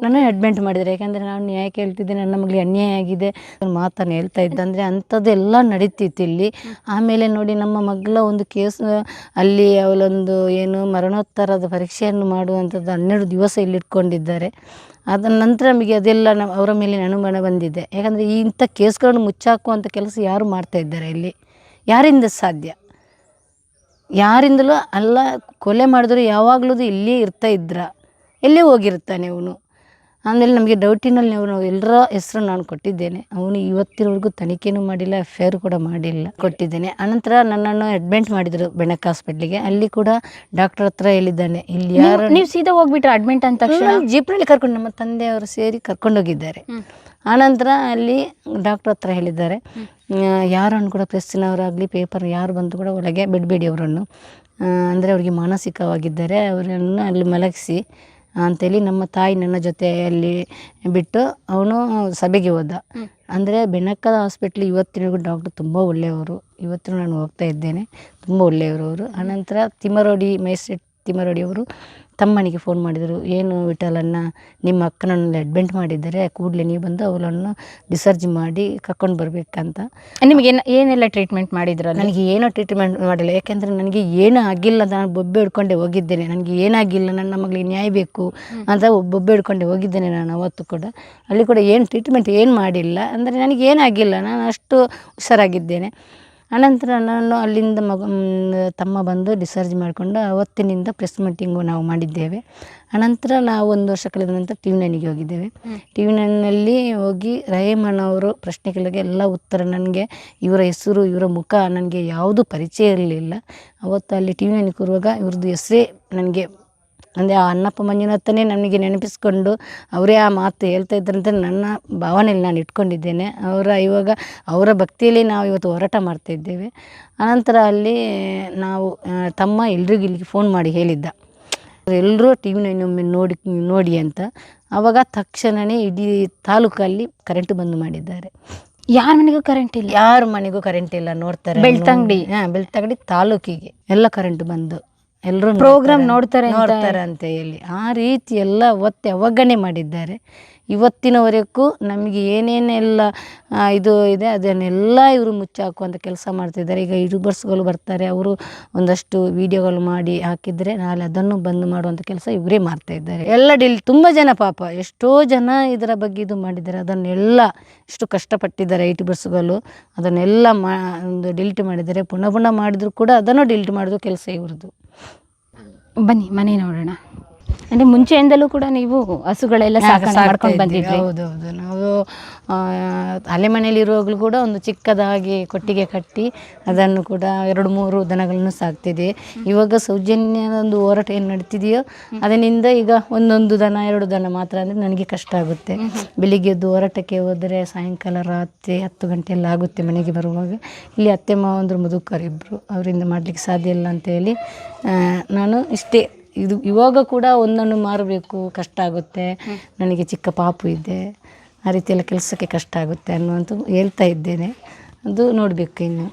[SPEAKER 1] ನನ್ನ ಅಡ್ಮಿಟ್ ಮಾಡಿದ್ದಾರೆ. ಯಾಕೆಂದರೆ ನಾನು ನ್ಯಾಯ ಕೇಳ್ತಿದ್ದೆ, ನನ್ನ ಮಗಳಿಗೆ ಅನ್ಯಾಯ ಆಗಿದೆ ಮಾತನ್ನು ಹೇಳ್ತಾ ಇದ್ದೆ. ಅಂದರೆ ಅಂಥದ್ದೆಲ್ಲ ನಡೀತಿತ್ತು ಇಲ್ಲಿ. ಆಮೇಲೆ ನೋಡಿ ನಮ್ಮ ಮಗಳ ಒಂದು ಕೇಸ್ ಅಲ್ಲಿ ಅವಳೊಂದು ಏನು ಮರಣೋತ್ತರದ ಪರೀಕ್ಷೆಯನ್ನು ಮಾಡುವಂಥದ್ದು 12 ದಿವಸ ಇಲ್ಲಿ ಇಟ್ಕೊಂಡಿದ್ದಾರೆ. ಅದ ನಂತರ ನಮಗೆ ಅದೆಲ್ಲ ಅವರ ಮೇಲೆ ಅನುಮಾನ ಬಂದಿದೆ. ಯಾಕಂದರೆ ಇಂಥ ಕೇಸ್ಗಳನ್ನು ಮುಚ್ಚಾಕುವಂಥ ಕೆಲಸ ಯಾರು ಮಾಡ್ತಾ ಇದ್ದಾರೆ ಇಲ್ಲಿ? ಯಾರಿಂದ ಸಾಧ್ಯ? ಯಾರಿಂದಲೂ ಅಲ್ಲ. ಕೊಲೆ ಮಾಡಿದ್ರು ಯಾವಾಗಲೂ ಇಲ್ಲೇ ಇರ್ತಾ ಇದ್ರ, ಎಲ್ಲೇ ಹೋಗಿರ್ತಾನೆ ಅವನು. ಆಮೇಲೆ ನಮಗೆ ಡೌಟಿನಲ್ಲಿ ಅವನು ಎಲ್ಲರ ಹೆಸರು ನಾನು ಕೊಟ್ಟಿದ್ದೇನೆ. ಅವನು ಇವತ್ತಿನವರೆಗೂ ತನಿಖೆನೂ ಮಾಡಿಲ್ಲ, FIR ಕೂಡ ಮಾಡಿಲ್ಲ, ಕೊಟ್ಟಿದ್ದೇನೆ. ಆನಂತರ ನನ್ನನ್ನು ಅಡ್ಮಿಟ್ ಮಾಡಿದರು ಬೆಣಕ ಹಾಸ್ಪಿಟ್ಲಿಗೆ. ಅಲ್ಲಿ ಕೂಡ ಡಾಕ್ಟರ್ ಹತ್ರ ಹೇಳಿದ್ದಾನೆ, ಇಲ್ಲಿ ಯಾರು
[SPEAKER 2] ನೀವು ಸೀದಾ ಹೋಗ್ಬಿಟ್ರೆ ಅಡ್ಮಿಟ್ ಅಂತ ತಕ್ಷಣ?
[SPEAKER 1] ಜೀಪ್ನಲ್ಲಿ ಕರ್ಕೊಂಡು ನಮ್ಮ ತಂದೆಯವರು ಸೇರಿ ಕರ್ಕೊಂಡೋಗಿದ್ದಾರೆ. ಆನಂತರ ಅಲ್ಲಿ ಡಾಕ್ಟರ್ ಹತ್ರ ಹೇಳಿದ್ದಾರೆ, ಯಾರನ್ನು ಕೂಡ ಪ್ರೆಸ್ಸಿನವರಾಗಲಿ ಪೇಪರ್ ಯಾರು ಬಂದು ಕೂಡ ಒಳಗೆ ಬಿಡಬೇಡಿ ಅವರನ್ನು, ಅಂದರೆ ಅವರಿಗೆ ಮಾನಸಿಕವಾಗಿದ್ದಾರೆ, ಅವರನ್ನು ಅಲ್ಲಿ ಮಲಗಿಸಿ ಅಂತೇಳಿ ನಮ್ಮ ತಾಯಿ ನನ್ನ ಜೊತೆಯಲ್ಲಿ ಬಿಟ್ಟು ಅವನು ಸಭೆಗೆ ಹೋದ. ಅಂದರೆ ಬೆಣಕದ ಹಾಸ್ಪಿಟ್ಲ್ ಇವತ್ತಿನವರೆಗೂ ಡಾಕ್ಟರ್ ತುಂಬ ಒಳ್ಳೆಯವರು. ಇವತ್ತು ನಾನು ಹೋಗ್ತಾ ಇದ್ದೇನೆ, ತುಂಬ ಒಳ್ಳೆಯವರು ಅವರು. ಆನಂತರ ತಿಮ್ಮರೋಡಿ ಮ್ಯಾಜಿಸ್ಟ್ರೇಟ್ ತಿಮ್ಮರೋಡಿ ಅವರು ತಮ್ಮನಿಗೆ ಫೋನ್ ಮಾಡಿದರು, ಏನು ವಿಠಲನ್ನ ನಿಮ್ಮ ಅಕ್ಕನನ್ನು ಅಡ್ಮಿಟ್ ಮಾಡಿದ್ದಾರೆ, ಕೂಡಲೇ ನೀವು ಬಂದು ಅವಳನ್ನು ಡಿಸ್ಚಾರ್ಜ್ ಮಾಡಿ ಕರ್ಕೊಂಡು ಬರಬೇಕಂತ.
[SPEAKER 2] ನಿಮಗೆ ಏನೆಲ್ಲ ಟ್ರೀಟ್ಮೆಂಟ್ ಮಾಡಿದ್ರು?
[SPEAKER 1] ನನಗೆ ಏನೋ ಟ್ರೀಟ್ಮೆಂಟ್ ಮಾಡಿಲ್ಲ, ಯಾಕೆಂದರೆ ನನಗೆ ಏನೂ ಆಗಿಲ್ಲ, ನಾನು ಬೊಬ್ಬೆ ಹಿಡ್ಕೊಂಡೆ ಹೋಗಿದ್ದೇನೆ, ನನಗೆ ಏನಾಗಿಲ್ಲ, ನನ್ನ ಮಗಳಿಗೆ ನ್ಯಾಯ ಬೇಕು ಅಂತ ಬೊಬ್ಬೆ ಹಿಡ್ಕೊಂಡೆ ಹೋಗಿದ್ದೇನೆ ನಾನು ಅವತ್ತು ಕೂಡ. ಅಲ್ಲಿ ಕೂಡ ಏನು ಟ್ರೀಟ್ಮೆಂಟ್ ಏನು ಮಾಡಿಲ್ಲ, ಅಂದರೆ ನನಗೆ ಏನಾಗಿಲ್ಲ, ನಾನು ಅಷ್ಟು ಹುಷಾರಾಗಿದ್ದೇನೆ. ಅನಂತರ ನಾನು ಅಲ್ಲಿಂದ ತಮ್ಮ ಬಂದು ಡಿಸ್ಚಾರ್ಜ್ ಮಾಡಿಕೊಂಡು ಅವತ್ತಿನಿಂದ ಪ್ರೆಸ್ ಮೀಟಿಂಗು ನಾವು ಮಾಡಿದ್ದೇವೆ. ಅನಂತರ ನಾವು 1 ವರ್ಷ ಕಳೆದ ನಂತರ TV9ಗೆ ಹೋಗಿದ್ದೇವೆ. TV9ನಲ್ಲಿ ಹೋಗಿ ರಹೀಮನವರು ಪ್ರಶ್ನೆಗಳಿಗೆ ಎಲ್ಲ ಉತ್ತರ, ನನಗೆ ಇವರ ಹೆಸರು ಇವರ ಮುಖ ನನಗೆ ಯಾವುದೂ ಪರಿಚಯ ಇರಲಿಲ್ಲ. ಅವತ್ತು ಅಲ್ಲಿ TV9ಗೆ ಕೂರುವಾಗ ಇವ್ರದ್ದು ಹೆಸರೇ ನನಗೆ, ಅಂದರೆ ಆ ಅಣ್ಣಪ್ಪ ಮಂಜುನಾಥನೇ ನನಗೆ ನೆನಪಿಸ್ಕೊಂಡು ಅವರೇ ಆ ಮಾತು ಹೇಳ್ತಾ ಇದ್ದರಂತೆ ನನ್ನ ಭಾವನೆಯಲ್ಲಿ ನಾನು ಇಟ್ಕೊಂಡಿದ್ದೇನೆ. ಇವಾಗ ಅವರ ಭಕ್ತಿಯಲ್ಲಿ ನಾವು ಇವತ್ತು ಹೋರಾಟ ಮಾಡ್ತಾಯಿದ್ದೇವೆ. ಅನಂತರ ಅಲ್ಲಿ ನಾವು ತಮ್ಮ ಎಲ್ರಿಗೂ ಇಲ್ಲಿಗೆ ಫೋನ್ ಮಾಡಿ ಹೇಳಿದ್ದ, ಎಲ್ಲರೂ TV9 ಒಮ್ಮೆ ನೋಡಿ ಅಂತ. ಆವಾಗ ತಕ್ಷಣವೇ ಇಡೀ ತಾಲೂಕಲ್ಲಿ ಕರೆಂಟ್ ಬಂದ್ ಮಾಡಿದ್ದಾರೆ.
[SPEAKER 2] ಯಾರ ಮನೆಗೂ ಕರೆಂಟ್ ಇಲ್ಲ?
[SPEAKER 1] ಯಾರ ಮನೆಗೂ ಕರೆಂಟ್ ಇಲ್ಲ. ನೋಡ್ತಾರೆ
[SPEAKER 2] ಬೆಳ್ತಂಗಡಿ
[SPEAKER 1] ಬೆಳ್ತಂಗಡಿ ತಾಲೂಕಿಗೆ ಎಲ್ಲ ಕರೆಂಟ್ ಬಂದು ಎಲ್ಲರೂ
[SPEAKER 2] ಪ್ರೋಗ್ರಾಮ್ ನೋಡ್ತಾರೆ
[SPEAKER 1] ಅಂತ ಹೇಳಿ ಆ ರೀತಿ ಎಲ್ಲ ಅವಗಣನೆ ಮಾಡಿದ್ದಾರೆ. ಇವತ್ತಿನವರೆಗೂ ನಮಗೆ ಏನೇನೆಲ್ಲ ಇದು ಇದೆ ಅದನ್ನೆಲ್ಲ ಇವರು ಮುಚ್ಚಾಕುವಂಥ ಕೆಲಸ ಮಾಡ್ತಿದ್ದಾರೆ. ಈಗ ಯೂಟ್ಯೂಬರ್ಸ್ಗಳು ಬರ್ತಾರೆ, ಅವರು ಒಂದಷ್ಟು ವಿಡಿಯೋಗಳು ಮಾಡಿ ಹಾಕಿದರೆ ನಾಳೆ ಅದನ್ನು ಬಂದ್ ಮಾಡುವಂಥ ಕೆಲಸ ಇವರೇ ಮಾಡ್ತಾ ಇದ್ದಾರೆ. ಎಲ್ಲ ತುಂಬ ಜನ ಪಾಪ ಎಷ್ಟೋ ಜನ ಇದರ ಬಗ್ಗೆ ಇದು ಮಾಡಿದ್ದಾರೆ. ಅದನ್ನೆಲ್ಲ ಎಷ್ಟು ಕಷ್ಟಪಟ್ಟಿದ್ದಾರೆ ಯೂಟ್ಯೂಬರ್ಸ್ಗಳು, ಅದನ್ನೆಲ್ಲ ಒಂದು ಡಿಲೀಟ್ ಮಾಡಿದ್ದಾರೆ. ಪುನಃ ಮಾಡಿದ್ರು ಕೂಡ ಅದನ್ನು ಡಿಲೀಟ್ ಮಾಡೋದು ಕೆಲಸ ಇವ್ರದ್ದು.
[SPEAKER 2] ಬನ್ನಿ ಮನೆ ನೋಡೋಣ. ಅಂದರೆ ಮುಂಚೆಯಿಂದಲೂ ಕೂಡ ನೀವು ಹಸುಗಳೆಲ್ಲ ಸಾಕಣೆ ಮಾಡ್ಕೊಂಡು ಬಂದಿದ್ರಿ?
[SPEAKER 1] ಹೌದೌದು. ನಾವು ಹಳೆ ಮನೆಯಲ್ಲಿರುವಾಗಲೂ ಕೂಡ ಒಂದು ಚಿಕ್ಕದಾಗಿ ಕೊಟ್ಟಿಗೆ ಕಟ್ಟಿ ಅದನ್ನು ಕೂಡ 2-3 ದನಗಳನ್ನು ಸಾಕ್ತಿದೆ. ಇವಾಗ ಸೌಜನ್ಯದ ಒಂದು ಹೋರಾಟ ಏನು ನಡೀತಿದೆಯೋ ಅದರಿಂದ ಈಗ 1 ದನ 2 ದನ ಮಾತ್ರ ಅಂದರೆ ನನಗೆ ಕಷ್ಟ ಆಗುತ್ತೆ. ಬೆಳಿಗ್ಗೆ ಎದ್ದು ಹೋರಾಟಕ್ಕೆ ಹೋದರೆ ಸಾಯಂಕಾಲ ರಾತ್ರಿ 10 ಗಂಟೆ ಎಲ್ಲ ಆಗುತ್ತೆ ಮನೆಗೆ ಬರುವಾಗ. ಇಲ್ಲಿ ಅತ್ತೆ ಮಾವಂದರು ಮುದುಕರಿಬ್ಬರು, ಅವರಿಂದ ಮಾಡಲಿಕ್ಕೆ ಸಾಧ್ಯ ಇಲ್ಲ ಅಂತೇಳಿ ನಾನು ಇಷ್ಟೇ. ಇವಾಗ ಕೂಡ ಒಂದನ್ನು ಮಾರಬೇಕು, ಕಷ್ಟ ಆಗುತ್ತೆ, ನನಗೆ ಚಿಕ್ಕ ಪಾಪು ಇದೆ, ಆ ರೀತಿಯೆಲ್ಲ ಕೆಲಸಕ್ಕೆ ಕಷ್ಟ ಆಗುತ್ತೆ ಅನ್ನುವಂಥ ಹೇಳ್ತಾ ಇದ್ದೇನೆ. ಅದು ನೋಡಬೇಕು ಇನ್ನು.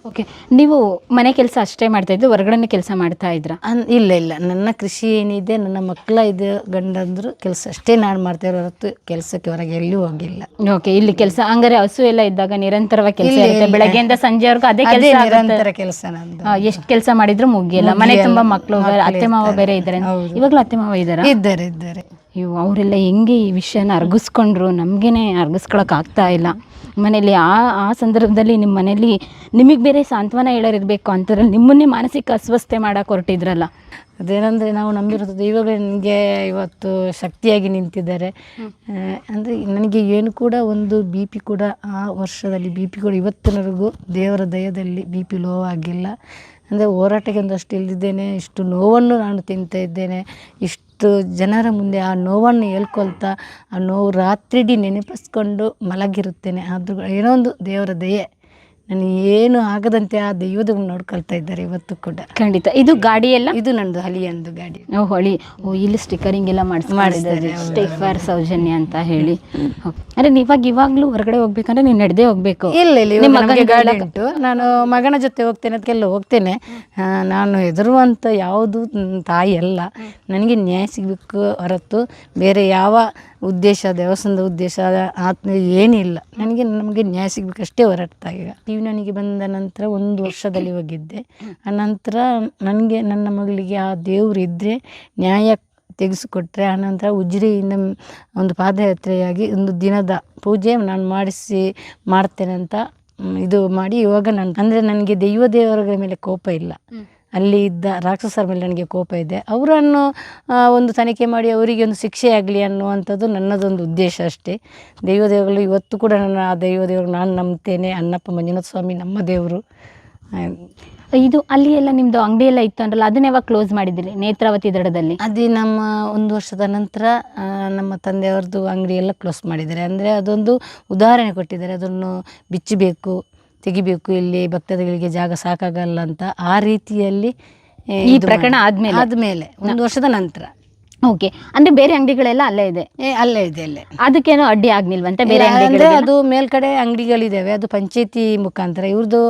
[SPEAKER 2] ಓಕೆ, ನೀವು ಮನೆ ಕೆಲಸ ಅಷ್ಟೇ ಮಾಡ್ತಾಯಿದ್ದು, ಹೊರಗಡೆ ಕೆಲಸ ಮಾಡ್ತಾ ಇದ್ರಾ?
[SPEAKER 1] ಇಲ್ಲ, ನನ್ನ ಕೃಷಿ ಏನಿದೆ, ನನ್ನ ಮಕ್ಕಳ ಇದೆ, ಗಂಡಂದ್ರು ಕೆಲಸ ಅಷ್ಟೇ ನಾನು ಮಾಡ್ತಾ ಹೊರತು ಕೆಲಸಕ್ಕೆ ಹೊರಗೆ ಎಲ್ಲೂ ಹೋಗಿಲ್ಲ.
[SPEAKER 2] ಓಕೆ, ಇಲ್ಲಿ ಕೆಲಸ ಹಂಗಾರೆ ಹಸು ಎಲ್ಲ ಇದ್ದಾಗ ನಿರಂತರವಾಗಿ ಕೆಲಸ ಇರುತ್ತೆ, ಬೆಳಗ್ಗೆಯಿಂದ ಸಂಜೆವರೆಗೂ ಅದೇ ಕೆಲಸ,
[SPEAKER 1] ನಿರಂತರ ಕೆಲಸ ನಂದು.
[SPEAKER 2] ಎಷ್ಟು ಕೆಲಸ ಮಾಡಿದ್ರು ಮುಗಿಯಲ್ಲ. ಮನೆ ತುಂಬಾ ಮಕ್ಕಳು, ಅತ್ತೆ ಮಾವ ಬೇರೆ ಇದ್ದಾರೆ. ಇವಾಗಲೂ ಅತ್ತೆ ಮಾವ
[SPEAKER 1] ಇದ್ದಾರೆ.
[SPEAKER 2] ಅವರೆಲ್ಲ ಹೆಂಗೆ ಈ ವಿಷಯನ ಅರ್ಗಿಸ್ಕೊಂಡ್ರು, ನಮಗೇನೆ ಅರ್ಗಿಸ್ಕೊಳಕ್ ಆಗ್ತಾ ಇಲ್ಲ ಮನೇಲಿ. ಆ ಸಂದರ್ಭದಲ್ಲಿ ನಿಮ್ಮ ಮನೇಲಿ ನಿಮಗೆ ಬೇರೆ ಸಾಂತ್ವನ ಹೇಳೋರಿರ್ಬೇಕು ಅಂತದ್ರಲ್ಲಿ ನಿಮ್ಮನ್ನೇ ಮಾನಸಿಕ ಅಸ್ವಸ್ಥೆ ಮಾಡಕ್ಕೆ ಹೊರಟಿದ್ರಲ್ಲ.
[SPEAKER 1] ಅದೇನಂದರೆ ನಾವು ನಂಬಿರೋದು ಇವಾಗ ನನಗೆ ಇವತ್ತು ಶಕ್ತಿಯಾಗಿ ನಿಂತಿದ್ದಾರೆ. ಅಂದರೆ ನನಗೆ ಏನು ಕೂಡ ಒಂದು BP ಕೂಡ ಆ ವರ್ಷದಲ್ಲಿ BP ಕೂಡ ಇವತ್ತಿನವರೆಗೂ ದೇವರ ದಯದಲ್ಲಿ BP ಲೋ ಆಗಿಲ್ಲ. ಅಂದರೆ ಹೋರಾಟಕ್ಕೆ ಒಂದಷ್ಟು ಇಲ್ದಿದ್ದೇನೆ, ಇಷ್ಟು ನೋವನ್ನು ನಾನು ತಿಂತಾ ಇದ್ದೇನೆ. ಇಷ್ಟು ಜನರ ಮುಂದೆ ಆ ನೋವನ್ನು ಹೇಳ್ಕೊಳ್ತಾ ಆ ನೋವು ರಾತ್ರಿಡೀ ನೆನಪಿಸ್ಕೊಂಡು ಮಲಗಿರುತ್ತೇನೆ. ಆದರೂ ಏನೋ ಒಂದು ದೇವರ ದಯೆ, ನನಗೆ ಏನು ಆಗದಂತೆ ಆ ದೈವದ ನೋಡ್ಕೊಳ್ತಾ ಇದ್ದಾರೆ ಇವತ್ತು ಕೂಡ.
[SPEAKER 2] ಖಂಡಿತ. ಇದು ಗಾಡಿ ಎಲ್ಲ?
[SPEAKER 1] ಇದು ನಂದು ಹಳಿಯಂದು ಗಾಡಿ.
[SPEAKER 2] ಇಲ್ಲಿ ಸ್ಟಿಕರಿಂಗ್ ಎಲ್ಲ ಮಾಡಿದ್ದಾರೆ, ಸ್ಟೇ ಫಾರ್ ಸೌಜನ್ಯ ಅಂತ ಹೇಳಿ. ಅಂದರೆ ಇವಾಗಲೂ ಹೊರಗಡೆ ಹೋಗ್ಬೇಕಂದ್ರೆ ನೀವು ನಡೆದೇ ಹೋಗ್ಬೇಕು?
[SPEAKER 1] ಇಲ್ಲ, ನಮಗೆ ಗಾಡಿ ಉಂಟು. ನಾನು ಮಗನ ಜೊತೆ ಹೋಗ್ತೇನೆ, ಅದಕ್ಕೆಲ್ಲ ಹೋಗ್ತೇನೆ. ನಾನು ಹೆದರುವಂಥ ಯಾವುದು ತಾಯಿ ಅಲ್ಲ. ನನಗೆ ನ್ಯಾಯ ಸಿಗಬೇಕು ಹೊರತು ಬೇರೆ ಯಾವ ಉದ್ದೇಶ, ದೇವಸ್ಥಾನದ ಉದ್ದೇಶ ಏನಿಲ್ಲ. ನಮಗೆ ನ್ಯಾಯ ಸಿಗಬೇಕಷ್ಟೇ ಹೊರಡ್ತಾ. ಈಗ TV9ಗೆ ಬಂದ ನಂತರ 1 ವರ್ಷದಲ್ಲಿ ಹೋಗಿದ್ದೆ. ಆನಂತರ ನನಗೆ ನನ್ನ ಮಗಳಿಗೆ ಆ ದೇವರು ಇದ್ದರೆ ನ್ಯಾಯ ತೆಗೆಸಿಕೊಟ್ರೆ, ಆನಂತರ ಉಜಿರೆಯಿಂದ ಒಂದು ಪಾದಯಾತ್ರೆಯಾಗಿ ಒಂದು ದಿನದ ಪೂಜೆ ನಾನು ಮಾಡ್ತೇನೆ ಅಂತ ಇದು ಮಾಡಿ ಇವಾಗ ನಾನು ಅಂದರೆ ನನಗೆ ದೇವರ ಮೇಲೆ ಕೋಪ ಇಲ್ಲ. ಅಲ್ಲಿ ಇದ್ದ ರಾಕ್ಷಸರ ಮೇಲೆ ನನಗೆ ಕೋಪ ಇದೆ. ಅವರನ್ನು ಒಂದು ತನಿಖೆ ಮಾಡಿ ಅವರಿಗೆ ಒಂದು ಶಿಕ್ಷೆ ಆಗಲಿ ಅನ್ನುವಂಥದ್ದು ನನ್ನದೊಂದು ಉದ್ದೇಶ ಅಷ್ಟೇ. ದೇವರುಗಳು ಇವತ್ತು ಕೂಡ ಆ ದೇವರು ನಾನು ನಂಬ್ತೇನೆ. ಅಣ್ಣಪ್ಪ ಮಂಜುನಾಥ ಸ್ವಾಮಿ ನಮ್ಮ ದೇವರು.
[SPEAKER 2] ಇದು ಅಲ್ಲಿ ಎಲ್ಲ ನಿಮ್ಮದು ಅಂಗಡಿ ಎಲ್ಲ ಇತ್ತು ಅಂದ್ರಲ್ಲ, ಅದನ್ನ ಯಾವಾಗ ಕ್ಲೋಸ್ ಮಾಡಿದ್ದೀರಿ? ನೇತ್ರಾವತಿ ದಡದಲ್ಲಿ
[SPEAKER 1] ಅದೇ ನಮ್ಮ 1 ವರ್ಷದ ನಂತರ ನಮ್ಮ ತಂದೆಯವ್ರದ್ದು ಅಂಗಡಿ ಎಲ್ಲ ಕ್ಲೋಸ್ ಮಾಡಿದ್ದಾರೆ. ಅಂದರೆ ಅದೊಂದು ಉದಾಹರಣೆ ಕೊಟ್ಟಿದ್ದಾರೆ, ಅದನ್ನು ಬಿಚ್ಚಬೇಕು, ತೆಗಿಬೇಕು, ಇಲ್ಲಿ ಭಕ್ತಾದಿಗಳಿಗೆ ಜಾಗ ಸಾಕಾಗಲ್ಲ ಅಂತ. ಆ ರೀತಿಯಲ್ಲಿ
[SPEAKER 2] ಈ ಪ್ರಕರಣ ಆದ್ಮೇಲೆ
[SPEAKER 1] 1 ವರ್ಷದ ನಂತರ
[SPEAKER 2] ಓಕೆ, ಅಂದ್ರೆ ಬೇರೆ ಅಂಗಡಿಗಳೆಲ್ಲ ಅಲ್ಲೇ ಇದೆ,
[SPEAKER 1] ಅಲ್ಲೇ ಇದೆ ಅಲ್ಲೇ.
[SPEAKER 2] ಅದಕ್ಕೇನೋ ಅಡ್ಡಿ ಆಗ್ನಿಲ್ವಂತೆ ಬೇರೆ
[SPEAKER 1] ಅಂದ್ರೆ
[SPEAKER 2] ಅಂಗಡಿಗಳು?
[SPEAKER 1] ಅದು ಮೇಲ್ಗಡೆ ಅಂಗಡಿಗಳಿದ್ದಾವೆ, ಅದು ಪಂಚಾಯತಿ ಮುಖಾಂತರ. ಇವ್ರದ್ದು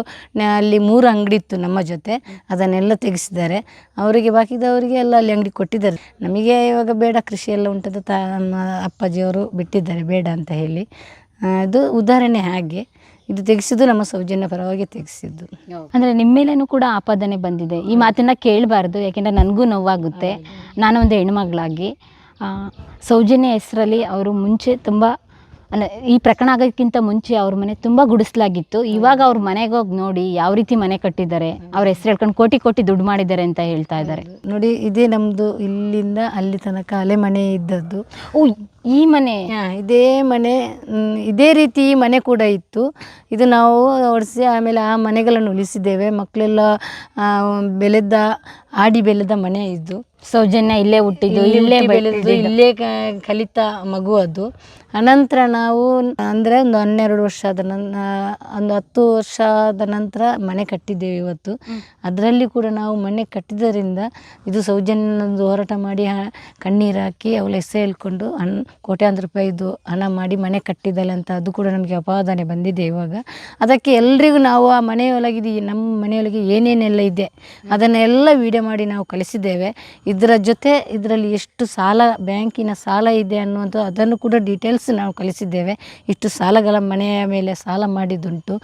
[SPEAKER 1] ಅಲ್ಲಿ 3 ಅಂಗಡಿ ಇತ್ತು ನಮ್ಮ ಜೊತೆ, ಅದನ್ನೆಲ್ಲ ತೆಗೆಸಿದ್ದಾರೆ. ಅವರಿಗೆ ಬಾಕಿದವರಿಗೆ ಎಲ್ಲ ಅಲ್ಲಿ ಅಂಗಡಿ ಕೊಟ್ಟಿದ್ದಾರೆ. ನಮಗೆ ಇವಾಗ ಬೇಡ, ಕೃಷಿ ಎಲ್ಲ ಉಂಟದ ನಮ್ಮ ಅಪ್ಪಾಜಿಯವರು ಬಿಟ್ಟಿದ್ದಾರೆ ಬೇಡ ಅಂತ ಹೇಳಿ. ಅದು ಉದಾಹರಣೆ ಹಾಗೆ. ಇದು ತೆಗೆಸಿದ್ದು ನಮ್ಮ ಸೌಜನ್ಯ ಪರವಾಗಿ ತೆಗೆಸಿದ್ದು.
[SPEAKER 2] ಅಂದ್ರೆ ನಿಮ್ಮ ಮೇಲೇನೂ ಕೂಡ ಆಪಾದನೆ ಬಂದಿದೆ. ಈ ಮಾತನ್ನ ಕೇಳಬಾರ್ದು, ಯಾಕೆಂದ್ರೆ ನನಗೂ ನೋವಾಗುತ್ತೆ. ನಾನು ಒಂದು ಹೆಣ್ಮಗಳಾಗಿ ಸೌಜನ್ಯ ಹೆಸರಲ್ಲಿ ಅವರು ಮುಂಚೆ ತುಂಬ ಈ ಪ್ರಕರಣ ಆಗೋದಕ್ಕಿಂತ ಮುಂಚೆ ಅವ್ರ ಮನೆ ತುಂಬ ಗುಡಿಸ್ಲಾಗಿತ್ತು. ಇವಾಗ ಅವ್ರ ಮನೆಗೆ ಹೋಗಿ ನೋಡಿ ಯಾವ ರೀತಿ ಮನೆ ಕಟ್ಟಿದ್ದಾರೆ, ಅವ್ರ ಹೆಸರು ಹೇಳ್ಕೊಂಡು ಕೋಟಿ ದುಡ್ಡು ಮಾಡಿದ್ದಾರೆ ಅಂತ ಹೇಳ್ತಾ ಇದ್ದಾರೆ.
[SPEAKER 1] ನೋಡಿ, ಇದೇ ನಮ್ಮದು ಇಲ್ಲಿಂದ ಅಲ್ಲಿ ತನಕ ಹಳೆ ಮನೆ ಇದ್ದದ್ದು.
[SPEAKER 2] ಓ, ಈ ಮನೆ?
[SPEAKER 1] ಇದೇ ಮನೆ, ಇದೇ ರೀತಿ ಈ ಮನೆ ಕೂಡ ಇತ್ತು. ಇದು ನಾವು ಒಡಿಸಿ ಆಮೇಲೆ ಆ ಮನೆಗಳನ್ನು ಉಳಿಸಿದ್ದೇವೆ. ಮಕ್ಕಳೆಲ್ಲ ಬೆಳೆದ ಆಡಿ ಬೆಳೆದ ಮನೆ ಇದು.
[SPEAKER 2] ಸೌಜನ್ಯ ಇಲ್ಲೇ ಹುಟ್ಟಿದ್ದು, ಇಲ್ಲೇ ಬೆಳೆದು,
[SPEAKER 1] ಇಲ್ಲೇ ಕಲಿತ ಮಗು ಅದು. ಅನಂತರ ನಾವು ಅಂದರೆ ಒಂದು 12 ವರ್ಷ ಆದ ಒಂದು 10 ವರ್ಷದ ನಂತರ ಮನೆ ಕಟ್ಟಿದ್ದೇವೆ ಇವತ್ತು. ಅದರಲ್ಲಿ ಕೂಡ ನಾವು ಮನೆ ಕಟ್ಟಿದ್ದರಿಂದ ಇದು ಸೌಜನ್ಯನೊಂದು ಹೋರಾಟ ಮಾಡಿ ಕಣ್ಣೀರು ಹಾಕಿ ಅವಳ ಹೆಸರು ಹೇಳ್ಕೊಂಡು ಕೋಟ್ಯಾಂತರ ರೂಪಾಯಿದು ಹಣ ಮಾಡಿ ಮನೆ ಕಟ್ಟಿದ್ದಲ್ಲ ಅಂತ ಅದು ಕೂಡ ನಮಗೆ ಅಪಾದನೆ ಬಂದಿದೆ ಇವಾಗ. ಅದಕ್ಕೆ ಎಲ್ರಿಗೂ ನಾವು ಆ ಮನೆಯೊಳಗಿದೆ, ನಮ್ಮ ಮನೆಯೊಳಗೆ ಏನೇನೆಲ್ಲ ಇದೆ ಅದನ್ನೆಲ್ಲ ವಿಡಿಯೋ ಮಾಡಿ ನಾವು ಕಳಿಸಿದ್ದೇವೆ. ಇದರ ಜೊತೆ ಇದರಲ್ಲಿ ಎಷ್ಟು ಸಾಲ, ಬ್ಯಾಂಕಿನ ಸಾಲ ಇದೆ ಅನ್ನುವಂಥ ಅದನ್ನು ಕೂಡ ಡೀಟೇಲ್ಸ್ ನಾವು ಕಳಿಸಿದ್ದೇವೆ. ಇಷ್ಟು ಸಾಲಗಳ ಮನೆಯ ಮೇಲೆ ಸಾಲ ಮಾಡಿದ್ದುಂಟು.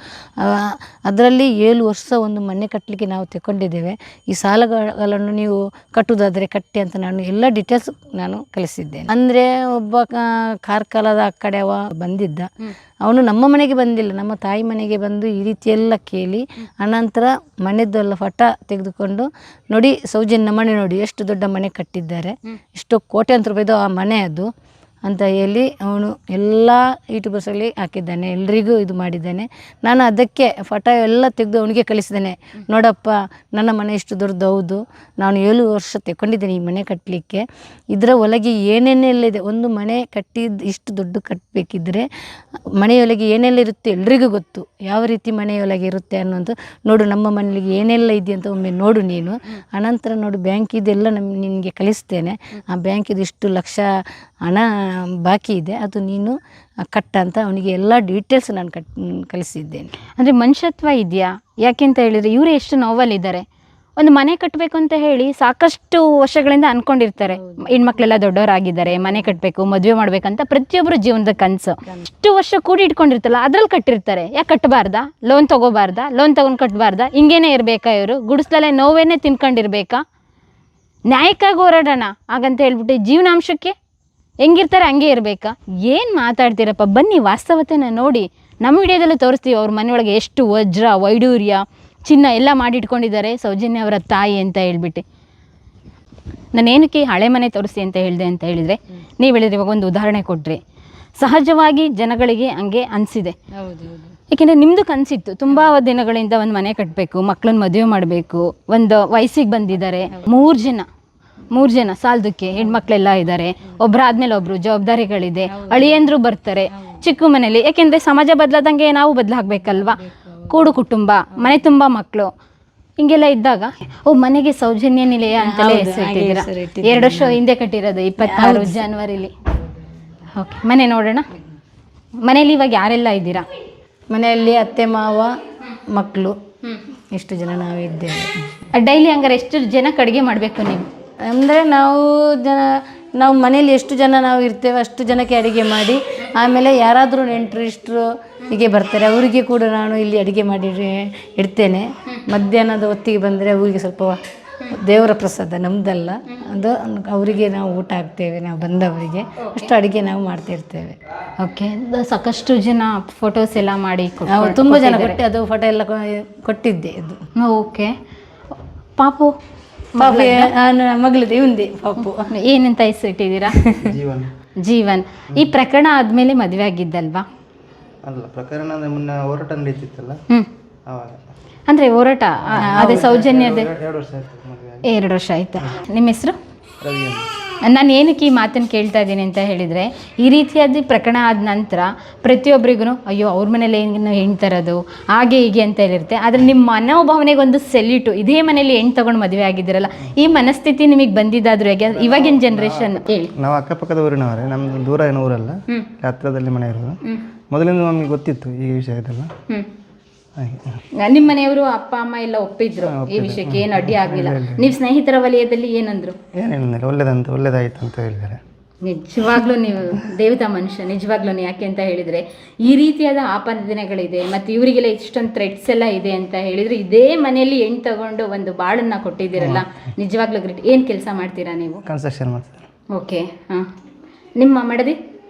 [SPEAKER 1] ಅದರಲ್ಲಿ 7 ವರ್ಷ ಒಂದು ಮನೆ ಕಟ್ಟಲಿಕ್ಕೆ ನಾವು ತಗೊಂಡಿದ್ದೇವೆ. ಈ ಸಾಲಗಳನ್ನು ನೀವು ಕಟ್ಟುವುದಾದರೆ ಕಟ್ಟಿ ಅಂತ ನಾನು ಎಲ್ಲ ಡೀಟೇಲ್ಸ್ ನಾನು ಕಳಿಸಿದ್ದೇನೆ. ಅಂದರೆ ಒಬ್ಬ ಕಾರ್ಕಳದ ಆ ಕಡೆ ಅವ ಬಂದಿದ್ದ, ಅವನು ನಮ್ಮ ಮನೆಗೆ ಬಂದಿಲ್ಲ, ನಮ್ಮ ತಾಯಿ ಮನೆಗೆ ಬಂದು ಈ ರೀತಿಯೆಲ್ಲ ಕೇಳಿ ಅನಂತರ ಮನೆದ್ದೆಲ್ಲ ಫಟ ತೆಗೆದುಕೊಂಡು ನೋಡಿ ಸೌಜನ್ಯ ಮನೆ ನೋಡಿ ಎಷ್ಟು ದೊಡ್ಡ ಮನೆ ಕಟ್ಟಿದ್ದಾರೆ, ಎಷ್ಟು ಕೋಟ್ಯಾಂತರ ರೂಪಾಯಿದು ಆ ಮನೆ ಅದು ಅಂತ ಹೇಳಿ ಅವನು ಎಲ್ಲ ಯೂಟ್ಯೂಬರ್ಸಲ್ಲಿ ಹಾಕಿದ್ದಾನೆ, ಎಲ್ರಿಗೂ ಇದು ಮಾಡಿದ್ದಾನೆ. ನಾನು ಅದಕ್ಕೆ ಫೋಟೋ ಎಲ್ಲ ತೆಗೆದು ಅವನಿಗೆ ಕಳಿಸಿದ್ದೇನೆ. ನೋಡಪ್ಪ, ನನ್ನ ಮನೆ ಇಷ್ಟು ದೊಡ್ಡದು, ಹೌದು, ನಾನು 7 ವರ್ಷ ತಗೊಂಡಿದ್ದೇನೆ ಈ ಮನೆ ಕಟ್ಟಲಿಕ್ಕೆ. ಇದರ ಒಳಗೆ ಏನೇನೆಲ್ಲ ಇದೆ, ಒಂದು ಮನೆ ಕಟ್ಟಿದ್ದು ಇಷ್ಟು ದೊಡ್ಡ ಕಟ್ಟಬೇಕಿದ್ರೆ ಮನೆಯೊಳಗೆ ಏನೆಲ್ಲ ಇರುತ್ತೆ ಎಲ್ರಿಗೂ ಗೊತ್ತು, ಯಾವ ರೀತಿ ಮನೆಯೊಳಗೆ ಇರುತ್ತೆ ಅನ್ನೋದು. ನೋಡು ನಮ್ಮ ಮನೆಯಲ್ಲಿ ಏನೆಲ್ಲ ಇದೆ ಅಂತ ಒಮ್ಮೆ ನೋಡು ನೀನು. ಅನಂತರ ನೋಡು ಬ್ಯಾಂಕಿದೆಲ್ಲ ನಿನಗೆ ಕಳಿಸ್ತೇನೆ, ಆ ಬ್ಯಾಂಕಿದು ಇಷ್ಟು ಲಕ್ಷ ಹಣ ಬಾಕಿ ಇದೆ, ಅದು ನೀನು ಕಟ್ಟ ಅಂತ ಅವನಿಗೆ ಎಲ್ಲ ಡೀಟೇಲ್ಸ್ ನಾನು ಕಳಿಸಿದ್ದೇನೆ.
[SPEAKER 2] ಅಂದರೆ ಮನುಷ್ಯತ್ವ ಇದೆಯಾ? ಯಾಕೆಂತ ಹೇಳಿದರೆ ಇವರು ಎಷ್ಟು ನೋವಲ್ಲಿದ್ದಾರೆ. ಒಂದು ಮನೆ ಕಟ್ಟಬೇಕು ಅಂತ ಹೇಳಿ ಸಾಕಷ್ಟು ವರ್ಷಗಳಿಂದ ಅಂದ್ಕೊಂಡಿರ್ತಾರೆ. ಹೆಣ್ಮಕ್ಳೆಲ್ಲ ದೊಡ್ಡವರಾಗಿದ್ದಾರೆ, ಮನೆ ಕಟ್ಟಬೇಕು, ಮದುವೆ ಮಾಡ್ಬೇಕಂತ ಪ್ರತಿಯೊಬ್ಬರು ಜೀವನದ ಕನಸು. ಇಷ್ಟು ವರ್ಷ ಕೂಡಿ ಇಟ್ಕೊಂಡಿರ್ತಲ್ಲ, ಅದ್ರಲ್ಲಿ ಕಟ್ಟಿರ್ತಾರೆ. ಯಾಕೆ ಕಟ್ಟಬಾರ್ದಾ? ಲೋನ್ ತೊಗೋಬಾರ್ದಾ? ಲೋನ್ ತೊಗೊಂಡು ಕಟ್ಟಬಾರ್ದಾ? ಹಿಂಗೇನೆ ಇರಬೇಕಾ? ಇವರು ಗುಡಿಸ್ಲಲ್ಲೇ ನೋವೇನೆ ತಿನ್ಕೊಂಡಿರ್ಬೇಕಾ? ನ್ಯಾಯಕ್ಕಾಗಿ ಹೋರಾಡೋಣ ಹಾಗಂತ ಹೇಳ್ಬಿಟ್ಟು ಜೀವನಾಂಶಕ್ಕೆ ಹೆಂಗಿರ್ತಾರೆ ಹಂಗೆ ಇರಬೇಕಾ? ಏನು ಮಾತಾಡ್ತೀರಪ್ಪ? ಬನ್ನಿ ವಾಸ್ತವತೆನ ನೋಡಿ. ನಮ್ಮ ವಿಡಿಯೋದಲ್ಲೂ ತೋರಿಸ್ತೀವಿ ಅವ್ರ ಮನೆಯೊಳಗೆ ಎಷ್ಟು ವಜ್ರ, ವೈಡೂರ್ಯ, ಚಿನ್ನ ಎಲ್ಲ ಮಾಡಿಟ್ಕೊಂಡಿದ್ದಾರೆ ಸೌಜನ್ಯ ಅವರ ತಾಯಿ ಅಂತ ಹೇಳ್ಬಿಟ್ಟು. ನಾನೇನಕ್ಕೆ ಹಳೆ ಮನೆ ತೋರಿಸಿ ಅಂತ ಹೇಳಿದೆ ಅಂತ ಹೇಳಿದರೆ, ನೀವು ಹೇಳಿದ್ರೆ ಇವಾಗ ಒಂದು ಉದಾಹರಣೆ ಕೊಟ್ರಿ. ಸಹಜವಾಗಿ ಜನಗಳಿಗೆ ಹಂಗೆ ಅನಿಸಿದೆ. ಏಕೆಂದರೆ ನಿಮ್ಮದು ಕನಸಿತ್ತು, ತುಂಬ ದಿನಗಳಿಂದ ಒಂದು ಮನೆ ಕಟ್ಟಬೇಕು, ಮಕ್ಕಳನ್ನ ಮದುವೆ ಮಾಡಬೇಕು, ಒಂದು ವಯಸ್ಸಿಗೆ ಬಂದಿದ್ದಾರೆ. 3 ಜನ ಸಾಲದಕ್ಕೆ ಹೆಣ್ಮಕ್ಳೆಲ್ಲ ಇದ್ದಾರೆ. ಒಬ್ಬರಾದ್ಮೇಲೆ ಒಬ್ಬರು ಜವಾಬ್ದಾರಿಗಳಿದೆ, ಅಳಿಯಂದ್ರು ಬರ್ತಾರೆ ಚಿಕ್ಕ ಮನೇಲಿ. ಯಾಕೆಂದರೆ ಸಮಾಜ ಬದಲಾದಂಗೆ ನಾವು ಬದಲಾಗಬೇಕಲ್ವಾ? ಕೂಡು ಕುಟುಂಬ, ಮನೆ ತುಂಬ ಮಕ್ಕಳು, ಹಿಂಗೆಲ್ಲ ಇದ್ದಾಗ ಮನೆಗೆ ಸೌಜನ್ಯ ನಿಲಯ ಅಂತಲೇ ಹೆಸರಿಟ್ಟಿದ್ದೀರಾ. 2 ವರ್ಷ ಹಿಂದೆ ಕಟ್ಟಿರೋದು, 26 ಜನವರಿಲಿ. ಓಕೆ, ಮನೆ ನೋಡೋಣ. ಮನೇಲಿ ಇವಾಗ ಯಾರೆಲ್ಲ ಇದ್ದೀರಾ?
[SPEAKER 1] ಮನೆಯಲ್ಲಿ ಅತ್ತೆ ಮಾವ ಮಕ್ಕಳು ಎಷ್ಟು ಜನ ನಾವಿದ್ದೇವೆ.
[SPEAKER 2] ಡೈಲಿ ಹಂಗಾರೆ ಎಷ್ಟು ಜನಕ್ಕೆ ಅಡುಗೆ ಮಾಡಬೇಕು ನೀವು?
[SPEAKER 1] ಅಂದರೆ ನಾವು ಮನೇಲಿ ಎಷ್ಟು ಜನ ನಾವು ಇರ್ತೇವೆ ಅಷ್ಟು ಜನಕ್ಕೆ ಅಡುಗೆ ಮಾಡಿ, ಆಮೇಲೆ ಯಾರಾದರೂ ನೆಂಟರು ಇಷ್ಟರು ಹೀಗೆ ಬರ್ತಾರೆ, ಅವರಿಗೆ ಕೂಡ ನಾನು ಇಲ್ಲಿ ಅಡುಗೆ ಮಾಡಿ ಇಡ್ತೇನೆ. ಮಧ್ಯಾಹ್ನದ ಹೊತ್ತಿಗೆ ಬಂದರೆ ಅವರಿಗೆ ಸ್ವಲ್ಪ ದೇವರ ಪ್ರಸಾದ, ನಮ್ಮದಲ್ಲ ಅದು, ಅವರಿಗೆ ನಾವು ಊಟ ಹಾಕ್ತೇವೆ. ನಾವು ಬಂದವರಿಗೆ ಅಷ್ಟು ಅಡುಗೆ ನಾವು ಮಾಡ್ತಿರ್ತೇವೆ.
[SPEAKER 2] ಓಕೆ, ಸಾಕಷ್ಟು ಜನ ಫೋಟೋಸ್ ಎಲ್ಲ ಮಾಡಿ
[SPEAKER 1] ತುಂಬ ಜನ ಕೊಟ್ಟು ಅದು ಫೋಟೋ ಎಲ್ಲ ಕೊಟ್ಟಿದ್ದೆ ಅದು.
[SPEAKER 2] ಓಕೆ, ಪಾಪು
[SPEAKER 1] ಮಗಳಿದೆ, ಇವಂದೆ ಪಾಪು.
[SPEAKER 2] ಏನಂತ ಹೆಸರಿಟ್ಟಿದ್ದೀರಾ? ಜೀವನ್. ಈ ಪ್ರಕರಣ ಆದ್ಮೇಲೆ ಮದುವೆ ಆಗಿದ್ದಲ್ವಾ?
[SPEAKER 6] ಅಲ್ಲ, ಪ್ರಕರಣ ಮುನ್ನ ಹೋರಾಟ ನಡೀತಿತ್ತಲ್ಲ ಆವಾಗ.
[SPEAKER 2] ಅಂದ್ರೆ ಹೋರಾಟ ಅದೇ ಸೌಜನ್ಯದ
[SPEAKER 6] 2 ವರ್ಷ ಆಯ್ತು ಮದುವೆ ಆಗಿ.
[SPEAKER 2] 2 ವರ್ಷ ಆಯ್ತಾ? ನಿಮ್ಮ ಹೆಸರು?
[SPEAKER 6] ರವಿ ಅಂತ.
[SPEAKER 2] ನಾನು ಏನಕ್ಕೆ ಈ ಮಾತನ್ನು ಕೇಳ್ತಾ ಇದ್ದೀನಿ ಅಂತ ಹೇಳಿದರೆ, ಈ ರೀತಿಯಾದ ಪ್ರಕರಣ ಆದ ನಂತರ ಪ್ರತಿಯೊಬ್ಬರಿಗೂ ಅಯ್ಯೋ ಅವ್ರ ಮನೇಲಿ ಏನು ಹೆಣ್ಣು ತರೋದು ಹಾಗೆ ಹೀಗೆ ಅಂತ ಹೇಳಿರುತ್ತೆ. ಆದರೆ ನಿಮ್ಮ ಮನೋಭಾವನೆಗೆ ಒಂದು ಸೆಲ್ಯೂಟು, ಇದೇ ಮನೇಲಿ ಹೆಣ್ಣು ತೊಗೊಂಡು ಮದುವೆ ಆಗಿದ್ದೀರಲ್ಲ, ಈ ಮನಸ್ಥಿತಿ ನಿಮಗೆ ಬಂದಿದ್ದಾದ್ರೂ ಹೇಗೆ? ಇವಾಗಿನ ಜನ್ರೇಷನ್ ಹೇಳಿ.
[SPEAKER 6] ನಾವು ಅಕ್ಕಪಕ್ಕದ ಊರಿನವರೇ, ನಮ್ದು ದೂರ ಏನೋ ಊರಲ್ಲ, ಹತ್ತಿರದಲ್ಲಿ ಮನೆ ಇರೋದು. ಮೊದಲಿಂದ ನಮಗೆ ಗೊತ್ತಿತ್ತು ಈ ವಿಷಯ ಇದೆಲ್ಲ. ಹಾಗೆ
[SPEAKER 2] ನಿಮ್ಮ ಮನೆಯವರು ಅಪ್ಪ ಅಮ್ಮ ಎಲ್ಲ ಒಪ್ಪಿದ್ರು ಈ ವಿಷಯಕ್ಕೆ, ಏನು ಅಡ್ಡಿ ಆಗಲಿಲ್ಲ. ನೀವು ಸ್ನೇಹಿತರ ವಲಯದಲ್ಲಿ ಏನಂದ್ರು?
[SPEAKER 6] ಏನೇನಿಲ್ಲ, ಒಳ್ಳೇದಾಯ್ತು ಅಂತ ಹೇಳಿದ್ದಾರೆ.
[SPEAKER 2] ನಿಜವಾಗ್ಲೂ ನೀವು ದೇವತಾ ಮನುಷ್ಯ, ನಿಜವಾಗ್ಲೂ. ಯಾಕೆ ಅಂತ ಹೇಳಿದರೆ, ಈ ರೀತಿಯಾದ ಆಪಾದನೆಗಳಿದೆ ಮತ್ತು ಇವರಿಗೆಲ್ಲ ಇಷ್ಟೊಂದು ಥ್ರೆಟ್ಸ್ ಎಲ್ಲ ಇದೆ ಅಂತ ಹೇಳಿದರೆ, ಇದೇ ಮನೆಯಲ್ಲಿ ಹೆಣ್ಣು ತಗೊಂಡು ಒಂದು ಬಾಳನ್ನು ಕೊಟ್ಟಿದ್ದೀರಲ್ಲ, ನಿಜವಾಗ್ಲೂ ಗ್ರೇಟ್. ಏನು ಕೆಲಸ ಮಾಡ್ತೀರಾ ನೀವು?
[SPEAKER 6] ಕನ್ಸ್ಟ್ರಕ್ಷನ್ ಮಾಡ್ತಾರೆ.
[SPEAKER 2] ಓಕೆ, ಹಾಂ. ನಿಮ್ಮ ಮಡದಿ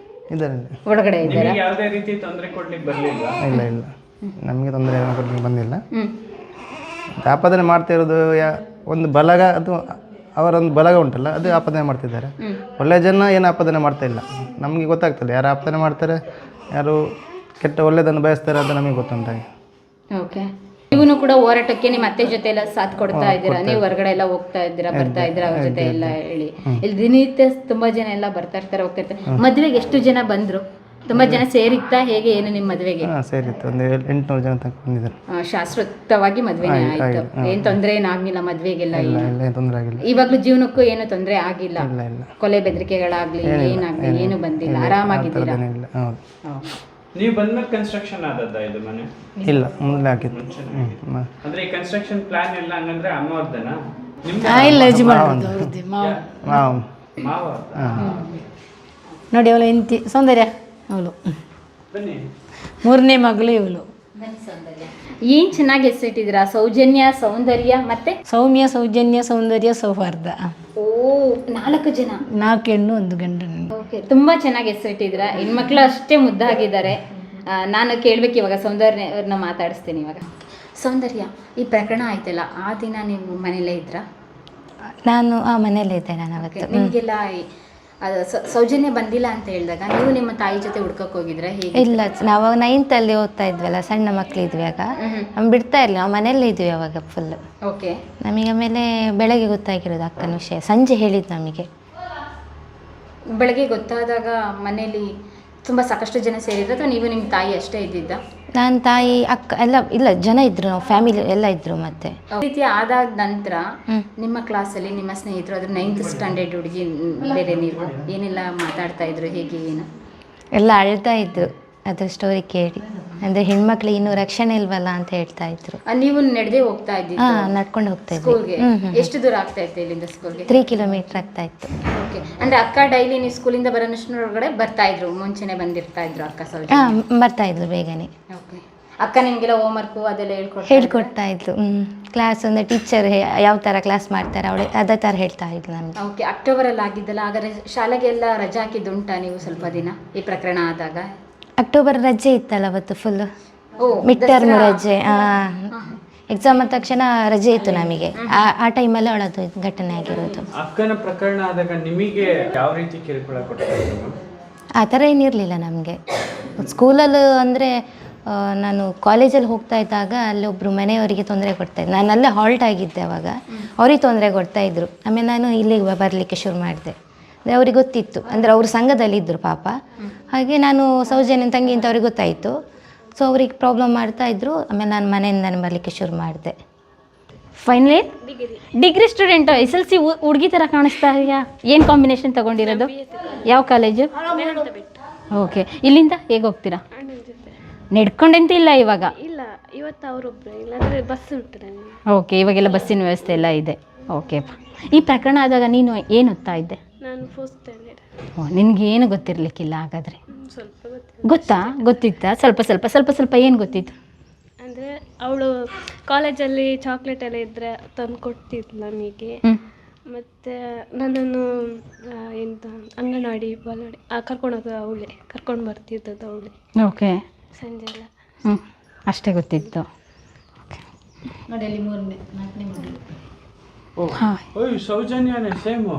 [SPEAKER 6] ಇದ್ದಾರೆ,
[SPEAKER 2] ಒಳಗಡೆ ಇದ್ದಾರಾ?
[SPEAKER 5] ಯಾವುದೇ ರೀತಿ ತೊಂದರೆ ಕೊಡ್ಲಿಕ್ಕೆ ಬರಲಿಲ್ಲ?
[SPEAKER 6] ಇಲ್ಲ, ನಮಗೆ ತೊಂದರೆ ಕೊಡ್ಲಿಕ್ಕೆ ಬಂದಿಲ್ಲ. ಆಪಾದನೆ ಮಾಡ್ತಾ ಇರೋದು ಒಂದು ಬಲಗ, ಅದು ಅವರೊಂದು ಬಲಗ ಉಂಟಲ್ಲ, ಅದು ಆಪಾದನೆ ಮಾಡ್ತಿದ್ದಾರೆ. ಒಳ್ಳೆಯ ಜನ ಏನು ಆಪಾದನೆ ಮಾಡ್ತಾ ಇಲ್ಲ. ನಮಗೆ ಗೊತ್ತಾಗ್ತದೆ ಯಾರು ಆಪಾದನೆ ಮಾಡ್ತಾರೆ, ಯಾರು ಕೆಟ್ಟ ಒಳ್ಳೆಯದನ್ನು ಬಯಸ್ತಾರೆ ಅಂತ ನಮಗೆ ಗೊತ್ತುಂಟಾಗಿ.
[SPEAKER 2] ಓಕೆ. ಇವನು ಕೂಡ ಹೋರಾಟಕ್ಕೆ ನಿಮ್ಮ ಅತ್ತೆ ಜೊತೆ ಎಲ್ಲ ಸಾಥ್ ಕೊಡ್ತಾ ಇದ್ದೀರಾ? ನೀವು ಹೊರಗಡೆ ಎಲ್ಲ ಹೋಗ್ತಾ ಇದ್ದೀರಾ, ಬರ್ತಾ ಇದ್ದೀರಾ ಅವ್ರ ಜೊತೆ ಎಲ್ಲ ಹೇಳಿ? ಇಲ್ಲಿ ದಿನನಿತ್ಯ ತುಂಬಾ ಜನ ಎಲ್ಲ ಬರ್ತಾ ಇರ್ತಾರೆ, ಹೋಗ್ತಾ ಇರ್ತಾರೆ. ಮದುವೆಗೆ ಎಷ್ಟು ಜನ ಬಂದ್ರು? ತುಂಬಾ ಜನ ಸೇರಿತ್ತಾ? ಹೇಗೆ ಏನು ನಿಮ್ಮ ಮದುವೆಗೆ?
[SPEAKER 6] ಸೇರಿತ್ತು, ಒಂದು 800 ಜನ ತನಕ ಬಂದಿದ್ದಾರೆ.
[SPEAKER 2] ಶಾಶ್ವತವಾಗಿ ಮದುವೆನೇ ಆಯ್ತು, ಏನು ತೊಂದರೆ ಏನಾಗಿಲ್ಲ ಮದುವೆಗೆಲ್ಲ?
[SPEAKER 6] ಇಲ್ಲ, ತೊಂದರೆ ಆಗಿಲ್ಲ.
[SPEAKER 2] ಇವಾಗ್ಲೂ ಜೀವನಕ್ಕೂ ಏನು ತೊಂದರೆ ಆಗಿಲ್ಲ? ಕೊಲೆ ಬೆದರಿಕೆಗಳಾಗ್ಲಿ ಏನಾಗ್ಲಿ ಏನು ಬಂದಿಲ್ಲ, ಆರಾಮಾಗಿದ್ದೀರಾ?
[SPEAKER 5] ನೀವು ಬಂದ್ಮೇಲೆ ಕನ್ಸ್ಟ್ರಕ್ಷನ್ ಆದದ್ದ ಇದು ಮನೆ?
[SPEAKER 6] ಇಲ್ಲ, ಮೊದಲೇ ಆಗಿತ್ತು.
[SPEAKER 5] ಅಂದ್ರೆ ಈ ಕನ್ಸ್ಟ್ರಕ್ಷನ್ ಪ್ಲಾನ್ ಎಲ್ಲ ಹಂಗಂದ್ರೆ ಅಮ್ಮವ್ರದನ?
[SPEAKER 1] ಇಲ್ಲ, ಯಜಮಾನರದ್ದು, ಅವ್ರದ್ದೇ,
[SPEAKER 5] ಮಾವ.
[SPEAKER 1] ನೋಡಿ ಅವಳು ಹೆಂಡತಿ ಸೌಂದರ್ಯ, ಅವಳು
[SPEAKER 5] ಬನ್ನಿ.
[SPEAKER 1] 3ನೇ ಮಗಳು ಇವಳು.
[SPEAKER 2] ಏನ್ ಚೆನ್ನಾಗಿ ಹೆಸರಿಟ್ಟಿದ್ದೀರಾ, ಸೌಜನ್ಯ, ಸೌಂದರ್ಯ, ಮತ್ತೆ
[SPEAKER 1] ಸೌಮ್ಯ, ಸೌಜನ್ಯ, ಸೌಂದರ್ಯ, ಸೌಹಾರ್ದ.
[SPEAKER 2] ಓ, 4 ಜನ,
[SPEAKER 1] 4 ಹೆಣ್ಣು 1 ಗಂಡು.
[SPEAKER 2] ಓಕೆ, ತುಂಬಾ ಚೆನ್ನಾಗಿ ಹೆಸರಿಟ್ಟಿದ್ದೀರಾ. ಹೆಣ್ಮಕ್ಳು ಅಷ್ಟೇ ಮುದ್ದಾಗಿದ್ದಾರೆ. ನಾನು ಕೇಳ್ಬೇಕು ಇವಾಗ, ಸೌಂದರ್ಯವ್ರನ್ನ ಮಾತಾಡಿಸ್ತೀನಿ ಇವಾಗ. ಸೌಂದರ್ಯ, ಈ ಪ್ರಕರಣ ಆಯ್ತಲ್ಲ, ಆ ದಿನ ನೀವು ಮನೇಲೇ ಇದ್ರಾ?
[SPEAKER 4] ನಾನು ಮನೆಯಲ್ಲೇ ಇದ್ದೆ. ನಾನು ಅವತ್ತು
[SPEAKER 2] ನಿಮಗೆಲ್ಲ ಸೌಜನ್ಯ ಬಂದಿಲ್ಲ ಅಂತ ಹೇಳಿದಾಗ ನೀವು ನಿಮ್ಮ ತಾಯಿ ಜೊತೆ ಹುಡ್ಕಕ್ಕೆ ಹೋಗಿದ್ರೆ ಹೇಗೆ?
[SPEAKER 4] ಇಲ್ಲ, ನಾವು 9th ಅಲ್ಲಿ ಓದ್ತಾ ಇದ್ವಲ್ಲ, ಸಣ್ಣ ಮಕ್ಳು ಇದ್ವಿ ಆಗ. ನಾವು ಬಿಡ್ತಾ ಇರಲಿಲ್ಲ, ನಾವು ಮನೆಯಲ್ಲೇ ಇದ್ವಿ ಅವಾಗ ಫುಲ್.
[SPEAKER 2] ಓಕೆ.
[SPEAKER 4] ನಮಗೆ ಆಮೇಲೆ ಬೆಳಗ್ಗೆ ಗೊತ್ತಾಗಿರೋದು ಅಕ್ಕನ ವಿಷಯ, ಸಂಜೆ ಹೇಳಿದ್ದು ನಮಗೆ.
[SPEAKER 2] ಬೆಳಗ್ಗೆ ಗೊತ್ತಾದಾಗ ಮನೇಲಿ ತುಂಬ ಸಾಕಷ್ಟು ಜನ ಸೇರಿದ್ರು ಅಥವಾ ನೀವು ನಿಮ್ಮ ತಾಯಿ ಅಷ್ಟೇ ಇದ್ದಿದ್ದ?
[SPEAKER 4] ನನ್ನ ತಾಯಿ, ಅಕ್ಕ ಎಲ್ಲ ಇಲ್ಲ, ಜನ ಇದ್ರು, ನಾವು ಫ್ಯಾಮಿಲಿ ಎಲ್ಲ ಇದ್ರು. ಮತ್ತೆ
[SPEAKER 2] ರೀತಿ ಆದಾದ ನಂತರ ನಿಮ್ಮ ಕ್ಲಾಸಲ್ಲಿ ನಿಮ್ಮ ಸ್ನೇಹಿತರು, ಅದ್ರ 9th ಸ್ಟ್ಯಾಂಡರ್ಡ್ ಹುಡುಗಿ ಬೇರೆ, ನೀವು ಏನೆಲ್ಲ ಮಾತಾಡ್ತಾ ಇದ್ರು, ಹೇಗೆ ಏನು?
[SPEAKER 4] ಎಲ್ಲ ಅಳ್ತಾ ಇದ್ರು ಅದ್ರ ಸ್ಟೋರಿ ಕೇಳಿ. ಅಂದರೆ ಹೆಣ್ಮಕ್ಳಿಗೆ ಇನ್ನೂ ರಕ್ಷಣೆ ಇಲ್ವಲ್ಲ ಅಂತ ಹೇಳ್ತಾ ಇದ್ರು.
[SPEAKER 2] ನೀವು ನಡೆದೇ ಹೋಗ್ತಾ ಇದ್ದೀವಿ?
[SPEAKER 4] ನಡ್ಕೊಂಡು ಹೋಗ್ತಾ ಇದ್ವಿ.
[SPEAKER 2] ಸ್ಕೂಲ್ಗೆ ಎಷ್ಟು ದೂರ ಆಗ್ತಾ ಇತ್ತು ಇಲ್ಲಿಂದ ಸ್ಕೂಲ್ಗೆ?
[SPEAKER 4] 3 ಕಿಲೋಮೀಟರ್ ಆಗ್ತಾ ಇತ್ತು.
[SPEAKER 2] ಓಕೆ. ಅಂದರೆ ಅಕ್ಕ ಡೈಲಿ ನೀವು ಸ್ಕೂಲಿಂದ ಬರೋನಷ್ಟರೊಳಗಡೆ ಬರ್ತಾ ಇದ್ರು, ಮುಂಚೆನೆ ಬಂದಿರ್ತಾ ಇದ್ರು ಅಕ್ಕ ಸೌಜನ್ಯ?
[SPEAKER 4] ಬರ್ತಾ ಇದ್ರು ಬೇಗನೆ.
[SPEAKER 2] ಓಕೆ. ಅಕ್ಕ ನಿಮಗೆಲ್ಲ ಹೋಮ್ವರ್ಕು ಅದೆಲ್ಲ
[SPEAKER 4] ಹೇಳ್ಕೊಡ್ತಾ ಇದ್ರು. ಕ್ಲಾಸ್ ಅಂದರೆ ಟೀಚರ್ ಯಾವ ಥರ ಕ್ಲಾಸ್ ಮಾಡ್ತಾರೆ ಅವಳು ಅದೇ ಥರ ಹೇಳ್ತಾ ಇದ್ಲು ನಮಗೆ.
[SPEAKER 2] ಓಕೆ. ಅಕ್ಟೋಬರಲ್ಲಿ ಆಗಿದ್ದಲ್ಲ, ಹಾಗಾದ್ರೆ ಶಾಲೆಗೆಲ್ಲ ರಜೆ ಹಾಕಿದ್ದುಂಟಾ ನೀವು ಸ್ವಲ್ಪ ದಿನ ಈ ಪ್ರಕರಣ ಆದಾಗ?
[SPEAKER 4] ಅಕ್ಟೋಬರ್ ರಜೆ ಇತ್ತಲ್ಲ ಅವತ್ತು ಫುಲ್ಲು, ಮಿಡ್ ಟರ್ಮ್ ರಜೆ. ಎಕ್ಸಾಮ್ ಆದ ತಕ್ಷಣ ರಜೆ ಇತ್ತು ನಮಗೆ. ಆ ಟೈಮಲ್ಲಿ ಅವಳದು ಘಟನೆ ಆಗಿರೋದು.
[SPEAKER 5] ಅಕ್ಕನ ಪ್ರಕರಣ ಆದಾಗ ನಿಮಗೆ ಯಾವ ರೀತಿ ಕಿರುಕುಳ ಕೊಡ್ತಾರೆ?
[SPEAKER 4] ಆ ಥರ ಏನಿರಲಿಲ್ಲ ನಮಗೆ. ಸ್ಕೂಲಲ್ಲಿ ಅಂದರೆ ನಾನು ಕಾಲೇಜಲ್ಲಿ ಹೋಗ್ತಾ ಇದ್ದಾಗ ಅಲ್ಲಿ ಒಬ್ಬರು ಮನೆಯವರಿಗೆ ತೊಂದರೆ ಕೊಡ್ತಾಯಿದ್ರು. ನಾನು ಅಲ್ಲೇ ಹಾಲ್ಟ್ ಆಗಿದ್ದೆ ಅವಾಗ. ಅವ್ರಿಗೆ ತೊಂದರೆ ಕೊಡ್ತಾಯಿದ್ರು. ಆಮೇಲೆ ನಾನು ಇಲ್ಲಿಗೆ ಬರಲಿಕ್ಕೆ ಶುರು ಮಾಡಿದೆ. ಅವ್ರಿಗೆ ಗೊತ್ತಿತ್ತು, ಅಂದರೆ ಅವರು ಸಂಘದಲ್ಲಿದ್ದರು ಪಾಪ. ಹಾಗೆ ನಾನು ಸೌಜನ್ಯನ ತಂಗಿ ಅಂತ ಅವ್ರಿಗೆ ಗೊತ್ತಾಯಿತು. ಸೊ ಅವ್ರಿಗೆ ಪ್ರಾಬ್ಲಮ್ ಮಾಡ್ತಾಯಿದ್ರು. ಆಮೇಲೆ ನಾನು ಮನೆಯಿಂದ ಬರಲಿಕ್ಕೆ ಶುರು ಮಾಡಿದೆ.
[SPEAKER 2] Final year degree student, SLC ಹುಡುಗಿ ಥರ ಕಾಣಿಸ್ತಾ ಇದೆಯಾ? ಏನು ಕಾಂಬಿನೇಷನ್ ತೊಗೊಂಡಿರೋದು? ಯಾವ ಕಾಲೇಜು? ಓಕೆ. ಇಲ್ಲಿಂದ ಹೇಗೆ ಹೋಗ್ತೀರಾ? ನಡ್ಕೊಂಡೆಂತ ಇಲ್ಲ ಇವಾಗ?
[SPEAKER 3] ಇಲ್ಲ, ಇವತ್ತು ಅವರೊಬ್ಬರು, ಇಲ್ಲಾಂದರೆ ಬಸ್ ಉಂಟು ನನಗೆ.
[SPEAKER 2] ಓಕೆ, ಇವಾಗೆಲ್ಲ ಬಸ್ಸಿನ ವ್ಯವಸ್ಥೆ ಎಲ್ಲ ಇದೆ. ಓಕೆ. ಈ ಪ್ರಕರಣ ಆದಾಗ ನೀನು ಏನು ಓದ್ತಾ ಇದ್ದೆ?
[SPEAKER 3] ನಾನು 4th ಸ್ಟ್ಯಾಂಡರ್ಡ್.
[SPEAKER 2] ಓ, ನಿನಗೇನು ಗೊತ್ತಿರಲಿಕ್ಕಿಲ್ಲ ಹಾಗಾದರೆ?
[SPEAKER 3] ಸ್ವಲ್ಪ
[SPEAKER 2] ಗೊತ್ತಿತ್ತಾ? ಸ್ವಲ್ಪ ಏನು ಗೊತ್ತಿತ್ತು?
[SPEAKER 3] ಅಂದರೆ ಅವಳು ಕಾಲೇಜಲ್ಲಿ ಚಾಕ್ಲೇಟ್ ಎಲ್ಲ ಇದ್ದರೆ ತಂದು ಕೊಡ್ತಿದ್ಲು ನಮಗೆ. ಮತ್ತು ನನ್ನನ್ನು ಎಂತ ಅಂಗನವಾಡಿ ಬಾಲವಾಡಿ ಕರ್ಕೊಂಡೋಗ ಅವಳೇ, ಕರ್ಕೊಂಡು ಬರ್ತಿದ್ದದ್ದು ಅವಳೇ.
[SPEAKER 2] ಓಕೆ.
[SPEAKER 3] ಸಂಜೆ ಎಲ್ಲ
[SPEAKER 2] ಅಷ್ಟೇ ಗೊತ್ತಿತ್ತು.
[SPEAKER 1] ನೋಡಿ ಅಲ್ಲಿ 4ನೇ ಮಗಳು.
[SPEAKER 5] ಸೌಜನ್ಯನೇ ಸೇಮು.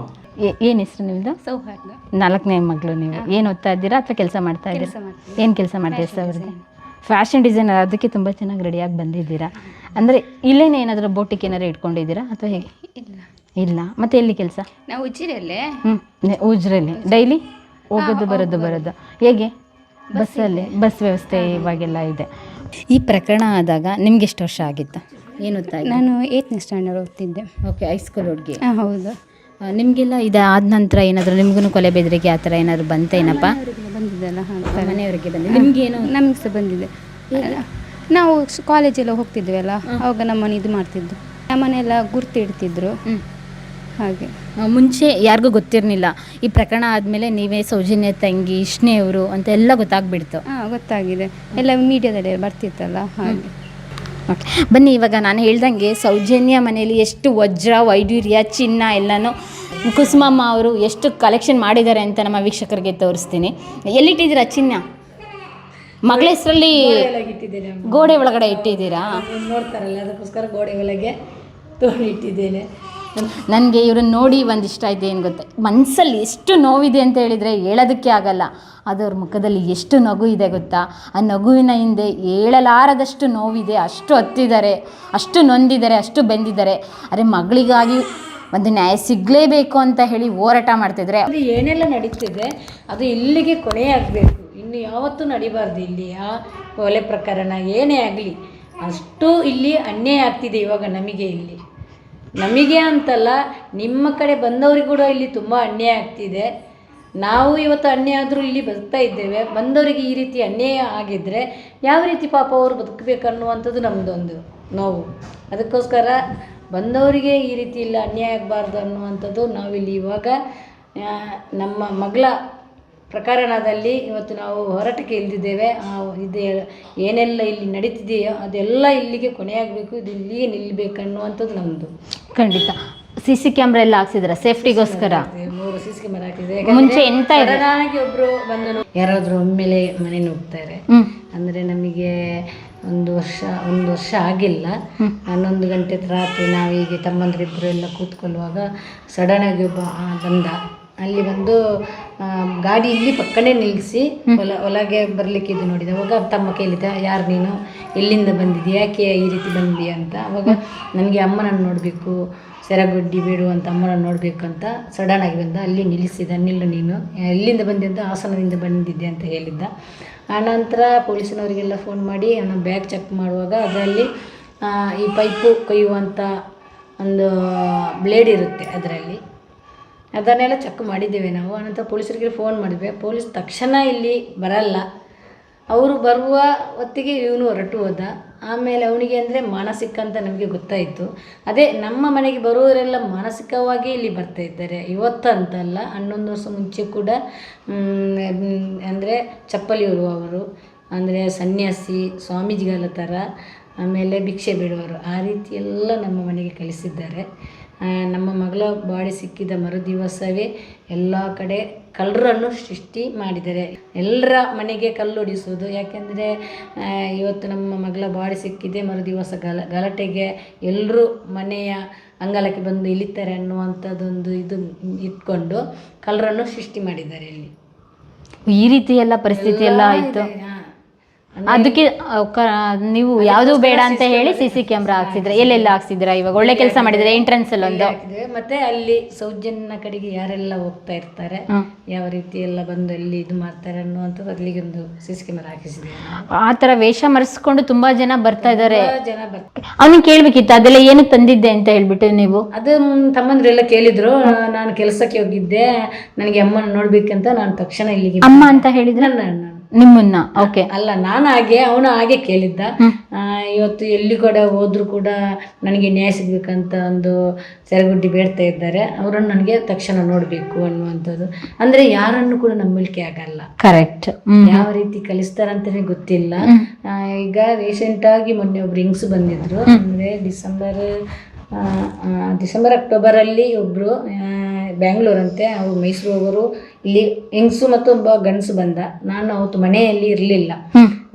[SPEAKER 2] ಏನು ಹೆಸರು ನಿಮ್ಮದು?
[SPEAKER 3] ಸೌಹಾರ್ದ.
[SPEAKER 2] 4ನೇ ಮಗಳು ನೀವು. ಏನು ಓದ್ತಾ ಇದ್ದೀರಾ ಅಥವಾ ಕೆಲಸ ಮಾಡ್ತಾ ಇದ್ದೀರಾ? ಏನು ಕೆಲಸ ಮಾಡ್ತೀರಾ ಸರ್? ಅವ್ರಿಗೆ ಫ್ಯಾಷನ್ ಡಿಸೈನರ್, ಅದಕ್ಕೆ ತುಂಬ ಚೆನ್ನಾಗಿ ರೆಡಿಯಾಗಿ ಬಂದಿದ್ದೀರಾ. ಅಂದರೆ ಇಲ್ಲೇನೇ ಏನಾದರೂ ಬೋಟಿಗೆ ಏನಾದ್ರು ಇಟ್ಕೊಂಡಿದ್ದೀರಾ ಅಥವಾ ಹೇಗೆ? ಇಲ್ಲ. ಮತ್ತೆ ಎಲ್ಲಿ ಕೆಲಸ?
[SPEAKER 7] ನಾವು ಉಚ್ಚಿರಲ್ಲೇ.
[SPEAKER 2] ಉಜ್ರಲ್ಲಿ ಡೈಲಿ ಹೋಗೋದು ಬರೋದು ಹೇಗೆ? ಬಸ್ಸಲ್ಲಿ? ಬಸ್ ವ್ಯವಸ್ಥೆ ಇವಾಗೆಲ್ಲ ಇದೆ. ಈ ಪ್ರಕರಣ ಆದಾಗ ನಿಮ್ಗೆ ಎಷ್ಟು ವರ್ಷ ಆಗಿತ್ತು? ಏನು
[SPEAKER 7] ನಾನು 8ನೇ ಸ್ಟ್ಯಾಂಡರ್ಡ್ ಓದ್ತಿದ್ದೆ.
[SPEAKER 2] ಓಕೆ, ಹೈಸ್ಕೂಲ್ ಹುಡುಗಿ.
[SPEAKER 7] ಹೌದು.
[SPEAKER 2] ನಿಮಗೆಲ್ಲ ಇದಾದ ನಂತರ ಏನಾದರೂ ನಿಮಗೂ ಕೊಲೆ ಬೆದರಿಕೆ ಆ ಥರ ಏನಾದರೂ ಬಂತೇನಪ್ಪ?
[SPEAKER 7] ಬಂದಿದ್ದಲ್ಲ,
[SPEAKER 2] ಮನೆಯವರಿಗೆ ಬಂದಿದೆ. ನಿಮಗೇನು?
[SPEAKER 7] ನಮಗೆ ಸಹ ಬಂದಿದೆ. ನಾವು ಕಾಲೇಜೆಲ್ಲ ಹೋಗ್ತಿದ್ವಲ್ಲ, ಅವಾಗ ನಮ್ಮನ್ನು ಇದು ಮಾಡ್ತಿದ್ದು, ನಮ್ಮನೆಲ್ಲ ಗುರ್ತಿಡ್ತಿದ್ರು. ಹಾಗೆ
[SPEAKER 2] ಮುಂಚೆ ಯಾರಿಗೂ ಗೊತ್ತಿರಲಿಲ್ಲ. ಈ ಪ್ರಕರಣ ಆದಮೇಲೆ ನೀವೇ ಸೌಜನ್ಯ ತಂಗಿ ಇಷ್ಣೆಯವರು ಅಂತ ಎಲ್ಲ ಗೊತ್ತಾಗ್ಬಿಡ್ತು.
[SPEAKER 7] ಗೊತ್ತಾಗಿದೆ, ಎಲ್ಲ ಮೀಡಿಯಾದಲ್ಲಿ ಬರ್ತಿತ್ತಲ್ಲ ಹಾಗೆ.
[SPEAKER 2] ಓಕೆ, ಬನ್ನಿ ಇವಾಗ ನಾನು ಹೇಳ್ದಂಗೆ ಸೌಜನ್ಯ ಮನೆಯಲ್ಲಿ ಎಷ್ಟು ವಜ್ರ ವೈಡೂರ್ಯ ಚಿನ್ನ ಎಲ್ಲನೂ ಕುಸುಮಮ್ಮ ಅವರು ಎಷ್ಟು ಕಲೆಕ್ಷನ್ ಮಾಡಿದ್ದಾರೆ ಅಂತ ನಮ್ಮ ವೀಕ್ಷಕರಿಗೆ ತೋರಿಸ್ತೀನಿ. ಎಲ್ಲಿಟ್ಟಿದ್ದೀರಾ ಚಿನ್ನ? ಮಗಳ ಹೆಸರಲ್ಲಿ ಗೋಡೆ ಒಳಗಡೆ ಇಟ್ಟಿದ್ದೀರಾ?
[SPEAKER 1] ನೋಡ್ತಾರಲ್ಲ ಅದಕ್ಕೋಸ್ಕರ ಗೋಡೆ ಒಳಗೆ ತೋಡಿ ಇಟ್ಟಿದ್ದೇನೆ.
[SPEAKER 2] ನನಗೆ ಇವ್ರನ್ನ ನೋಡಿ ಒಂದಿಷ್ಟ ಆಯ್ತು. ಏನು ಗೊತ್ತಾ, ಮನಸ್ಸಲ್ಲಿ ಎಷ್ಟು ನೋವಿದೆ ಅಂತ ಹೇಳಿದರೆ ಹೇಳೋದಕ್ಕೆ ಆಗಲ್ಲ. ಅದು ಅವ್ರ ಮುಖದಲ್ಲಿ ಎಷ್ಟು ನಗು ಇದೆ ಗೊತ್ತಾ. ಆ ನಗುವಿನ ಹಿಂದೆ ಹೇಳಲಾರದಷ್ಟು ನೋವಿದೆ. ಅಷ್ಟು ಹತ್ತಿದ್ದಾರೆ, ಅಷ್ಟು ನೊಂದಿದ್ದಾರೆ, ಅಷ್ಟು ಬೆಂದಿದ್ದಾರೆ. ಅರೆ ಮಗಳಿಗಾಗಿ ಒಂದು ನ್ಯಾಯ ಸಿಗಲೇಬೇಕು ಅಂತ ಹೇಳಿ ಹೋರಾಟ ಮಾಡ್ತಿದ್ರೆ.
[SPEAKER 1] ಅದು ಏನೆಲ್ಲ ನಡೀತಿದೆ ಅದು ಇಲ್ಲಿಗೆ ಕೊನೆಯಾಗಬೇಕು, ಇನ್ನು ಯಾವತ್ತೂ ನಡಿಬಾರ್ದು. ಇಲ್ಲಿ ಆ ಕೊಲೆ ಪ್ರಕರಣ ಏನೇ ಆಗಲಿ ಅಷ್ಟು ಇಲ್ಲಿ ಅನ್ಯಾಯ ಆಗ್ತಿದೆ ಇವಾಗ ನಮಗೆ ಅಂತಲ್ಲ, ನಿಮ್ಮ ಕಡೆ ಬಂದವ್ರಿಗೆ ಕೂಡ ಇಲ್ಲಿ ತುಂಬ ಅನ್ಯಾಯ ಆಗ್ತಿದೆ. ನಾವು ಇವತ್ತು ಅನ್ಯಾಯ ಆದರೂ ಇಲ್ಲಿ ಬದುಕ್ತಾ ಇದ್ದೇವೆ. ಬಂದವರಿಗೆ ಈ ರೀತಿ ಅನ್ಯಾಯ ಆಗಿದ್ದರೆ ಯಾವ ರೀತಿ ಪಾಪ ಅವರು ಬದುಕಬೇಕನ್ನುವಂಥದ್ದು ನಮ್ಮದೊಂದು ನೋವು. ಅದಕ್ಕೋಸ್ಕರ ಬಂದವರಿಗೆ ಈ ರೀತಿ ಇಲ್ಲ ಅನ್ಯಾಯ ಆಗಬಾರ್ದು ಅನ್ನುವಂಥದ್ದು ನಾವಿಲ್ಲಿ ಇವಾಗ ನಮ್ಮ ಮಗಳ ಪ್ರಕರಣದಲ್ಲಿ ಇವತ್ತು ನಾವು ಹೋರಾಟಕ್ಕೆ ಇಳಿದಿದ್ದೇವೆ. ಇದು ಏನೆಲ್ಲ ಇಲ್ಲಿ ನಡೀತಿದೆಯೋ ಅದೆಲ್ಲ ಇಲ್ಲಿಗೆ ಕೊನೆಯಾಗಬೇಕು, ಇದು ಇಲ್ಲಿಗೆ ನಿಲ್ಲಬೇಕನ್ನುವಂಥದ್ದು ನಮ್ಮದು.
[SPEAKER 2] ಖಂಡಿತ. CC ಕ್ಯಾಮ್ರಾ ಎಲ್ಲ ಹಾಕ್ಸಿದ್ರ ಸೇಫ್ಟಿಗೋಸ್ಕರ?
[SPEAKER 1] 3 CC ಕ್ಯಾಮ್ರಾ ಹಾಕಿದೆ.
[SPEAKER 2] ಮುಂಚೆ ಎಂತ
[SPEAKER 1] ಸಡನ್ನಾಗಿ ಒಬ್ಬರು ಬಂದು ಯಾರಾದರೂ ಒಮ್ಮೆಲೆ ಮನೆ ನುಗ್ತಾರೆ ಅಂದರೆ ನಮಗೆ ಒಂದು ವರ್ಷ ಆಗಿಲ್ಲ. 11 ಗಂಟೆ ರಾತ್ರಿ ನಾವು ಹೀಗೆ ತಮ್ಮಂದಿರಿಬ್ಬರು ಎಲ್ಲ ಕೂತ್ಕೊಳ್ಳುವಾಗ ಸಡನ್ನಾಗಿ ಒಬ್ಬ ಬಂದ. ಅಲ್ಲಿ ಬಂದು ಗಾಡಿ ಇಲ್ಲಿ ಪಕ್ಕನೇ ನಿಲ್ಲಿಸಿ ಒಳಗೆ ಬರಲಿಕ್ಕೆ ಇದು ನೋಡಿದೆ. ಅವಾಗ ತಮ್ಮ ಕೇಳಿದ, ಯಾರು ನೀನು, ಎಲ್ಲಿಂದ ಬಂದಿದ್ದೀಯ, ಯಾಕೆ ಈ ರೀತಿ ಬಂದಿದ್ದೀಯ ಅಂತ. ಅವಾಗ ನನಗೆ ಅಮ್ಮನನ್ನು ನೋಡಬೇಕು, ಸೆರಗೊಡ್ಡಿ ಬೇಡುವಂತ ಅಮ್ಮನನ್ನು ನೋಡಬೇಕಂತ ಸಡನ್ನಾಗಿ ಬಂದ. ಅಲ್ಲಿ ನಿಲ್ಲಿಸಿದ. ನಿಲ್ಲು ನೀನು ಎಲ್ಲಿಂದ ಬಂದೆ ಅಂತ, ಹಾಸನದಿಂದ ಬಂದಿದ್ದೆ ಅಂತ ಹೇಳಿದ್ದ. ಆನಂತರ ಪೊಲೀಸಿನವರಿಗೆಲ್ಲ ಫೋನ್ ಮಾಡಿ ಅವನ ಬ್ಯಾಗ್ ಚೆಕ್ ಮಾಡುವಾಗ ಅದರಲ್ಲಿ ಈ ಪೈಪು ಕೊಯ್ಯುವಂಥ ಒಂದು ಬ್ಲೇಡ್ ಇರುತ್ತೆ ಅದರಲ್ಲಿ. ಅದನ್ನೆಲ್ಲ ಚೆಕ್ ಮಾಡಿದ್ದೇವೆ ನಾವು. ಆನಂತರ ಪೊಲೀಸರಿಗೆ ಫೋನ್ ಮಾಡಿದ್ವಿ. ಪೊಲೀಸ್ ತಕ್ಷಣ ಇಲ್ಲಿ ಬರಲ್ಲ. ಅವರು ಬರುವ ಹೊತ್ತಿಗೆ ಇವನು ಹೊರಟು ಹೋದ. ಆಮೇಲೆ ಅವನಿಗೆ ಅಂದರೆ ಮಾನಸಿಕ ಅಂತ ನಮಗೆ ಗೊತ್ತಾಯಿತು. ಅದೇ ನಮ್ಮ ಮನೆಗೆ ಬರುವವರೆಲ್ಲ ಮಾನಸಿಕವಾಗಿ ಇಲ್ಲಿ ಬರ್ತಾ ಇದ್ದಾರೆ. ಇವತ್ತು ಅಂತಲ್ಲ, 11 ವರ್ಷ ಮುಂಚೆ ಕೂಡ ಅಂದರೆ ಚಪ್ಪಲಿ ಹೊರುವವರು, ಅಂದರೆ ಸನ್ಯಾಸಿ ಸ್ವಾಮೀಜಿಗಳ ಥರ, ಆಮೇಲೆ ಭಿಕ್ಷೆ ಬೇಡುವವರು, ಆ ರೀತಿ ಎಲ್ಲ ನಮ್ಮ ಮನೆಗೆ ಕಳಿಸಿದ್ದಾರೆ. ನಮ್ಮ ಮಗಳ ಬಾಡಿ ಸಿಕ್ಕಿದ ಮರುದಿವಸವೇ ಎಲ್ಲ ಕಡೆ ಕಳ್ಳರನ್ನು ಸೃಷ್ಟಿ ಮಾಡಿದ್ದಾರೆ. ಎಲ್ಲರ ಮನೆಗೆ ಕಲ್ಲು ಹೊಡಿಸೋದು. ಯಾಕೆಂದರೆ ಇವತ್ತು ನಮ್ಮ ಮಗಳ ಬಾಡಿ ಸಿಕ್ಕಿದೆ, ಮರುದಿವಸ ಗಲಾಟೆಗೆ ಎಲ್ಲರೂ ಮನೆಯ ಅಂಗಳಕ್ಕೆ ಬಂದು ಇಳಿತಾರೆ ಅನ್ನುವಂಥದ್ದೊಂದು ಇದು ಇಟ್ಕೊಂಡು ಕಳ್ಳರನ್ನು ಸೃಷ್ಟಿ ಮಾಡಿದ್ದಾರೆ ಇಲ್ಲಿ.
[SPEAKER 2] ಈ ರೀತಿ ಎಲ್ಲ ಪರಿಸ್ಥಿತಿ ಎಲ್ಲ ಆಯಿತು. ಅದಕ್ಕೆ ನೀವು ಯಾವುದು ಬೇಡ ಅಂತ ಹೇಳಿ CC ಕ್ಯಾಮ್ರಾ ಹಾಕ್ಸಿದ್ರೆ? ಎಲ್ಲೆಲ್ಲ ಹಾಕ್ಸಿದ್ರ? ಇವಾಗ ಒಳ್ಳೆ ಕೆಲಸ ಮಾಡಿದ್ರೆ. ಎಂಟ್ರೆನ್ಸ್ ಅಲ್ಲಿ ಒಂದು
[SPEAKER 1] ಮತ್ತೆ ಅಲ್ಲಿ ಸೌಜನ್ಯ ಕಡೆಗೆ ಯಾರೆಲ್ಲ ಹೋಗ್ತಾ ಇರ್ತಾರೆ, ಯಾವ ರೀತಿ ಎಲ್ಲ ಬಂದು ಅಲ್ಲಿ ಇದು ಮಾಡ್ತಾರೆ ಅನ್ನುವಂಥದ್ದು ಅಲ್ಲಿಗೆ ಒಂದು CC ಕ್ಯಾಮ್ರಾ ಹಾಕಿಸಿದೆ.
[SPEAKER 2] ಆ ಥರ ವೇಷ ಮರೆಸ್ಕೊಂಡು ತುಂಬಾ ಜನ ಬರ್ತಾ ಇದ್ದಾರೆ.
[SPEAKER 1] ಅವ್ನಿಗೆ
[SPEAKER 2] ಕೇಳ್ಬೇಕಿತ್ತು ಅದೆಲ್ಲ ಏನು ತಂದಿದ್ದೆ ಅಂತ ಹೇಳ್ಬಿಟ್ಟು ನೀವು?
[SPEAKER 1] ಅದು ತಮ್ಮಂದ್ರೆಲ್ಲ ಕೇಳಿದ್ರು. ನಾನು ಕೆಲಸಕ್ಕೆ ಹೋಗಿದ್ದೆ, ನನಗೆ ಅಮ್ಮನ ನೋಡ್ಬೇಕಂತ ನಾನು ತಕ್ಷಣ ಇಲ್ಲಿಗೆ.
[SPEAKER 2] ಅಮ್ಮ ಅಂತ ಹೇಳಿದ್ರೆ ನಿಮ್ಮನ್ನ? ಓಕೆ.
[SPEAKER 1] ಅಲ್ಲ, ನಾನು ಅವನು ಹಾಗೆ ಕೇಳಿದ್ದ. ಇವತ್ತು ಎಲ್ಲಿ ಕೂಡ ಹೋದ್ರು ಕೂಡ ನನಗೆ ನ್ಯಾಯ ಸಿಗ್ಬೇಕಂತ ಒಂದು ಸೆರಗುಡ್ಡಿ ಬೇಡ್ತಾ ಇದ್ದಾರೆ. ಅವರನ್ನು ನನಗೆ ತಕ್ಷಣ ನೋಡಬೇಕು ಅನ್ನುವಂಥದ್ದು. ಅಂದರೆ ಯಾರನ್ನು ಕೂಡ ನಂಬಲಿಕ್ಕೆ ಆಗಲ್ಲ.
[SPEAKER 2] ಕರೆಕ್ಟ್.
[SPEAKER 1] ಯಾವ ರೀತಿ ಕಲಿಸ್ತಾರಂತಲೇ ಗೊತ್ತಿಲ್ಲ. ಈಗ ರೀಸೆಂಟಾಗಿ ಮೊನ್ನೆ ಒಬ್ರು ಹೆಂಗ್ಸು ಬಂದಿದ್ರು. ಅಂದರೆ ಡಿಸೆಂಬರ್ ಅಕ್ಟೋಬರಲ್ಲಿ ಒಬ್ಬರು ಬ್ಯಾಂಗ್ಳೂರಂತೆ, ಅವರು ಮೈಸೂರು ಹೋಗೋರು. ಇಲ್ಲಿ ಹೆಂಗಸು ಮತ್ತು ಒಬ್ಬ ಗಂಡಸು ಬಂದ. ನಾನು ಅವತ್ತು ಮನೆಯಲ್ಲಿ ಇರಲಿಲ್ಲ,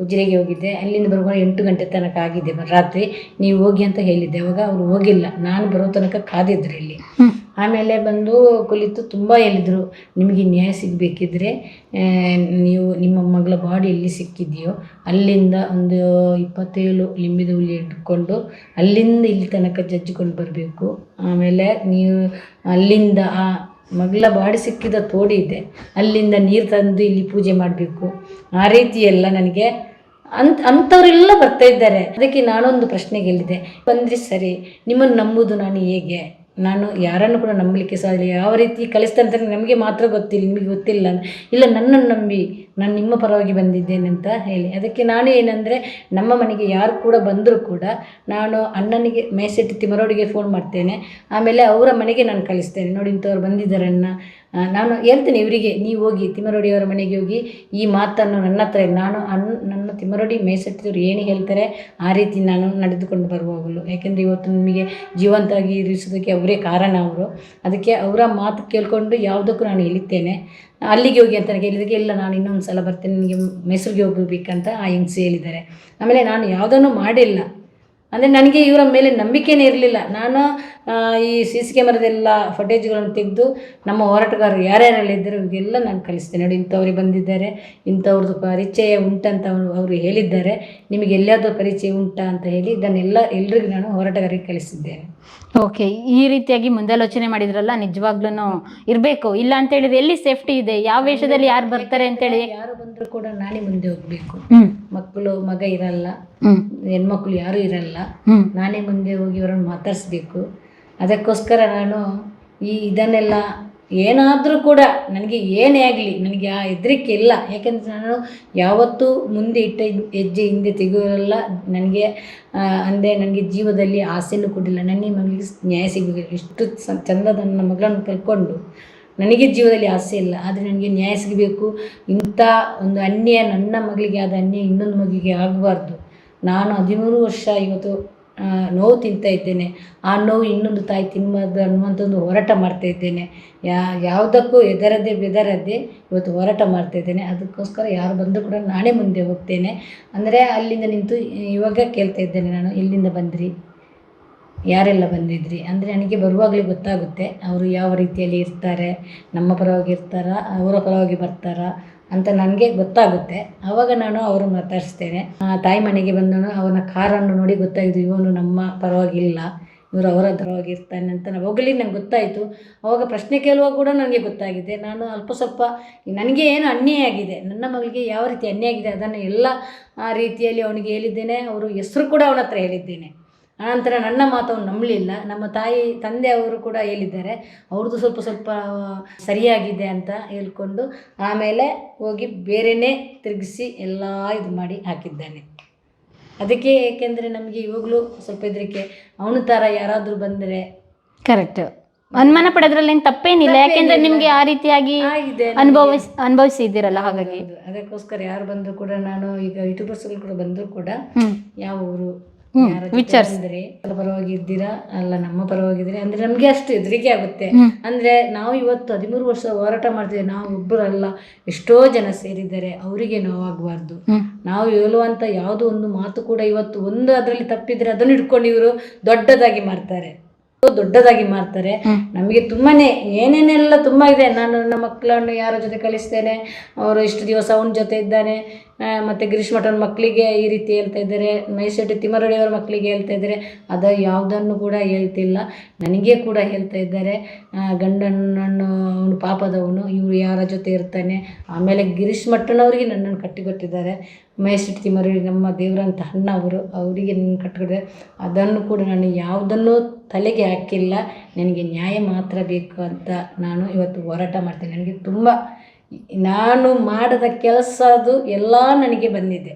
[SPEAKER 1] ಉಜಿರೆಗೆ ಹೋಗಿದ್ದೆ. ಅಲ್ಲಿಂದ ಬರುವಾಗ 8 ಗಂಟೆ ತನಕ ಆಗಿದೆ ರಾತ್ರಿ. ನೀವು ಹೋಗಿ ಅಂತ ಹೇಳಿದ್ದೆ. ಅವಾಗ ಅವರು ಹೋಗಿಲ್ಲ. ನಾನು ಬರೋ ತನಕ ಕಾದಿದ್ರು ಇಲ್ಲಿ. ಆಮೇಲೆ ಬಂದು ಕುಳಿತು ತುಂಬ ಹೇಳಿದರು, ನಿಮಗೆ ನ್ಯಾಯ ಸಿಗಬೇಕಿದ್ರೆ ನೀವು ನಿಮ್ಮ ಮಗಳ ಬಾಡಿ ಎಲ್ಲಿ ಸಿಕ್ಕಿದೆಯೋ ಅಲ್ಲಿಂದ ಒಂದು 27 ಲಿಂಬಿದ ಹುಳಿ ಹಿಡ್ಕೊಂಡು ಅಲ್ಲಿಂದ ಇಲ್ಲಿ ತನಕ ಜಜ್ಜಿಕೊಂಡು ಬರಬೇಕು. ಆಮೇಲೆ ನೀವು ಅಲ್ಲಿಂದ ಆ ಮಗಳ ಬಾಡಿ ಸಿಕ್ಕಿದ ತೋಡಿ ಇದೆ, ಅಲ್ಲಿಂದ ನೀರು ತಂದು ಇಲ್ಲಿ ಪೂಜೆ ಮಾಡಬೇಕು. ಆ ರೀತಿ ಎಲ್ಲ ನನಗೆ ಅಂಥವರೆಲ್ಲ ಬರ್ತಾ ಇದ್ದಾರೆ. ಅದಕ್ಕೆ ನಾನೊಂದು ಪ್ರಶ್ನೆ ಗೆಲ್ಲಿದೆ, ಬಂದರೆ ಸರಿ, ನಿಮ್ಮನ್ನು ನಂಬುದು ನಾನು ಹೇಗೆ? ನಾನು ಯಾರನ್ನು ಕೂಡ ನಂಬಲಿಕ್ಕೆ ಸಾಧ್ಯ. ಯಾವ ರೀತಿ ಕಲಿಸ್ತಾರೆ ಅಂತ ನಮಗೆ ಮಾತ್ರ ಗೊತ್ತಿಲ್ಲ, ನಿಮಗೆ ಗೊತ್ತಿಲ್ಲ. ಇಲ್ಲ, ನನ್ನನ್ನು ನಂಬಿ ನಾನು ನಿಮ್ಮ ಪರವಾಗಿ ಬಂದಿದ್ದೇನೆ ಅಂತ ಹೇಳಿ. ಅದಕ್ಕೆ ನಾನು ಏನಂದರೆ, ನಮ್ಮ ಮನೆಗೆ ಯಾರು ಕೂಡ ಬಂದರೂ ಕೂಡ ನಾನು ಅಣ್ಣನಿಗೆ ಮೇಸೆಟ್ಟಿ ತಿಮರೋಡಿಗೆ ಫೋನ್ ಮಾಡ್ತೇನೆ. ಆಮೇಲೆ ಅವರ ಮನೆಗೆ ನಾನು ಕಳಿಸ್ತೇನೆ. ನೋಡಿ, ಇಂಥವ್ರು ಬಂದಿದ್ದಾರೆ ಅಣ್ಣ, ನಾನು ಹೇಳ್ತೇನೆ ಇವರಿಗೆ, ನೀವು ಹೋಗಿ ತಿಮ್ಮರೋಡಿಯವರ ಮನೆಗೆ ಹೋಗಿ ಈ ಮಾತನ್ನು ನನ್ನ ಹತ್ರ ನಾನು ನನ್ನ ತಿಮ್ಮರೋಡಿ ಮೇಸೆಟ್ಟಿದವರು ಏನು ಹೇಳ್ತಾರೆ ಆ ರೀತಿ ನಾನು ನಡೆದುಕೊಂಡು ಬರುವವಳು. ಯಾಕೆಂದರೆ ಇವತ್ತು ನಿಮಗೆ ಜೀವಂತವಾಗಿ ಇರಿಸೋದಕ್ಕೆ ಅವರೇ ಕಾರಣ ಅವರು. ಅದಕ್ಕೆ ಅವರ ಮಾತು ಕೇಳಿಕೊಂಡು ಯಾವುದಕ್ಕೂ ನಾನು ಹೇಳಿದ್ದೇನೆ. ಅಲ್ಲಿಗೆ ಹೋಗಿ ಅಂತ ಹೇಳಿದಕ್ಕೆ, ಇಲ್ಲ ನಾನು ಇನ್ನೊಂದು ಸಲ ಬರ್ತೇನೆ, ನನಗೆ ಮೈಸೂರಿಗೆ ಹೋಗಬೇಕಂತ ಆ ಹೆಂಗಸು ಹೇಳಿದ್ದಾರೆ. ಆಮೇಲೆ ನಾನು ಯಾವುದನ್ನು ಮಾಡಿಲ್ಲ, ಅಂದರೆ ನನಗೆ ಇವರ ಮೇಲೆ ನಂಬಿಕೆನೇ ಇರಲಿಲ್ಲ. ನಾನು ಈ CC ಕ್ಯಾಮರಾದೆಲ್ಲ ಫುಟೇಜ್ಗಳನ್ನು ತೆಗೆದು ನಮ್ಮ ಹೋರಾಟಗಾರರು ಯಾರ್ಯಾರೆಲ್ಲ ಇದ್ದರು ಇವರಿಗೆಲ್ಲ ನಾನು ಕಳಿಸ್ತೇನೆ. ನೋಡಿ, ಇಂಥವ್ರಿಗೆ ಬಂದಿದ್ದಾರೆ, ಇಂಥವ್ರದ್ದು ಪರಿಚಯ ಉಂಟಂತ ಅವರು ಹೇಳಿದ್ದಾರೆ, ನಿಮಗೆ ಎಲ್ಲಾದರೂ ಪರಿಚಯ ಉಂಟಾ ಅಂತ ಹೇಳಿ ಇದನ್ನೆಲ್ಲ ಎಲ್ರಿಗೂ ನಾನು ಹೋರಾಟಗಾರರಿಗೆ ಕಳಿಸಿದ್ದೇನೆ.
[SPEAKER 2] ಓಕೆ, ಈ ರೀತಿಯಾಗಿ ಮುಂದಾಲೋಚನೆ ಮಾಡಿದ್ರಲ್ಲ, ನಿಜವಾಗ್ಲೂ ಇರಬೇಕು. ಇಲ್ಲ ಅಂತ ಹೇಳಿದ್ರೆ ಎಲ್ಲಿ ಸೇಫ್ಟಿ ಇದೆ, ಯಾವ ವೇಷದಲ್ಲಿ ಯಾರು ಬರ್ತಾರೆ ಅಂತೇಳಿ.
[SPEAKER 1] ಯಾರು ಬಂದರೂ ಕೂಡ ನಾನೇ ಮುಂದೆ ಹೋಗಬೇಕು. ಮಗ ಇರಲ್ಲ, ಹೆಣ್ಮಕ್ಳು ಯಾರೂ ಇರಲ್ಲ, ನಾನೇ ಮುಂದೆ ಹೋಗಿ ಅವರನ್ನು ಮಾತಾಡಿಸ್ಬೇಕು. ಅದಕ್ಕೋಸ್ಕರ ನಾನು ಇದನ್ನೆಲ್ಲ ಏನಾದರೂ ಕೂಡ ನನಗೆ ಏನೇ ಆಗಲಿ ನನಗೆ ಆ ಹೆದರಿಕೆ ಇಲ್ಲ. ಯಾಕೆಂದರೆ ನಾನು ಯಾವತ್ತೂ ಮುಂದೆ ಇಟ್ಟ ಹೆಜ್ಜೆ ಹಿಂದೆ ತೆಗೆಯೋಲ್ಲ. ನನಗೆ ಅಂದರೆ ನನಗೆ ಜೀವದಲ್ಲಿ ಆಸೆನೂ ಕೊಡಿಲ್ಲ. ನನ್ನ ಮಗಳಿಗೆ ನ್ಯಾಯ ಸಿಗಬೇಕು. ಇಷ್ಟು ಚಂದದ ನನ್ನ ಮಗಳನ್ನು ಕಳ್ಕೊಂಡು ನನಗೆ ಜೀವದಲ್ಲಿ ಆಸೆ ಇಲ್ಲ, ಆದರೆ ನನಗೆ ನ್ಯಾಯ ಸಿಗಬೇಕು. ಇಂಥ ಒಂದು ಅನ್ಯಾಯ, ನನ್ನ ಮಗಳಿಗೆ ಆದ ಅನ್ಯಾಯ ಇನ್ನೊಂದು ಮಗುವಿಗೆ ಆಗಬಾರ್ದು. ನಾನು 13 ವರ್ಷ ಇವತ್ತು ನೋವು ತಿಂತಾ ಇದ್ದೇನೆ. ಆ ನೋವು ಇನ್ನೊಂದು ತಾಯಿ ತಿನ್ನಬಾರ್ದು ಅನ್ನುವಂಥ ಒಂದು ಹೋರಾಟ ಮಾಡ್ತಾಯಿದ್ದೇನೆ. ಯಾವುದಕ್ಕೂ ಬೆದರದೆ ಇವತ್ತು ಹೋರಾಟ ಮಾಡ್ತಾಯಿದ್ದೇನೆ. ಅದಕ್ಕೋಸ್ಕರ ಯಾರು ಬಂದರೂ ಕೂಡ ನಾನೇ ಮುಂದೆ ಹೋಗ್ತೇನೆ. ಅಂದರೆ ಅಲ್ಲಿಂದ ನಿಂತು ಇವಾಗ ಕೇಳ್ತಾ ಇದ್ದೇನೆ ನಾನು, ಎಲ್ಲಿಂದ ಬಂದ್ರಿ, ಯಾರೆಲ್ಲ ಬಂದಿದ್ರಿ ಅಂದರೆ ನನಗೆ ಬರುವಾಗಲೇ ಗೊತ್ತಾಗುತ್ತೆ ಅವರು ಯಾವ ರೀತಿಯಲ್ಲಿ ಇರ್ತಾರೆ, ನಮ್ಮ ಪರವಾಗಿ ಇರ್ತಾರಾ, ಅವರ ಪರವಾಗಿ ಬರ್ತಾರಾ ಅಂತ ನನಗೆ ಗೊತ್ತಾಗುತ್ತೆ. ಆವಾಗ ನಾನು ಅವರು ಮಾತಾಡಿಸ್ತೇನೆ. ತಾಯಿ ಮನೆಗೆ ಬಂದನು, ಅವನ ಕಾರನ್ನು ನೋಡಿ ಗೊತ್ತಾಯಿತು, ಇವನು ನಮ್ಮ ಪರವಾಗಿಲ್ಲ, ಇವರು ಅವರ ಪರವಾಗಿ ಇರ್ತಾನೆ ಅಂತ ಹೋಗಲಿ ನಂಗೆ ಗೊತ್ತಾಯಿತು. ಆವಾಗ ಪ್ರಶ್ನೆ ಕೇಳುವಾಗ ಕೂಡ ನನಗೆ ಗೊತ್ತಾಗಿದೆ. ನಾನು ಅಲ್ಪ ಸ್ವಲ್ಪ ನನಗೆ ಏನು ಅನ್ಯಾಯ ಆಗಿದೆ, ನನ್ನ ಮಗಳಿಗೆ ಯಾವ ರೀತಿ ಅನ್ಯಾಯ ಆಗಿದೆ ಅದನ್ನು ಎಲ್ಲ ರೀತಿಯಲ್ಲಿ ಅವನಿಗೆ ಹೇಳಿದ್ದೇನೆ. ಅವರು ಹೆಸರು ಕೂಡ ಅವನ ಹತ್ರ ಹೇಳಿದ್ದೇನೆ. ಆನಂತರ ನನ್ನ ಮಾತು ಅವನು ನಂಬಲಿಲ್ಲ. ನಮ್ಮ ತಂದೆ ಅವರು ಕೂಡ ಹೇಳಿದ್ದಾರೆ, ಅವ್ರದ್ದು ಸ್ವಲ್ಪ ಸರಿಯಾಗಿದೆ ಅಂತ ಹೇಳ್ಕೊಂಡು ಆಮೇಲೆ ಹೋಗಿ ಬೇರೆಯೇ ತಿರುಗಿಸಿ ಎಲ್ಲ ಇದು ಮಾಡಿ ಹಾಕಿದ್ದಾನೆ. ಅದಕ್ಕೆ ಏಕೆಂದರೆ ನಮಗೆ ಇವಾಗಲೂ ಸ್ವಲ್ಪ ಹೆದರಿಕೆ. ಅವನ ಥರ ಯಾರಾದರೂ ಬಂದರೆ
[SPEAKER 2] ಕರೆಕ್ಟ್ ಅನುಮಾನ ಪಡೋದ್ರಲ್ಲಿ ಏನು ತಪ್ಪೇನಿಲ್ಲ, ಯಾಕೆಂದ್ರೆ ನಿಮಗೆ ಆ ರೀತಿಯಾಗಿ ಅನುಭವಿಸಿದ್ದೀರಲ್ಲ, ಹಾಗಾಗಿ
[SPEAKER 1] ಅದಕ್ಕೋಸ್ಕರ ಯಾರು ಬಂದರೂ ಕೂಡ ನಾನು ಈಗ ಯೂಟ್ಯೂಬರ್ಸ್ಗಳು ಕೂಡ ಬಂದರೂ ಕೂಡ ಯಾವ ಊರು ವಿಚಾರಿಸಿದ್ರೆ ಪರವಾಗಿ ಇದ್ದೀರಾ ಅಲ್ಲ ನಮ್ಮ ಪರವಾಗಿದ್ದೀರಾ ಅಂದ್ರೆ ನಮಗೆ ಅಷ್ಟು ಹೆದರಿಕೆ ಆಗುತ್ತೆ. ಅಂದ್ರೆ ನಾವು ಇವತ್ತು 13 ವರ್ಷ ಹೋರಾಟ ಮಾಡ್ತೀವಿ, ನಾವು ಒಬ್ಬರಲ್ಲ ಎಷ್ಟೋ ಜನ ಸೇರಿದ್ದಾರೆ, ಅವರಿಗೆ ನೋವಾಗಬಾರ್ದು. ನಾವು ಹೇಳುವಂತ ಯಾವುದೋ ಒಂದು ಮಾತು ಕೂಡ ಇವತ್ತು ಒಂದು ಅದರಲ್ಲಿ ತಪ್ಪಿದ್ರೆ ಅದನ್ನು ಹಿಡ್ಕೊಂಡು ಇವರು ದೊಡ್ಡದಾಗಿ ಮಾಡ್ತಾರೆ. ನಮಗೆ ತುಂಬಾನೇ ಏನೇನೆಲ್ಲ ತುಂಬಾ ಇದೆ. ನಾನು ನನ್ನ ಮಕ್ಕಳನ್ನು ಯಾರ ಜೊತೆ ಕಳಿಸ್ತೇನೆ, ಅವರು ಇಷ್ಟು ದಿವಸ ಅವನ ಜೊತೆ ಇದ್ದಾನೆ, ಮತ್ತು ಗಿರೀಶ್ ಮಠನ ಮಕ್ಕಳಿಗೆ ಈ ರೀತಿ ಹೇಳ್ತಾ ಇದ್ದಾರೆ, ಮೈಸೂರು ತಿಮ್ಮರಡಿಯವರ ಮಕ್ಕಳಿಗೆ ಹೇಳ್ತಾ ಇದ್ದಾರೆ, ಅದು ಯಾವುದನ್ನು ಕೂಡ ಹೇಳ್ತಿಲ್ಲ. ನನಗೆ ಕೂಡ ಹೇಳ್ತಾ ಇದ್ದಾರೆ, ಗಂಡನನ್ನು ಅವನು ಪಾಪದವನು, ಇವರು ಯಾರ ಜೊತೆ ಇರ್ತಾನೆ. ಆಮೇಲೆ ಗಿರೀಶ್ ಮಠನವರಿಗೆ ನನ್ನನ್ನು ಕಟ್ಟಿಕೊಟ್ಟಿದ್ದಾರೆ. ಮೈಸೂರು ತಿಮ್ಮರಡಿ ನಮ್ಮ ದೇವರಂತ ಅಣ್ಣ ಅವರಿಗೆ ನನ್ನ ಕಟ್ಟಿಕೊಟ್ಟಿದ್ದಾರೆ. ಅದನ್ನು ಕೂಡ ನಾನು ಯಾವುದನ್ನು ತಲೆಗೆ ಹಾಕಿಲ್ಲ. ನನಗೆ ನ್ಯಾಯ ಮಾತ್ರ ಬೇಕು ಅಂತ ನಾನು ಇವತ್ತು ಹೋರಾಟ ಮಾಡ್ತೇನೆ. ನನಗೆ ತುಂಬ ನಾನು ಮಾಡದ ಕೆಲಸ ಅದು ಎಲ್ಲ ನನಗೆ ಬಂದಿದೆ.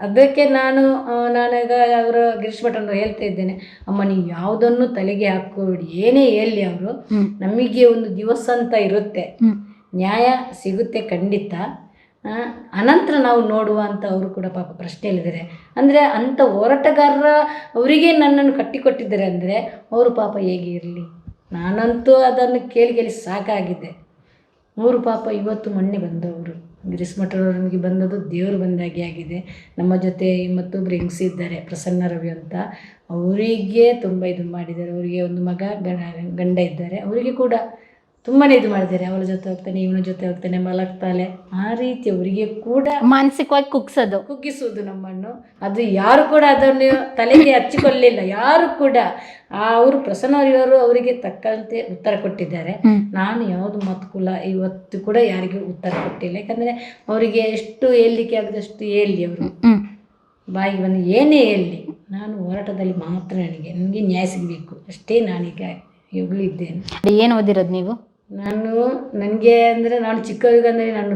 [SPEAKER 1] ಅದಕ್ಕೆ ನಾನೀಗ ಅವರು ಗಿರೀಶ್ ಭಟ್ರು ಹೇಳ್ತಾ ಇದ್ದೇನೆ, ಅಮ್ಮ ನೀವು ಯಾವುದನ್ನು ತಲೆಗೆ ಹಾಕೋಬಿಡಿ, ಏನೇ ಹೇಳಿ ಅವರು ನಮಗೆ ಒಂದು ದಿವಸ ಅಂತ ಇರುತ್ತೆ, ನ್ಯಾಯ ಸಿಗುತ್ತೆ ಖಂಡಿತ, ಅನಂತರ ನಾವು ನೋಡುವ ಅಂತ ಅವರು ಕೂಡ ಪಾಪ ಪ್ರಶ್ನೆ ಹೇಳಿದ್ದಾರೆ. ಅಂದರೆ ಅಂಥ ಹೋರಾಟಗಾರರ ಅವರಿಗೆ ನನ್ನನ್ನು ಕಟ್ಟಿಕೊಟ್ಟಿದ್ದಾರೆ ಅಂದರೆ ಅವರು ಪಾಪ ಹೇಗೆ ಇರಲಿ. ನಾನಂತೂ ಅದನ್ನು ಕೇಳಿ ಸಾಕಾಗಿದೆ. ಅವರು ಪಾಪ ಇವತ್ತು ಮೊನ್ನೆ ಬಂದವರು, ಗಿರೀಶ್ ಮಠರವರು ನಮಗೆ ಬಂದದ್ದು ದೇವರು ಬಂದಾಗೆ ಆಗಿದೆ. ನಮ್ಮ ಜೊತೆ ಮತ್ತೊಬ್ಬರು ಹೆಂಗಸಿದ್ದಾರೆ ಪ್ರಸನ್ನ ರವಿ ಅಂತ, ಅವರಿಗೆ ತುಂಬ ಇದು ಮಾಡಿದ್ದಾರೆ. ಅವರಿಗೆ ಒಂದು ಮಗ ಗಂಡ ಇದ್ದಾರೆ, ಅವರಿಗೆ ಕೂಡ ತುಂಬಾ ಇದು ಮಾಡಿದ್ದಾರೆ. ಅವಳ ಜೊತೆ ಹೋಗ್ತಾನೆ, ಇವನ ಜೊತೆ ಹೋಗ್ತಾನೆ, ಮಲಗ್ತಾಳೆ, ಆ ರೀತಿ ಅವರಿಗೆ ಕೂಡ
[SPEAKER 2] ಮಾನಸಿಕವಾಗಿ
[SPEAKER 1] ಕುಗ್ಗಿಸುವುದು ನಮ್ಮನ್ನು. ಅದು ಯಾರು ಕೂಡ ಅದನ್ನು ತಲೆಗೆ ಹಚ್ಚಿಕೊಳ್ಳಲಿಲ್ಲ, ಯಾರು ಕೂಡ. ಅವರು ಪ್ರಸನ್ನವರು ಅವರಿಗೆ ತಕ್ಕಂತೆ ಉತ್ತರ ಕೊಟ್ಟಿದ್ದಾರೆ. ನಾನು ಯಾವುದು ಮತ್ಕುಲ ಇವತ್ತು ಕೂಡ ಯಾರಿಗೂ ಉತ್ತರ ಕೊಟ್ಟಿಲ್ಲ. ಯಾಕಂದರೆ ಅವರಿಗೆ ಎಷ್ಟು ಹೇಳಲಿಕ್ಕೆ ಆಗದಷ್ಟು ಹೇಳಿ, ಅವರು ಬಾಯಿಗೆ ಬಂದು ಏನೇ ಹೇಳಲಿ, ನಾನು ಹೋರಾಟದಲ್ಲಿ ಮಾತ್ರ ನನಗೆ ನ್ಯಾಯ ಸಿಗಬೇಕು ಅಷ್ಟೇ ನಾನೀಗ ಇವಾಗಲೂ ಇದ್ದೇನೆ.
[SPEAKER 2] ಏನು ಓದಿರೋದು ನೀವು?
[SPEAKER 1] ನನಗೆ ಅಂದರೆ ನಾನು ಚಿಕ್ಕವರಿಗಂದರೆ ನಾನು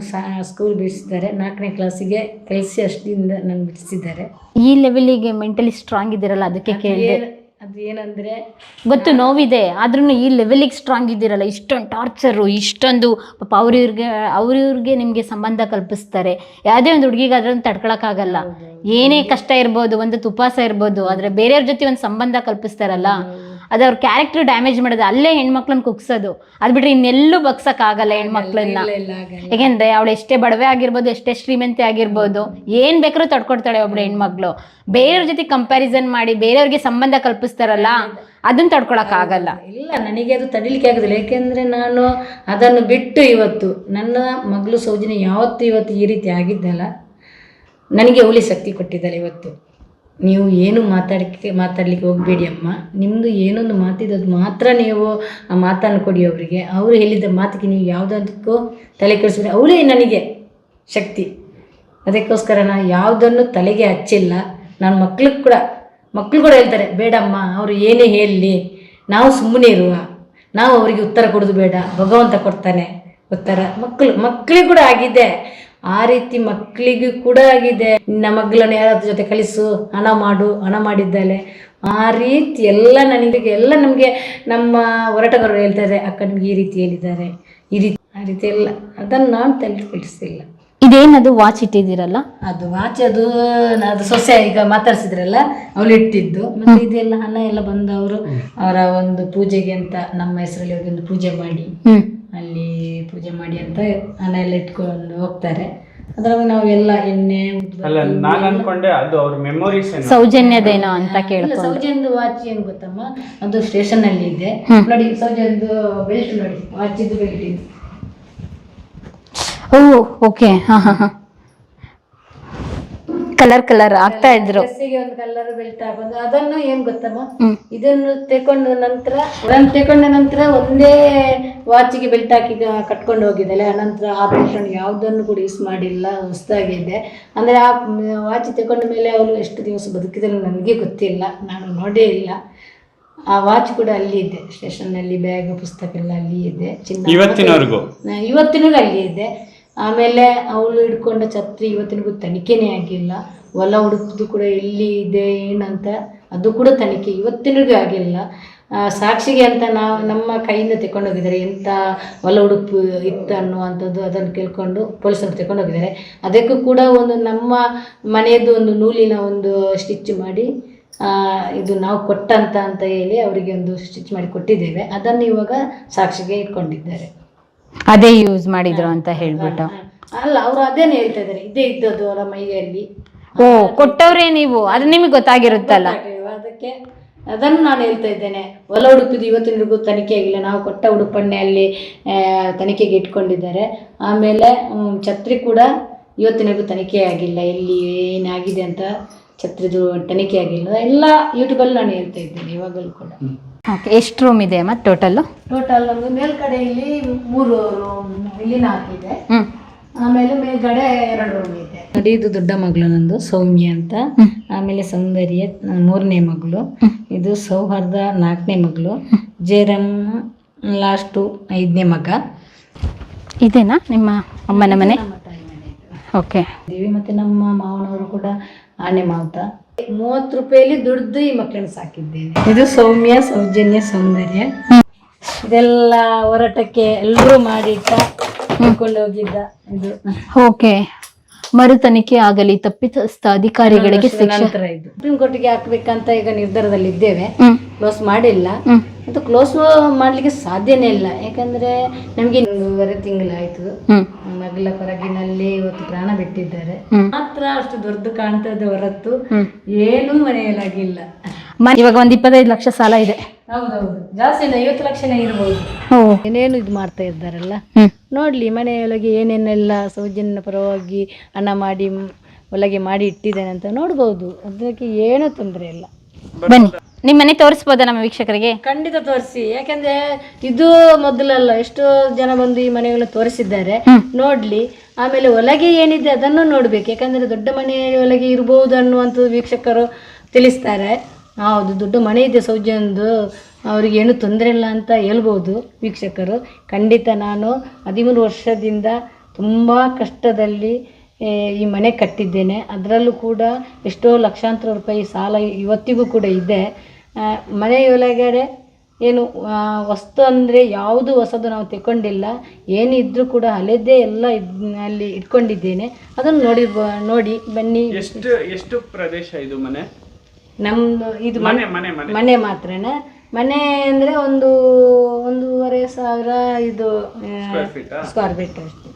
[SPEAKER 1] ಸ್ಕೂಲ್ ಬಿಡಿಸಿದ್ದಾರೆ, 4ನೇ ಕ್ಲಾಸಿಗೆ ಕಲಿಸಿ ಅಷ್ಟಿಂದ ನಾನು ಬಿಡಿಸಿದ್ದಾರೆ.
[SPEAKER 2] ಈ ಲೆವೆಲಿಗೆ ಮೆಂಟಲಿ ಸ್ಟ್ರಾಂಗ್ ಇದ್ದೀರಲ್ಲ, ಅದಕ್ಕೆ ಕೇಳಿದೆ.
[SPEAKER 1] ಅದು ಏನಂದರೆ
[SPEAKER 2] ಗೊತ್ತು ನೋವಿದೆ, ಆದ್ರೂ ಈ ಲೆವೆಲಿಗೆ ಸ್ಟ್ರಾಂಗ್ ಇದ್ದೀರಲ್ಲ, ಇಷ್ಟೊಂದು ಟಾರ್ಚರು, ಇಷ್ಟೊಂದು ಪಾಪ ಅವ್ರಿವ್ರಿಗೆ ನಿಮಗೆ ಸಂಬಂಧ ಕಲ್ಪಿಸ್ತಾರೆ. ಯಾವುದೇ ಒಂದು ಹುಡುಗಿಗೆ ಅದನ್ನು ತಡ್ಕೊಳಕ್ಕಾಗಲ್ಲ. ಏನೇ ಕಷ್ಟ ಇರ್ಬೋದು, ಒಂದು ತುಪಾಸ ಇರ್ಬೋದು, ಆದರೆ ಬೇರೆಯವ್ರ ಜೊತೆ ಒಂದು ಸಂಬಂಧ ಕಲ್ಪಿಸ್ತಾರಲ್ಲ, ಅದು ಅವ್ರ ಕ್ಯಾರೆಕ್ಟರ್ ಡ್ಯಾಮೇಜ್ ಮಾಡೋದು, ಅಲ್ಲೇ ಹೆಣ್ಮಕ್ಳನ್ನ ಕುಗ್ಸೋದು. ಅದು ಬಿಟ್ರೆ ಇನ್ನೆಲ್ಲೂ ಬಗ್ಸಕ್ಕಾಗಲ್ಲ ಹೆಣ್ಮಕ್ಳನ್ನ. ಯಾಕೆಂದ್ರೆ ಅವಳು ಎಷ್ಟೇ ಬಡವೆ ಆಗಿರ್ಬೋದು, ಎಷ್ಟೇ ಶ್ರೀಮಂತೆ ಆಗಿರ್ಬೋದು, ಏನು ಬೇಕಾದ್ರೂ ತಡ್ಕೊಡ್ತಾಳೆ ಒಬ್ಳು ಹೆಣ್ಮಕ್ಳು. ಬೇರೆಯವ್ರ ಜೊತೆ ಕಂಪ್ಯಾರಿಸನ್ ಮಾಡಿ ಬೇರೆಯವ್ರಿಗೆ ಸಂಬಂಧ ಕಲ್ಪಿಸ್ತಾರಲ್ಲ, ಅದನ್ನ ತಡ್ಕೊಳಕ್ಕಾಗಲ್ಲ.
[SPEAKER 1] ಇಲ್ಲ, ನನಗೆ ಅದು ತಡಿಲಿಕ್ಕೆ ಆಗೋದಿಲ್ಲ. ಯಾಕೆಂದರೆ ನಾನು ಅದನ್ನು ಬಿಟ್ಟು ಇವತ್ತು ನನ್ನ ಮಗಳು ಸೌಜನ್ಯ ಯಾವತ್ತು ಇವತ್ತು ಈ ರೀತಿ ಆಗಿದ್ದಲ್ಲ, ನನಗೆ ಅವಳಿ ಶಕ್ತಿ ಕೊಟ್ಟಿದ್ದಾಳೆ. ಇವತ್ತು ನೀವು ಏನು ಮಾತಾಡಲಿಕ್ಕೆ ಹೋಗಬೇಡಿ ಅಮ್ಮ, ನಿಮ್ಮದು ಏನೊಂದು ಮಾತಿದ್ದು ಮಾತ್ರ ನೀವು ಆ ಮಾತನ್ನು ಕೊಡಿ ಅವರಿಗೆ. ಅವರು ಹೇಳಿದ ಮಾತಿಗೆ ನೀವು ಯಾವುದಕ್ಕೂ ತಲೆ ಕೆಡಿಸ್ಬಿಡಿ, ಅವಳೇ ನನಗೆ ಶಕ್ತಿ. ಅದಕ್ಕೋಸ್ಕರ ನಾನು ಯಾವುದನ್ನು ತಲೆಗೆ ಹಚ್ಚಿಲ್ಲ. ನಾನು ಮಕ್ಕಳು ಕೂಡ ಹೇಳ್ತಾರೆ, ಬೇಡಮ್ಮ ಅವರು ಏನೇ ಹೇಳಲಿ, ನಾವು ಸುಮ್ಮನೆ ಇರುವ, ನಾವು ಅವರಿಗೆ ಉತ್ತರ ಕೊಡೋದು ಬೇಡ, ಭಗವಂತ ಕೊಡ್ತಾನೆ ಉತ್ತರ. ಮಕ್ಕಳಿಗೆ ಕೂಡ ಆಗಿದೆ ಆ ರೀತಿ, ಮಕ್ಕಳಿಗೂ ಕೂಡ ಆಗಿದೆ. ನಿನ್ನ ಮಗಳನ್ನು ಯಾರಾದ್ರ ಜೊತೆ ಕಲಿಸು, ಹಣ ಮಾಡಿದ್ದಾಳೆ, ಆ ರೀತಿ ಎಲ್ಲ ನಮಗೆ ನಮ್ಮ ಹೋರಾಟಗಾರರು ಹೇಳ್ತಾರೆ, ಅಕ್ಕ ನಿಮ್ಗೆ ಈ ರೀತಿ ಹೇಳಿದ್ದಾರೆ, ಆ ರೀತಿ ಎಲ್ಲ. ಅದನ್ನು ನಾನು ತಲೆ ಕೆಡಿಸಿಲ್ಲ.
[SPEAKER 2] ಇದೇನದು ವಾಚ್ ಇಟ್ಟಿದ್ದೀರಲ್ಲ?
[SPEAKER 1] ಅದು ವಾಚ್ ಅದು ಸೊಸೆ ಈಗ ಮಾತಾಡ್ಸಿದ್ರಲ್ಲ ಅವಳು ಇಟ್ಟಿದ್ದು. ಮತ್ತೆ ಇದೆಲ್ಲ ಹಣ ಎಲ್ಲ ಬಂದವರು ಅವರ ಒಂದು ಪೂಜೆಗೆ ಅಂತ ನಮ್ಮ ಹೆಸರಲ್ಲಿ ಒಂದು ಪೂಜೆ ಮಾಡಿ, ಅಲ್ಲಿ ಪೂಜೆ ಮಾಡಿ ಅಂತ ಹಣ ಎಲ್ಲ ಇಟ್ಕೊಂಡು ಹೋಗ್ತಾರೆ. ಅದ್ರಾಗ ನಾವೆಲ್ಲ ಎಣ್ಣೆ
[SPEAKER 5] ನಾನು ಅನ್ಕೊಂಡೆ ಅದು ಅವ್ರ ಮೆಮೊರೀಸ್
[SPEAKER 2] ಸೌಜನ್ಯದೇನೋ ಅಂತ ಕೇಳ್ಕೊಂಡು.
[SPEAKER 1] ಸೌಜನ್ಯದ ವಾಚ್ ಏನ್ ಗೊತ್ತಮ್ಮ, ಅದು ಸ್ಟೇಷನ್ ಅಲ್ಲಿ ಇದೆ ನೋಡಿ. ಸೌಜನ್ಯದ ಬೆಲ್ಟ್ ನೋಡಿ, ವಾಚ್ ಇದು ಬೆಲ್ಟ್ ಇದು.
[SPEAKER 2] ಓ ಓಕೆ. ಕಲರ್ ಆಗ್ತಾ ಇದ್ರು.
[SPEAKER 1] ಒಂದು ಕಲರ್ ಬೆಲ್ಟ್ ಹಾಕೊಂಡು ಅದನ್ನು ಏನ್ ಗೊತ್ತಮ್ಮ, ಇದನ್ನು ತೆಕೊಂಡ ನಂತರ ಒಂದೇ ವಾಚಿಗೆ ಬೆಲ್ಟ್ ಹಾಕಿ ಕಟ್ಕೊಂಡು ಹೋಗಿದ್ದಾಳೆ. ಅನಂತರ ಆ ಬೆಲ್ಟ್ ಯಾವುದನ್ನು ಕೂಡ ಯೂಸ್ ಮಾಡಿಲ್ಲ, ಹೊಸದಾಗಿದೆ. ಅಂದ್ರೆ ಆ ವಾಚ್ ತಗೊಂಡ ಮೇಲೆ ಅವಳು ಎಷ್ಟು ದಿವಸ ಬದುಕಿದ್ರು ನನಗೆ ಗೊತ್ತಿಲ್ಲ, ನಾನು ನೋಡೇ ಇಲ್ಲ. ಆ ವಾಚ್ ಕೂಡ ಅಲ್ಲಿ ಇದೆ ಸ್ಟೇಷನ್ನಲ್ಲಿ, ಬ್ಯಾಗ್ ಪುಸ್ತಕ ಎಲ್ಲ ಅಲ್ಲಿ ಇದೆ, ಇವತ್ತಿನವರೆಗೂ ಅಲ್ಲಿ ಇದೆ. ಆಮೇಲೆ ಅವಳು ಹಿಡ್ಕೊಂಡ ಛತ್ರಿ ಇವತ್ತಿನಿಗೂ ತನಿಖೆನೇ ಆಗಿಲ್ಲ. ಹೊಲ ಹುಡುಕುದು ಕೂಡ ಎಲ್ಲಿ ಇದೆ ಏನಂತ ಅದು ಕೂಡ ತನಿಖೆ ಇವತ್ತಿನಿಗೂ ಆಗಿಲ್ಲ. ಸಾಕ್ಷಿಗೆ ಅಂತ ನಮ್ಮ ಕೈಯಿಂದ ತಗೊಂಡೋಗಿದ್ದಾರೆ, ಎಂಥ ಹೊಲ ಹುಡುಕು ಇತ್ತು ಅನ್ನುವಂಥದ್ದು ಅದನ್ನು ಕೇಳ್ಕೊಂಡು ಪೊಲೀಸರು ತಗೊಂಡೋಗಿದ್ದಾರೆ. ಅದಕ್ಕೂ ಕೂಡ ಒಂದು ನಮ್ಮ ಮನೆಯದ್ದು ಒಂದು ನೂಲಿನ ಒಂದು ಸ್ಟಿಚ್ ಮಾಡಿ ಇದು ನಾವು ಕೊಟ್ಟಂತ ಅಂತ ಹೇಳಿ ಅವರಿಗೆ ಒಂದು ಸ್ಟಿಚ್ ಮಾಡಿ ಕೊಟ್ಟಿದ್ದೇವೆ. ಅದನ್ನು ಇವಾಗ ಸಾಕ್ಷಿಗೆ ಇಟ್ಕೊಂಡಿದ್ದಾರೆ.
[SPEAKER 2] ಅದೇ ಯೂಸ್ ಮಾಡಿದ್ರು ಅಂತ ಹೇಳ್ಬಿಟ್ಟು
[SPEAKER 1] ಅಲ್ಲ, ಅವರು ಅದೇನೆ ಹೇಳ್ತಾ ಇದ್ದಾರೆ, ಇದೇ ಇದ್ದದ್ದು ಅವರ ಮೈಯಲ್ಲಿ.
[SPEAKER 2] ಓ, ಕೊಟ್ಟವ್ರೆ ನೀವು, ಅದು ನಿಮಗೆ ಗೊತ್ತಾಗಿರುತ್ತಲ್ಲ.
[SPEAKER 1] ಅದಕ್ಕೆ ಅದನ್ನು ನಾನು ಹೇಳ್ತಾ ಇದ್ದೇನೆ. ಹೊಲ ಹುಡುಕಿದ್ದು ಇವತ್ತಿನವರೆಗೂ ತನಿಖೆ ಆಗಿಲ್ಲ. ನಾವು ಕೊಟ್ಟ ಉಡುಪನ್ನೇ ಅಲ್ಲಿ ತನಿಖೆಗೆ ಇಟ್ಕೊಂಡಿದ್ದಾರೆ. ಆಮೇಲೆ ಛತ್ರಿ ಕೂಡ ಇವತ್ತಿನವರೆಗೂ ತನಿಖೆ ಆಗಿಲ್ಲ, ಎಲ್ಲಿ ಏನಾಗಿದೆ ಅಂತ ಛತ್ರಿದು ತನಿಖೆ ಆಗಿಲ್ಲ. ಎಲ್ಲ ಯೂಟ್ಯೂಬಲ್ಲಿ ನಾನು ಹೇಳ್ತಾ ಇದ್ದೇನೆ ಇವಾಗಲೂ ಕೂಡ.
[SPEAKER 2] ಓಕೆ, ಎಷ್ಟು ರೂಮ್ ಇದೆ ಮತ್ತು ಟೋಟಲ್
[SPEAKER 1] ನಮಗೆ ಮೇಲ್ಗಡೆ ಇಲ್ಲಿ 3 ರೂಮ್ ಇಲ್ಲಿ 4 ಇದೆ. ಆಮೇಲೆ ಮೇಲ್ಗಡೆ 2 ರೂಮ್ ಇದೆ ನೋಡಿ. ಇದು ದೊಡ್ಡ ಮಗಳು ನಂದು ಸೌಮ್ಯ ಅಂತ, ಆಮೇಲೆ ಸೌಂದರ್ಯ 3ನೇ ಮಗಳು, ಇದು ಸೌಹಾರ್ದ 4ನೇ ಮಗಳು, ಜಯರಾಮ್ ಲಾಸ್ಟು 5ನೇ ಮಗ.
[SPEAKER 2] ಇದೇನಾ ನಿಮ್ಮ ಅಮ್ಮನ ಮನೆ? ಓಕೆ.
[SPEAKER 1] ಮತ್ತೆ ನಮ್ಮ ಮಾವನವರು ಕೂಡ ಆನೆ ಮಾವುತ. 30 ರೂಪಾಯಲ್ಲಿ ದುಡ್ದು ಈ ಮಕ್ಕಳನ್ನು ಸಾಕಿದ್ದೇನೆ. ಇದು ಸೌಮ್ಯ, ಸೌಜನ್ಯ, ಸೌಂದರ್ಯ. ಇದೆಲ್ಲ ಹೋರಾಟಕ್ಕೆ ಎಲ್ಲರೂ ಮಾಡಿಟ್ಟ ಕೊಂಡು ಹೋಗಿದ್ದ ಇದು.
[SPEAKER 2] ಓಕೆ. ಮರು ತನಿಖೆ ಆಗಲಿ, ತಪ್ಪಿತಸ್ಥ ಅಧಿಕಾರಿಗಳಿಗೆ ಶಿಕ್ಷೆ.
[SPEAKER 1] ಇದು ಸುಪ್ರೀಂ ಕೋರ್ಟ್ಗೆ ಹಾಕ್ಬೇಕಂತ ಈಗ ನಿರ್ಧಾರದಲ್ಲಿ ಇದ್ದೇವೆ. ಕ್ಲೋಸ್ ಮಾಡಿಲ್ಲ, ಅದು ಕ್ಲೋಸ್ ಮಾಡ್ಲಿಕ್ಕೆ ಸಾಧ್ಯನೇ ಇಲ್ಲ. ಯಾಕಂದ್ರೆ ನಮ್ಗೆ 1.5 ತಿಂಗಳಾಯ್ತು ಮಗಳ ಹೊರಗಿನಲ್ಲಿ ಇವತ್ತು ಪ್ರಾಣ ಬಿಟ್ಟಿದ್ದಾರೆ. ಮಾತ್ರ ಅಷ್ಟು ದೊಡ್ಡ ಕಾಣ್ತದೆ ಹೊರತು ಏನೂ ಮನೆಯಲ್ಲಾಗಿಲ್ಲ.
[SPEAKER 2] ಇವಾಗ ಒಂದು 25 ಲಕ್ಷ ಸಾಲ ಇದೆ.
[SPEAKER 1] ಹೌದೌದು, ಜಾಸ್ತಿ 50 ಲಕ್ಷನೇ ಇರ್ಬೋದು. ಏನೇನು ಇದು ಮಾಡ್ತಾ ಇದ್ದಾರಲ್ಲ, ನೋಡ್ಲಿ ಮನೆಯೊಳಗೆ ಏನೇನೆಲ್ಲ ಸೌಜನ್ಯ ಪರವಾಗಿ ಹಣ ಮಾಡಿ ಒಳಗೆ ಮಾಡಿ ಇಟ್ಟಿದ್ದೇನೆ ಅಂತ ನೋಡ್ಬೋದು. ಅದಕ್ಕೆ ಏನೂ ತೊಂದರೆ ಇಲ್ಲ.
[SPEAKER 2] ಬನ್ನಿ, ನಿಮ್ಮ ಮನೆ ತೋರಿಸ್ಬೋದಾ ನಮ್ಮ ವೀಕ್ಷಕರಿಗೆ?
[SPEAKER 1] ಖಂಡಿತ ತೋರಿಸಿ, ಯಾಕಂದ್ರೆ ಇದು ಮೊದಲಲ್ಲ, ಎಷ್ಟೋ ಜನ ಬಂದು ಈ ಮನೆಗಳನ್ನು ತೋರಿಸಿದ್ದಾರೆ, ನೋಡ್ಲಿ. ಆಮೇಲೆ ಒಳಗೆ ಏನಿದೆ ಅದನ್ನು ನೋಡ್ಬೇಕು, ಯಾಕಂದ್ರೆ ದೊಡ್ಡ ಮನೆಯ ಒಳಗೆ ಇರ್ಬೋದು ಅನ್ನುವಂಥದ್ದು ವೀಕ್ಷಕರು ತಿಳಿಸ್ತಾರೆ. ಹೌದು, ದೊಡ್ಡ ಮನೆ ಇದೆ ಸೌಜನ್ಯದು, ಅವ್ರಿಗೆ ಏನು ತೊಂದರೆ ಇಲ್ಲ ಅಂತ ಹೇಳ್ಬೋದು ವೀಕ್ಷಕರು. ಖಂಡಿತ ನಾನು 13 ವರ್ಷದಿಂದ ತುಂಬ ಕಷ್ಟದಲ್ಲಿ ಈ ಮನೆ ಕಟ್ಟಿದ್ದೇನೆ. ಅದರಲ್ಲೂ ಕೂಡ ಎಷ್ಟೋ ಲಕ್ಷಾಂತರ ರೂಪಾಯಿ ಸಾಲ ಇವತ್ತಿಗೂ ಕೂಡ ಇದೆ. ಮನೆಯೊಳಗಡೆ ಏನು ವಸ್ತು ಅಂದರೆ ಯಾವುದು ಹೊಸದು ನಾವು ತಗೊಂಡಿಲ್ಲ, ಏನಿದ್ರೂ ಕೂಡ ಹಳೆದೇ ಎಲ್ಲ ಅಲ್ಲಿ ಇಟ್ಕೊಂಡಿದ್ದೇನೆ. ಅದನ್ನು ನೋಡಿ ಬನ್ನಿ.
[SPEAKER 5] ಎಷ್ಟು ಪ್ರದೇಶ ಇದು ಮನೆ?
[SPEAKER 1] ನಮ್ಮದು ಇದು ಮನೆ ಮಾತ್ರನೇ. ಮನೆ ಅಂದರೆ 1,500 ಇದು ಸ್ಕ್ವೇರ್ ಫೀಟ್ ಅಷ್ಟೇ.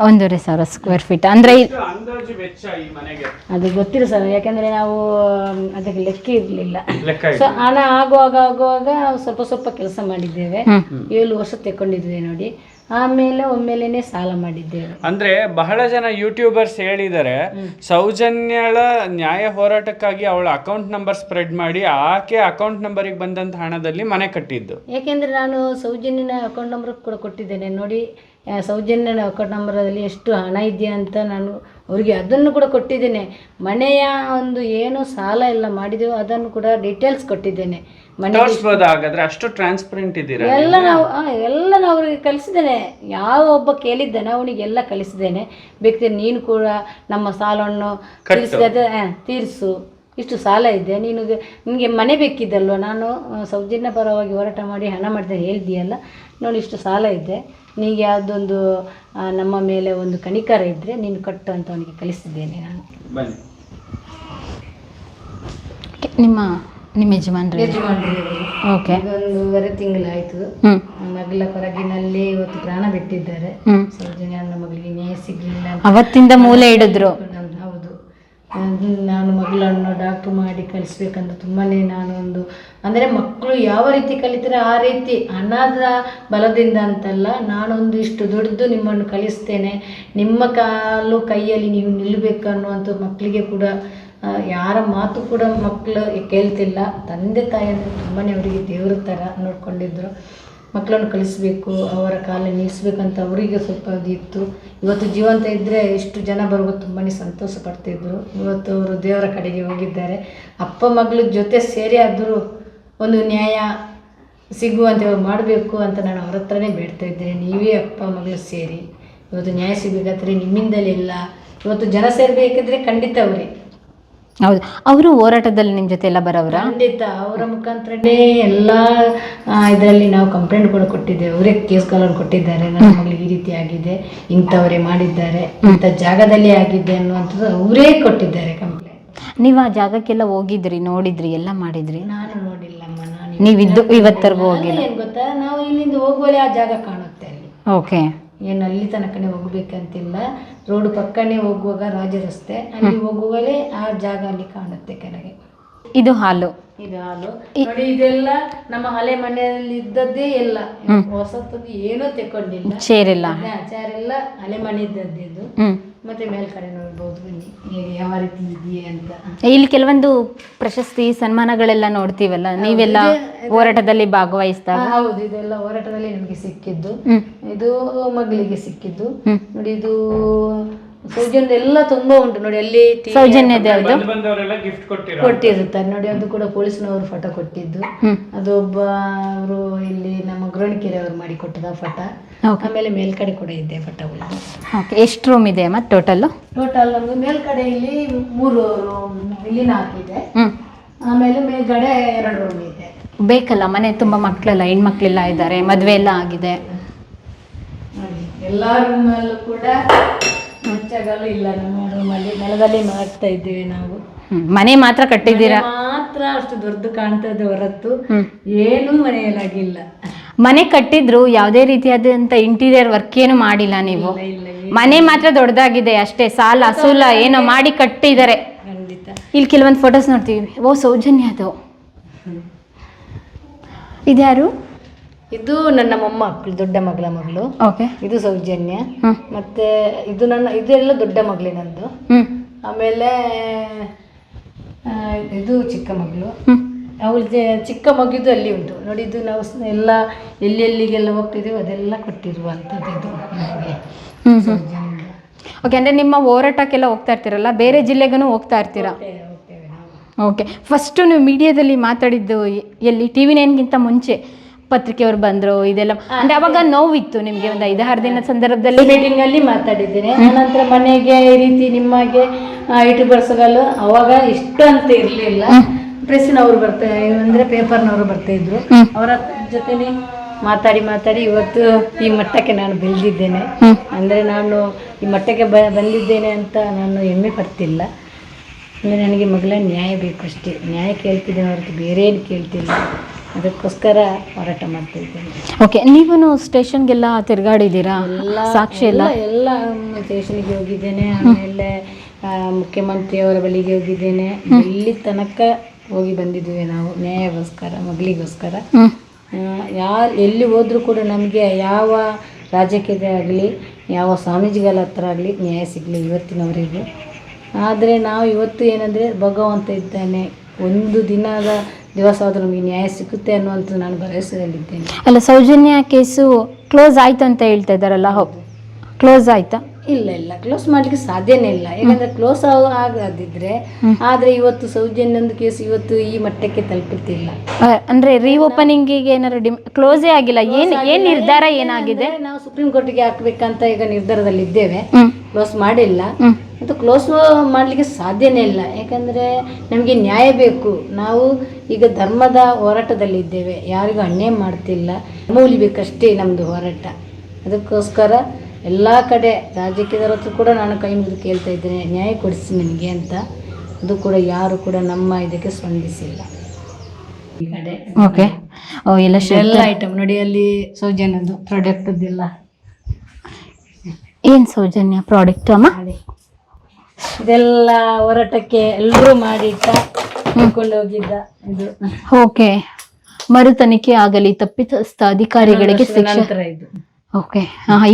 [SPEAKER 2] 1,500 ಸ್ಕ್ವೇರ್ ಫೀಟ್ ಅಂದರೆ
[SPEAKER 5] ಅಂದಾಜು ವೆಚ್ಚ ಈ ಮನೆಗೆ
[SPEAKER 1] ಅದು ಗೊತ್ತಿಲ್ಲ ಸರ್, ಯಾಕಂದ್ರೆ ನಾವು ಅದಕ್ಕೆ ಲೆಕ್ಕ ಇರಲಿಲ್ಲ. ಸೊ ಹಣ ಆಗುವಾಗ ಸ್ವಲ್ಪ ಕೆಲಸ ಮಾಡಿದ್ದೇವೆ. 7 ವರ್ಷ ತಗೊಂಡಿದ್ವಿ ನೋಡಿ. ಆಮೇಲೆ ಒಮ್ಮೆಲೇನೆ ಸಾಲ ಮಾಡಿದ್ದೇವೆ.
[SPEAKER 5] ಅಂದ್ರೆ ಬಹಳ ಜನ ಯೂಟ್ಯೂಬರ್ಸ್ ಹೇಳಿದ್ದಾರೆ, ಸೌಜನ್ಯಳ ನ್ಯಾಯ ಹೋರಾಟಕ್ಕಾಗಿ ಅವಳ ಅಕೌಂಟ್ ನಂಬರ್ ಸ್ಪ್ರೆಡ್ ಮಾಡಿ ಆಕೆ ಅಕೌಂಟ್ ನಂಬರಿಗೆ ಬಂದಂತ ಹಣದಲ್ಲಿ ಮನೆ ಕಟ್ಟಿದ್ದು.
[SPEAKER 1] ಯಾಕೆಂದ್ರೆ ನಾನು ಸೌಜನ್ಯನ ಅಕೌಂಟ್ ನಂಬರ್ ಕೂಡ ಕೊಟ್ಟಿದ್ದೇನೆ ನೋಡಿ. ಸೌಜನ್ಯನ ಅಕೌಂಟ್ ನಂಬರಲ್ಲಿ ಎಷ್ಟು ಹಣ ಇದೆಯಾ ಅಂತ ನಾನು ಅವರಿಗೆ ಅದನ್ನು ಕೂಡ ಕೊಟ್ಟಿದ್ದೇನೆ. ಮನೆಯ ಒಂದು ಏನು ಸಾಲ ಎಲ್ಲ ಮಾಡಿದೆವು ಅದನ್ನು ಕೂಡ ಡೀಟೇಲ್ಸ್ ಕೊಟ್ಟಿದ್ದೇನೆ.
[SPEAKER 5] ಹಾಗಾದ್ರೆ ಅಷ್ಟು ಟ್ರಾನ್ಸ್ಪರೆಂಟ್ ಇದ್ದೀರಾ?
[SPEAKER 1] ಎಲ್ಲ ನಾನು ಅವ್ರಿಗೆ ಕಲಿಸಿದ್ದೇನೆ. ಯಾವ ಒಬ್ಬ ಕೇಳಿದ್ದಾನೆ ಅವನಿಗೆಲ್ಲ ಕಲಿಸಿದ್ದೇನೆ. ಬೇಕಾದ್ರೆ ನೀನು ಕೂಡ ನಮ್ಮ ಸಾಲವನ್ನು ತೀರಿಸು, ಇಷ್ಟು ಸಾಲ ಇದೆ, ನಿನಗೆ ಮನೆ ಬೇಕಿದ್ದಲ್ವ, ನಾನು ಸೌಜನ್ಯ ಪರವಾಗಿ ಹೋರಾಟ ಮಾಡಿ ಹಣ ಮಾಡಿದೆ ಹೇಳ್ದಿಯಲ್ಲ, ನೋಡಿ ಇಷ್ಟು ಸಾಲ ಇದೆ, ನಿನಗೆ ಯಾವುದೊಂದು ನಮ್ಮ ಮೇಲೆ ಒಂದು ಕನಿಕರ ಇದ್ದರೆ ನೀನು ಕಟ್ಟು ಅಂತ ಅವನಿಗೆ ಕಲಿಸಿದ್ದೇನೆ ನಾನು.
[SPEAKER 2] ನಿಮ್ಮ ಯಜಮಾನ್ರಿ ಓಕೆ,
[SPEAKER 1] 1.5 ತಿಂಗಳಾಯಿತು. ಮಗಳ ಹೊರಗಿನಲ್ಲಿ ಇವತ್ತು ಪ್ರಾಣ ಬಿಟ್ಟಿದ್ದಾರೆ. ಸೌಜನ್ಯ ನನ್ನ ಮಗಳಿಗೆ ನ್ಯಾಯ ಸಿಗಲಿಲ್ಲ,
[SPEAKER 2] ಅವತ್ತಿಂದ ಮೂಲೆ ಹಿಡಿದ್ರು.
[SPEAKER 1] ಹೌದು, ನಾನು ಮಗಳನ್ನು ಡಾಕ್ಟ್ರು ಮಾಡಿ ಕಲಿಸ್ಬೇಕಂತ ತುಂಬಾ ಅಂದರೆ ಮಕ್ಕಳು ಯಾವ ರೀತಿ ಕಲಿತಾರೆ ಆ ರೀತಿ, ಹಣದ ಬಲದಿಂದ ಅಂತಲ್ಲ, ನಾನೊಂದು ಇಷ್ಟು ದೊಡ್ಡದು ನಿಮ್ಮನ್ನು ಕಲಿಸ್ತೇನೆ, ನಿಮ್ಮ ಕಾಲು ಕೈಯಲ್ಲಿ ನೀವು ನಿಲ್ಲಬೇಕು ಅನ್ನುವಂಥ ಮಕ್ಕಳಿಗೆ ಕೂಡ ಯಾರ ಮಾತು ಕೂಡ ಮಕ್ಕಳು ಕೇಳ್ತಿಲ್ಲ. ತಂದೆ ತಾಯಿ ಅಂದರೆ ತುಂಬಾ ಅವರಿಗೆ ದೇವ್ರ ಥರ ನೋಡ್ಕೊಂಡಿದ್ರು. ಮಕ್ಕಳನ್ನು ಕಲಿಸ್ಬೇಕು, ಅವರ ಕಾಲ ನಿಲ್ಲಿಸ್ಬೇಕಂತ ಅವರಿಗೆ ಸ್ವಲ್ಪ ಇತ್ತು. ಇವತ್ತು ಜೀವಂತ ಇದ್ದರೆ ಇಷ್ಟು ಜನ ಬರೋದು ತುಂಬಾ ಸಂತೋಷ ಪಡ್ತಿದ್ರು. ಇವತ್ತು ಅವರು ದೇವರ ಕಡೆಗೆ ಹೋಗಿದ್ದಾರೆ. ಅಪ್ಪ ಮಗಳ ಜೊತೆ ಸೇರಿ ಆದರೂ ಒಂದು ನ್ಯಾಯ ಸಿಗುವಂತೆ ಮಾಡಬೇಕು ಅಂತ ನಾನು ಅವ್ರ ಹತ್ರನೇ ಬೇಡ್ತಾ ಇದ್ದೇನೆ. ನೀವೇ ಅಪ್ಪ ಮಗಳು ಸೇರಿ ಇವತ್ತು ನ್ಯಾಯ ಸಿಗಬೇಕಾದ್ರೆ ನಿಮ್ಮಿಂದಲೇ ಇಲ್ಲ. ಇವತ್ತು ಜನ ಸೇರಬೇಕಿದ್ರೆ ಖಂಡಿತ ಅವರೇ.
[SPEAKER 2] ಹೌದು, ಅವರು ಹೋರಾಟದಲ್ಲಿ ನಿಮ್ಮ ಜೊತೆ ಎಲ್ಲ ಬರೋರ?
[SPEAKER 1] ಖಂಡಿತ ಅವರ ಮುಖಾಂತರನೇ ಎಲ್ಲ ಇದರಲ್ಲಿ ನಾವು ಕಂಪ್ಲೇಂಟ್ ಕೂಡ ಕೊಟ್ಟಿದ್ದೇವೆ. ಅವರೇ ಕೇಸ್ಗಳನ್ನು ಕೊಟ್ಟಿದ್ದಾರೆ, ನನ್ನ ಮಗಳಿಗೆ ಈ ರೀತಿ ಆಗಿದೆ, ಇಂಥವರೇ ಮಾಡಿದ್ದಾರೆ, ಇಂಥ ಜಾಗದಲ್ಲಿ ಆಗಿದೆ ಅನ್ನುವಂಥದ್ದು ಅವರೇ ಕೊಟ್ಟಿದ್ದಾರೆ ಕಂಪ್ಲೇಂಟ್.
[SPEAKER 2] ನೀವು ಆ ಜಾಗಕ್ಕೆಲ್ಲ ಹೋಗಿದ್ರಿ, ನೋಡಿದ್ರಿ, ಎಲ್ಲ ಮಾಡಿದ್ರಿ?
[SPEAKER 1] ನಾನು ನೋಡಿಲ್ಲಮ್ಮ.
[SPEAKER 2] ನೀವಿದ್ದು ಇವತ್ತರೆಗೂ ಹೋಗಿಲ್ಲ?
[SPEAKER 1] ಏನು ಗೊತ್ತಾ, ನಾವು ಇಲ್ಲಿಂದ ಹೋಗುವಲ್ಲಿ ಆ ಜಾಗ ಕಾಣುತ್ತೆ ಅಲ್ಲಿ.
[SPEAKER 2] ಓಕೆ,
[SPEAKER 1] ಏನು ಅಲ್ಲಿ ತನಕನೇ ಹೋಗ್ಬೇಕಂತಿಲ್ಲ, ರೋಡ್ ಪಕ್ಕನೇ ಹೋಗುವಾಗ ರಾಜ ರಸ್ತೆ ಅಲ್ಲಿ ಹೋಗುವಲ್ಲೇ ಆ ಜಾಗ ಅಲ್ಲಿ ಕಾಣುತ್ತೆ ಕೆಳಗೆ.
[SPEAKER 2] ಇದು ಹಾಲು,
[SPEAKER 1] ಇದು ಹಾಲು ನೋಡಿ. ಇದೆಲ್ಲ ನಮ್ಮ ಹಳೆ ಮನೆಯಲ್ಲಿ ಇದ್ದದ್ದೇ ಎಲ್ಲ, ಹೊಸತದ್ದು ಏನೂ ತಗೊಂಡಿಲ್ಲ. ಚೇರ್ ಎಲ್ಲ ಹಳೆ ಮನೆ ಇದ್ದದ್ದು. ಮತ್ತೆ ಮೇಲ್ಕಡೆ ನೋಡ್ಬೋದು, ಬನ್ನಿ ಹೇಗೆ ಯಾವ ರೀತಿ ಇದೆಯೇ ಅಂತ.
[SPEAKER 2] ಇಲ್ಲಿ ಕೆಲವೊಂದು ಪ್ರಶಸ್ತಿ ಸನ್ಮಾನಗಳೆಲ್ಲ ನೋಡ್ತೀವಲ್ಲ, ನೀವೆಲ್ಲ ಹೋರಾಟದಲ್ಲಿ ಭಾಗವಹಿಸಿದಾಗ?
[SPEAKER 1] ಹೌದು, ಇದೆಲ್ಲ ಹೋರಾಟದಲ್ಲಿ ನಮಗೆ ಸಿಕ್ಕಿದ್ದು. ಇದು ಮಗಳಿಗೆ ಸಿಕ್ಕಿದ್ದು ನೋಡಿ. ಇದು ಸೌಜನ್ಯ ಎಲ್ಲ ತುಂಬಾ ಉಂಟು ನೋಡಿ. ಅಲ್ಲಿ
[SPEAKER 2] ಸೌಜನ್ಯದ
[SPEAKER 1] ಕೊಟ್ಟಿರುತ್ತಾರೆ ನೋಡಿ. ಅದು ಕೂಡ ಪೊಲೀಸ್ನವರು ಫೋಟೋ ಕೊಟ್ಟಿದ್ದು. ಅದು ಒಬ್ಬರು ಇಲ್ಲಿ ನಮ್ಮ ಗ್ರೋಣಿಕೆರೆ ಅವರು ಮಾಡಿ ಕೊಟ್ಟದ ಫೋಟೋ. ಆಮೇಲೆ ಮೇಲ್ಕಡೆ ಕೂಡ ಇದೆ ಫೋಟೋಗಳು.
[SPEAKER 2] ಎಷ್ಟು ರೂಮ್ ಇದೆ ಅಮ್ಮ ಟೋಟಲ್?
[SPEAKER 1] ನಮ್ಗೆ ಮೇಲ್ಕಡೆ ಇಲ್ಲಿ 3 ರೂಮ್, ಇಲ್ಲಿ 4 ಇದೆ. ಆಮೇಲೆ ಮೇಲ್ಗಡೆ 2 ರೂಮ್ ಇದೆ.
[SPEAKER 2] ಬೇಕಲ್ಲ ಮನೆ ತುಂಬಾ ಮಕ್ಕಳೆಲ್ಲ, ಹೆಣ್ಮಕ್ಳೆಲ್ಲ ಇದ್ದಾರೆ, ಮದುವೆ ಎಲ್ಲ ಆಗಿದೆ.
[SPEAKER 1] ಎಲ್ಲ ರೂಮಲ್ಲೂ ಕೂಡ ಮಂಚಗಳು ಇಲ್ಲ. ನಮ್ಮ ರೂಮಲ್ಲಿ ನೆಲದಲ್ಲಿ ಮಾಡ್ತಾ ಇದ್ದೀವಿ ನಾವು.
[SPEAKER 2] ಮನೆ ಮಾತ್ರ ಕಟ್ಟಿದ್ದೀರಾ?
[SPEAKER 1] ಮಾತ್ರ ಅಷ್ಟು ದೊಡ್ಡ ಕಾಣ್ತದೆ ಹೊರತು ಏನೂ ಮನೆಯಲ್ಲಾಗಿಲ್ಲ.
[SPEAKER 2] ಮನೆ ಕಟ್ಟಿದ್ರು ಯಾವುದೇ ರೀತಿಯಾದಂಥ ಇಂಟೀರಿಯರ್ ವರ್ಕ್ ಏನು ಮಾಡಿಲ್ಲ ನೀವು. ಮನೆ ಮಾತ್ರ ದೊಡ್ಡದಾಗಿದೆ ಅಷ್ಟೇ, ಸಾಲ ಅಸೂಲ ಏನೋ ಮಾಡಿ ಕಟ್ಟಿದ್ದಾರೆ.
[SPEAKER 1] ಖಂಡಿತ.
[SPEAKER 2] ಇಲ್ಲಿ ಕೆಲವೊಂದು ಫೋಟೋಸ್ ನೋಡ್ತೀವಿ. ಓ ಸೌಜನ್ಯ ಅದು. ಇದ್ಯಾರು?
[SPEAKER 1] ಇದು ನನ್ನ ಮೊಮ್ಮಕ್ಕಳು, ದೊಡ್ಡ ಮಗಳ ಮಗಳು.
[SPEAKER 2] ಓಕೆ.
[SPEAKER 1] ಇದು ಸೌಜನ್ಯ. ಮತ್ತೆ ಇದೆಲ್ಲ ದೊಡ್ಡ ಮಗಳಿನದ್ದು. ಆಮೇಲೆ ಇದು ಚಿಕ್ಕ ಮಗಳು. ಅವಳ ಚಿಕ್ಕ ಮಗಿದು ಅಲ್ಲಿ ಉಂಟು ನೋಡಿ. ಇದು ನಾವು ಎಲ್ಲ ಎಲ್ಲೆಲ್ಲಿಗೆಲ್ಲ ಹೋಗ್ತಿದ್ದೀವಿ ಅದೆಲ್ಲ ಕೊಟ್ಟಿರುವಂಥದ್ದು ಇದು ನಮಗೆ.
[SPEAKER 2] ಓಕೆ, ಅಂದರೆ ನಿಮ್ಮ ಹೋರಾಟಕ್ಕೆಲ್ಲ ಹೋಗ್ತಾ ಇರ್ತೀರಲ್ಲ, ಬೇರೆ ಜಿಲ್ಲೆಗೂ ಹೋಗ್ತಾ ಇರ್ತೀರಾ? ಓಕೆ. ಫಸ್ಟು ನೀವು ಮೀಡಿಯಾದಲ್ಲಿ ಮಾತಾಡಿದ್ದು ಎಲ್ಲಿ? TV9ಗಿಂತ ಮುಂಚೆ ಪತ್ರಿಕೆಯವರು ಬಂದರು ಇದೆಲ್ಲ, ಅಂದರೆ ಅವಾಗ ನೋವಿತ್ತು ನಿಮಗೆ? ಒಂದು 5-6 ದಿನದ ಸಂದರ್ಭದಲ್ಲಿ
[SPEAKER 1] ಮೀಟಿಂಗಲ್ಲಿ ಮಾತಾಡಿದ್ದೇನೆ. ಆನಂತರ ಮನೆಗೆ ಈ ರೀತಿ ನಿಮಗೆ ಯೂಟ್ಯೂಬರ್ಸ್ಗಳು ಅವಾಗ ಇಷ್ಟು ಅಂತ ಇರಲಿಲ್ಲ. ಪ್ರೆಸ್ಸಿನವರು ಅಂದರೆ ಪೇಪರ್ನವರು ಬರ್ತಾಯಿದ್ರು. ಅವರ ಜೊತೆನೇ ಮಾತಾಡಿ ಇವತ್ತು ಈ ಮಟ್ಟಕ್ಕೆ ನಾನು ಬೆಳೆದಿದ್ದೇನೆ. ಅಂದರೆ ನಾನು ಈ ಮಟ್ಟಕ್ಕೆ ಬಂದಿದ್ದೇನೆ ಅಂತ ನಾನು ಹೆಮ್ಮೆ ಪಡ್ತಿಲ್ಲ. ಅಂದರೆ ನನಗೆ ಮಗಳ ನ್ಯಾಯ ಬೇಕು ಅಷ್ಟೇ. ನ್ಯಾಯ ಕೇಳ್ತಿದ್ದೇನೆ ಹೊರತು ಬೇರೆ ಏನು ಕೇಳ್ತಿಲ್ಲ. ಅದಕ್ಕೋಸ್ಕರ ಹೋರಾಟ ಮಾಡ್ತಾ ಇದ್ದೇನೆ.
[SPEAKER 2] ಓಕೆ. ನೀವು ಸ್ಟೇಷನ್ಗೆಲ್ಲ ತಿರುಗಾಡಿದ್ದೀರಾ? ಸಾಕ್ಷಿ ಎಲ್ಲ
[SPEAKER 1] ಸ್ಟೇಷನ್ಗೆ ಹೋಗಿದ್ದೇನೆ. ಆಮೇಲೆ ಮುಖ್ಯಮಂತ್ರಿಯವರ ಬಳಿಗೆ ಹೋಗಿದ್ದೇನೆ. ಇಲ್ಲಿ ತನಕ ಹೋಗಿ ಬಂದಿದ್ದೇವೆ ನಾವು ನ್ಯಾಯಕ್ಕೋಸ್ಕರ, ಮಗಳಿಗೋಸ್ಕರ. ಎಲ್ಲಿ ಹೋದರೂ ಕೂಡ ನಮಗೆ ಯಾವ ರಾಜಕೀಯದೇ ಆಗಲಿ, ಯಾವ ಸ್ವಾಮೀಜಿಗಳ ಹತ್ರ ಆಗಲಿ ನ್ಯಾಯ ಸಿಗಲಿ ಇವತ್ತಿನವರೆಗೂ. ಆದರೆ ನಾವು ಇವತ್ತು ಏನಂದರೆ ಭಗವಂತ ಇದ್ದಾನೆ, ಒಂದು ದಿವಸ ಆದರೂ ನಮಗೆ ನ್ಯಾಯ ಸಿಗುತ್ತೆ ಅನ್ನುವಂಥ ನಾನು ಭರವಸೆಯಲ್ಲಿದ್ದೇನೆ.
[SPEAKER 2] ಅಲ್ಲ, ಸೌಜನ್ಯ ಕೇಸು ಕ್ಲೋಸ್ ಆಯ್ತು ಅಂತ ಹೇಳ್ತಾ ಇದ್ದಾರಲ್ಲ, ಕ್ಲೋಸ್ ಆಯ್ತಾ?
[SPEAKER 1] ಇಲ್ಲ, ಕ್ಲೋಸ್ ಮಾಡಲಿಕ್ಕೆ ಸಾಧ್ಯನೇ ಇಲ್ಲ. ಯಾಕಂದರೆ ಕ್ಲೋಸ್ ಆಗದಿದ್ದರೆ ಆದರೆ ಇವತ್ತು ಸೌಜನ್ಯಂದು ಕೇಸ್ ಇವತ್ತು ಈ ಮಟ್ಟಕ್ಕೆ ತಲುಪುತ್ತಿಲ್ಲ.
[SPEAKER 2] ಅಂದರೆ ರೀಓಪನಿಂಗಿಗೆ ಏನಾದ್ರು ಕ್ಲೋಸೇ ಆಗಿಲ್ಲ. ಏನು ನಿರ್ಧಾರ ಏನಾಗಿದೆ?
[SPEAKER 1] ನಾವು ಸುಪ್ರೀಂ ಕೋರ್ಟಿಗೆ ಹಾಕಬೇಕಂತ ಈಗ ನಿರ್ಧಾರದಲ್ಲಿದ್ದೇವೆ. ಕ್ಲೋಸ್ ಮಾಡಿಲ್ಲ. ಮತ್ತು ಕ್ಲೋಸ್ ಮಾಡಲಿಕ್ಕೆ ಸಾಧ್ಯನೇ ಇಲ್ಲ. ಯಾಕಂದರೆ ನಮಗೆ ನ್ಯಾಯ ಬೇಕು. ನಾವು ಈಗ ಧರ್ಮದ ಹೋರಾಟದಲ್ಲಿದ್ದೇವೆ, ಯಾರಿಗೂ ಅನ್ಯಾಯ ಮಾಡ್ತಿಲ್ಲ. ಧರ್ಮ ಉಳಿಬೇಕಷ್ಟೇ ನಮ್ಮದು ಹೋರಾಟ. ಅದಕ್ಕೋಸ್ಕರ ಎಲ್ಲ ಕಡೆ ರಾಜಕೀಯದವ್ರ ಹತ್ರ ಕೂಡ ನಾನು ಕೈ ಮುಗಿದು ಕೇಳ್ತಾ ಇದ್ದೇನೆ, ನ್ಯಾಯ ಕೊಡಿಸಿ ನನಗೆ ಅಂತ. ಅದು ಕೂಡ ಯಾರು ಕೂಡ ನಮ್ಮ ಇದಕ್ಕೆ ಸ್ಪಂದಿಸಿಲ್ಲ ಈ ಕಡೆ.
[SPEAKER 2] ಓಕೆ.
[SPEAKER 1] ಎಲ್ಲ ಐಟಮ್ ನೋಡಿ, ಅಲ್ಲಿ ಸೌಜನ್ಯದ್ದು ಪ್ರಾಡಕ್ಟದ್ದೆಲ್ಲ.
[SPEAKER 2] ಏನು ಸೌಜನ್ಯ ಪ್ರಾಡಕ್ಟ್ ಅಮ್ಮ?
[SPEAKER 1] ಇದೆಲ್ಲ ಹೋರಾಟಕ್ಕೆ ಎಲ್ಲರೂ ಮಾಡಿಟ್ಟ ಕೊಂಡು ಹೋಗಿದ್ದ ಇದು.
[SPEAKER 2] ಓಕೆ. ಮರು ತನಿಖೆ ಆಗಲಿ, ತಪ್ಪಿತಸ್ಥ ಅಧಿಕಾರಿಗಳಿಗೆ ಶಿಕ್ಷೆ.
[SPEAKER 1] ಇದು
[SPEAKER 2] ಓಕೆ.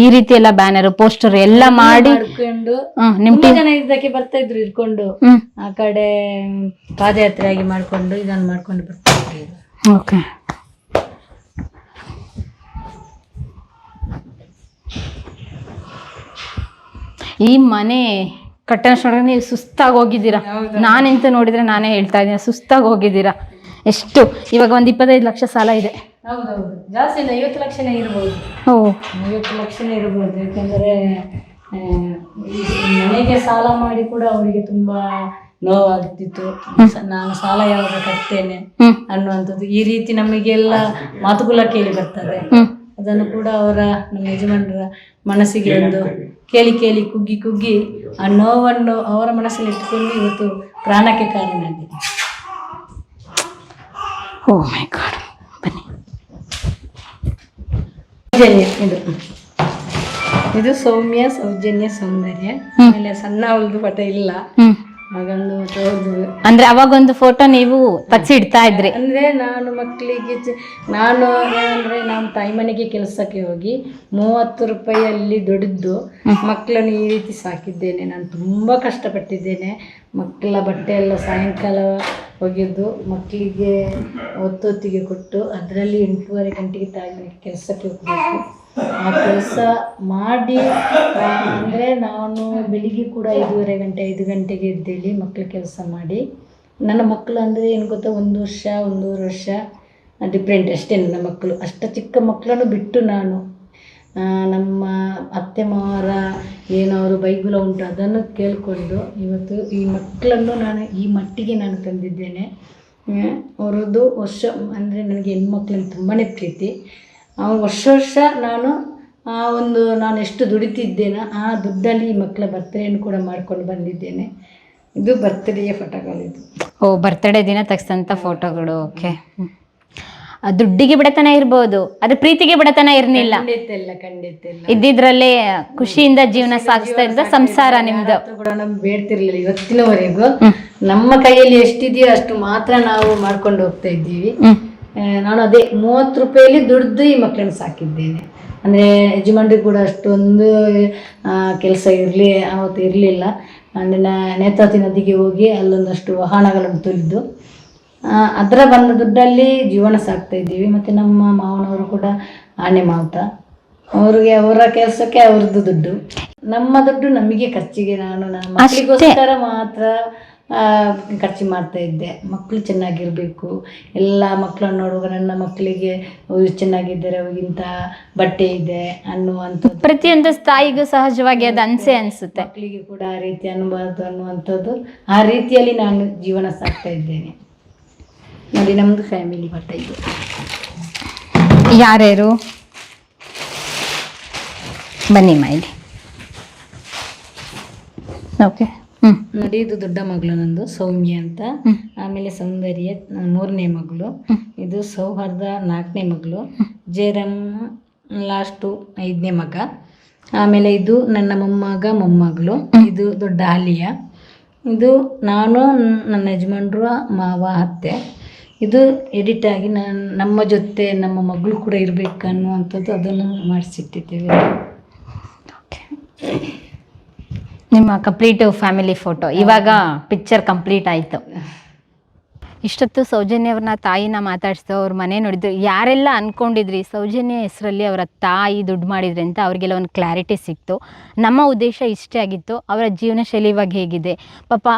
[SPEAKER 2] ಈ ರೀತಿ ಎಲ್ಲ ಬ್ಯಾನರ್ ಪೋಸ್ಟರ್ ಎಲ್ಲ ಮಾಡಿ
[SPEAKER 1] ತುಂಬಾ ಜನ ಇದಕ್ಕೆ ಬರ್ತಾ ಇದ್ರು ಇಟ್ಕೊಂಡು. ಆ ಕಡೆ ಪಾದಯಾತ್ರೆಯಾಗಿ ಮಾಡ್ಕೊಂಡು ಇದನ್ನು ಮಾಡ್ಕೊಂಡು ಬರ್ತಾ ಇದ್ರು.
[SPEAKER 2] ಓಕೆ. ಈ ಮನೆ ಕಟ್ಟಡ ನೀವು ಸುಸ್ತಾಗಿ ಹೋಗಿದ್ದೀರಾ. ನಾನೆಂತ ನೋಡಿದ್ರೆ ನಾನೇ ಹೇಳ್ತಾ ಇದ್ದೀನಿ, ಸುಸ್ತಾಗಿ ಹೋಗಿದ್ದೀರಾ. ಎಷ್ಟು? ಇವಾಗ ಒಂದು 25 ಲಕ್ಷ ಸಾಲ ಇದೆ.
[SPEAKER 1] ಹೌದೌದು, ಜಾಸ್ತಿ ಇಲ್ಲ, 50 ಲಕ್ಷನೇ ಇರ್ಬೋದು. 50 ಲಕ್ಷನೇ ಇರ್ಬೋದು. ಯಾಕಂದರೆ ಮನೆಗೆ ಸಾಲ ಮಾಡಿ ಕೂಡ ಅವರಿಗೆ ತುಂಬ ನೋವಾಗ್ತಿತ್ತು. ನಾನು ಸಾಲ ಯಾವಾಗ ಕಟ್ತೇನೆ ಅನ್ನುವಂಥದ್ದು ಈ ರೀತಿ ನಮಗೆಲ್ಲ ಮಾತುಕುಲ ಕೇಳಿ ಬರ್ತದೆ. ಅದನ್ನು ಕೂಡ ನಮ್ಮ ಯಜಮಾನರ ಮನಸ್ಸಿಗೆ ಒಂದು ಕೇಳಿ ಕುಗ್ಗಿ ಆ ನೋವನ್ನು ಅವರ ಮನಸ್ಸಲ್ಲಿ ಇಟ್ಟುಕೊಂಡು ಇವತ್ತು ಪ್ರಾಣಕ್ಕೆ ಕಾರಣ ಆಗಿದೆ.
[SPEAKER 2] ಓ ಮೈ ಗಾಡ್. ಬನ್ನಿ.
[SPEAKER 1] ಇದು ಸೌಮ್ಯ, ಸೌಜನ್ಯ, ಸೌಂದರ್ಯ. ಆಮೇಲೆ ಸಣ್ಣ ಅವಳದು ಪಟ ಇಲ್ಲ, ಮಗಂದು
[SPEAKER 2] ಅಂದ್ರೆ ಅವಾಗೊಂದು ಫೋಟೋ ನೀವು ತಗ್ಸಿಡ್ತಾ ಇದ್ರಿ.
[SPEAKER 1] ಅಂದ್ರೆ ನಾನು ಮಕ್ಕಳಿಗೆ ನಾನು ತಾಯಿ ಮನೆಗೆ ಕೆಲಸಕ್ಕೆ ಹೋಗಿ 30 ರೂಪಾಯಿಯಲ್ಲಿ ದುಡಿದು ಮಕ್ಕಳನ್ನು ಈ ರೀತಿ ಸಾಕಿದ್ದೇನೆ. ನಾನು ತುಂಬ ಕಷ್ಟಪಟ್ಟಿದ್ದೇನೆ. ಮಕ್ಕಳ ಬಟ್ಟೆ ಎಲ್ಲ ಸಾಯಂಕಾಲ ಒಗೆದು ಮಕ್ಕಳಿಗೆ ಹೊತ್ತಿಗೆ ಕೊಟ್ಟು ಅದರಲ್ಲಿ 8:30 ಗಂಟೆಗೆ ತಾಯಿ ಮನೆಗೆ ಕೆಲಸಕ್ಕೆ ಹೋಗಬೇಕು. ಆ ಕೆಲಸ ಮಾಡಿ ಅಂದರೆ ನಾನು ಬೆಳಿಗ್ಗೆ ಕೂಡ 5 ಗಂಟೆಗೆ ಎದ್ದೇಳಿ ಮಕ್ಕಳ ಕೆಲಸ ಮಾಡಿ, ನನ್ನ ಮಕ್ಕಳು ಅಂದರೆ ಏನು ಗೊತ್ತಾ, 1 ವರ್ಷ 1.5 ವರ್ಷ ಡಿಫ್ರೆಂಟ್ ಅಷ್ಟೇ ನನ್ನ ಮಕ್ಕಳು. ಅಷ್ಟು ಚಿಕ್ಕ ಮಕ್ಕಳನ್ನು ಬಿಟ್ಟು ನಾನು ನಮ್ಮ ಅತ್ತೆ ಮಾವರ ಏನವರು ಬೈಗುಲ ಉಂಟು ಅದನ್ನು ಕೇಳಿಕೊಂಡು ಇವತ್ತು ಈ ಮಕ್ಕಳನ್ನು ನಾನು ಈ ಮಟ್ಟಿಗೆ ನಾನು ತಂದಿದ್ದೇನೆ. ಅವ್ರದ್ದು ವರ್ಷ ಅಂದರೆ ನನಗೆ ಹೆಣ್ಮಕ್ಳಲ್ಲಿ ತುಂಬಾ ಪ್ರೀತಿ. ವರ್ಷ ನಾನು ನಾನು ಎಷ್ಟು ದುಡಿತಿದ್ದೇನೋ ಆ ದುಡ್ಡಲ್ಲಿ ಈ ಮಕ್ಕಳ ಬರ್ತಡೇಯನ್ನು ಕೂಡ ಮಾಡ್ಕೊಂಡು ಬಂದಿದ್ದೇನೆ. ಇದು ಬರ್ತ್ಡೇಯ ಫೋಟೋಗಳಿದು.
[SPEAKER 2] ಓ, ಬರ್ತ್ಡೇ ದಿನ ತೆಗೆಸಂಥ ಫೋಟೋಗಳು. ಓಕೆ. ದುಡ್ಡಿಗೆ ಬಡತನ ಇರ್ಬೋದು, ಆದ್ರೆ ಪ್ರೀತಿಗೆ ಬಡತನ ಇರ್ಲಿಲ್ಲ.
[SPEAKER 1] ಖಂಡಿತ ಇಲ್ಲ.
[SPEAKER 2] ಇದ್ದಿದ್ರಲ್ಲೇ ಖುಷಿಯಿಂದ ಜೀವನ ಸಾಗಿಸ್ತಾ ಇದ್ದ ಸಂಸಾರ ನಿಮ್ದು.
[SPEAKER 1] ಕೂಡ ನಮ್ಗೆ ಬೇಡ್ತಿರ್ಲಿಲ್ಲ. ಇವತ್ತಿನವರೆಗೂ ನಮ್ಮ ಕೈಯಲ್ಲಿ ಎಷ್ಟಿದೆಯೋ ಅಷ್ಟು ಮಾತ್ರ ನಾವು ಮಾಡ್ಕೊಂಡು ಹೋಗ್ತಾ ಇದ್ದೀವಿ. ನಾನು ಅದೇ 30 ರೂಪಾಯಲ್ಲಿ ದುಡ್ದು ಈ ಮಕ್ಕಳನ್ನು ಸಾಕಿದ್ದೇನೆ. ಅಂದರೆ ಯಜಮಾನ್ರಿಗೆ ಕೂಡ ಅಷ್ಟೊಂದು ಕೆಲಸ ಅವತ್ತು ಇರಲಿಲ್ಲ. ಅಂದರೆ ನೇತ್ರಾವತಿ ನದಿಗೆ ಹೋಗಿ ಅಲ್ಲೊಂದಷ್ಟು ವಾಹನಗಳನ್ನು ತುಳಿದು ಅದರ ಬಂದ ದುಡ್ಡಲ್ಲಿ ಜೀವನ ಸಾಕ್ತಾ ಇದ್ದೀವಿ. ಮತ್ತು ನಮ್ಮ ಮಾವನವರು ಕೂಡ ಆಣೆ ಮಾವುತ, ಅವ್ರಿಗೆ ಅವರ ಕೆಲಸಕ್ಕೆ ಅವ್ರದ್ದು ದುಡ್ಡು, ನಮ್ಮ ದುಡ್ಡು ನಮಗೆ ಖರ್ಚಿಗೆ ನಾನು ನನ್ನ ಮಕ್ಕಳಿಗೋಸ್ಕರ ಮಾತ್ರ ಖರ್ಚು ಮಾಡ್ತಾ ಇದ್ದೆ. ಮಕ್ಕಳು ಚೆನ್ನಾಗಿರಬೇಕು, ಎಲ್ಲ ಮಕ್ಕಳನ್ನು ನೋಡುವಾಗ ನನ್ನ ಮಕ್ಕಳಿಗೆ ಚೆನ್ನಾಗಿದ್ದಾರೆ, ಅವ್ರಿಗಿಂತ ಬಟ್ಟೆ ಇದೆ ಅನ್ನುವಂಥದ್ದು
[SPEAKER 2] ಪ್ರತಿಯೊಂದು ತಾಯಿಗೂ ಸಹಜವಾಗಿ ಅದು ಅನ್ಸುತ್ತೆ.
[SPEAKER 1] ಮಕ್ಕಳಿಗೆ ಕೂಡ ಆ ರೀತಿ ಅನ್ಬಾರ್ದು ಅನ್ನುವಂಥದ್ದು, ಆ ರೀತಿಯಲ್ಲಿ ನಾನು ಜೀವನ ಸಾಕ್ತಾ ಇದ್ದೇನೆ. ನೋಡಿ ನಮ್ಮದು ಫ್ಯಾಮಿಲಿ ಬಟ್ಟೆ ಇದು.
[SPEAKER 2] ಯಾರ್ಯಾರು ಬನ್ನಿ ಇಲ್ಲಿ. ಓಕೆ.
[SPEAKER 1] ನೋಡಿ ಇದು ದೊಡ್ಡ ಮಗಳು ನಂದು ಸೌಮ್ಯ ಅಂತ, ಆಮೇಲೆ ಸೌಂದರ್ಯ 3ನೇ ಮಗಳು, ಇದು ಸೌಹಾರ್ದ 4ನೇ ಮಗಳು, ಜಯರಾಮ್ ಲಾಸ್ಟು 5ನೇ ಮಗ, ಆಮೇಲೆ ಇದು ನನ್ನ ಮೊಮ್ಮಗಳು, ಇದು ದೊಡ್ಡ ಆಲಿಯಾ, ಇದು ನಾನು ನನ್ನ ಯಜಮಾನ್ರು ಮಾವ ಅತ್ತೆ. ಇದು ಎಡಿಟ್ ಆಗಿ ನಮ್ಮ ಜೊತೆ ನಮ್ಮ ಮಗಳು ಕೂಡ ಇರಬೇಕು ಅನ್ನುವಂಥದ್ದು ಅದನ್ನು ಮಾಡಿಸಿಟ್ಟಿದ್ದೇವೆ.
[SPEAKER 2] ನಿಮ್ಮ ಕಂಪ್ಲೀಟ್ ಫ್ಯಾಮಿಲಿ ಫೋಟೋ ಇವಾಗ ಪಿಕ್ಚರ್ ಕಂಪ್ಲೀಟ್ ಆಯಿತು. ಇಷ್ಟೊತ್ತು ಸೌಜನ್ಯ ಅವ್ರನ್ನ ತಾಯಿನ ಮಾತಾಡಿಸ್ತು, ಅವ್ರ ಮನೆ ನೋಡಿದ್ರು. ಯಾರೆಲ್ಲ ಅಂದ್ಕೊಂಡಿದ್ರಿ ಸೌಜನ್ಯ ಹೆಸರಲ್ಲಿ ಅವರ ತಾಯಿ ದುಡ್ಡು ಮಾಡಿದ್ರಿ ಅಂತ ಅವ್ರಿಗೆಲ್ಲ ಒಂದು ಕ್ಲಾರಿಟಿ ಸಿಕ್ತು. ನಮ್ಮ ಉದ್ದೇಶ ಇಷ್ಟೇ ಆಗಿತ್ತು, ಅವರ ಜೀವನ ಶೈಲಿ ಇವಾಗ ಹೇಗಿದೆ. ಪಾಪ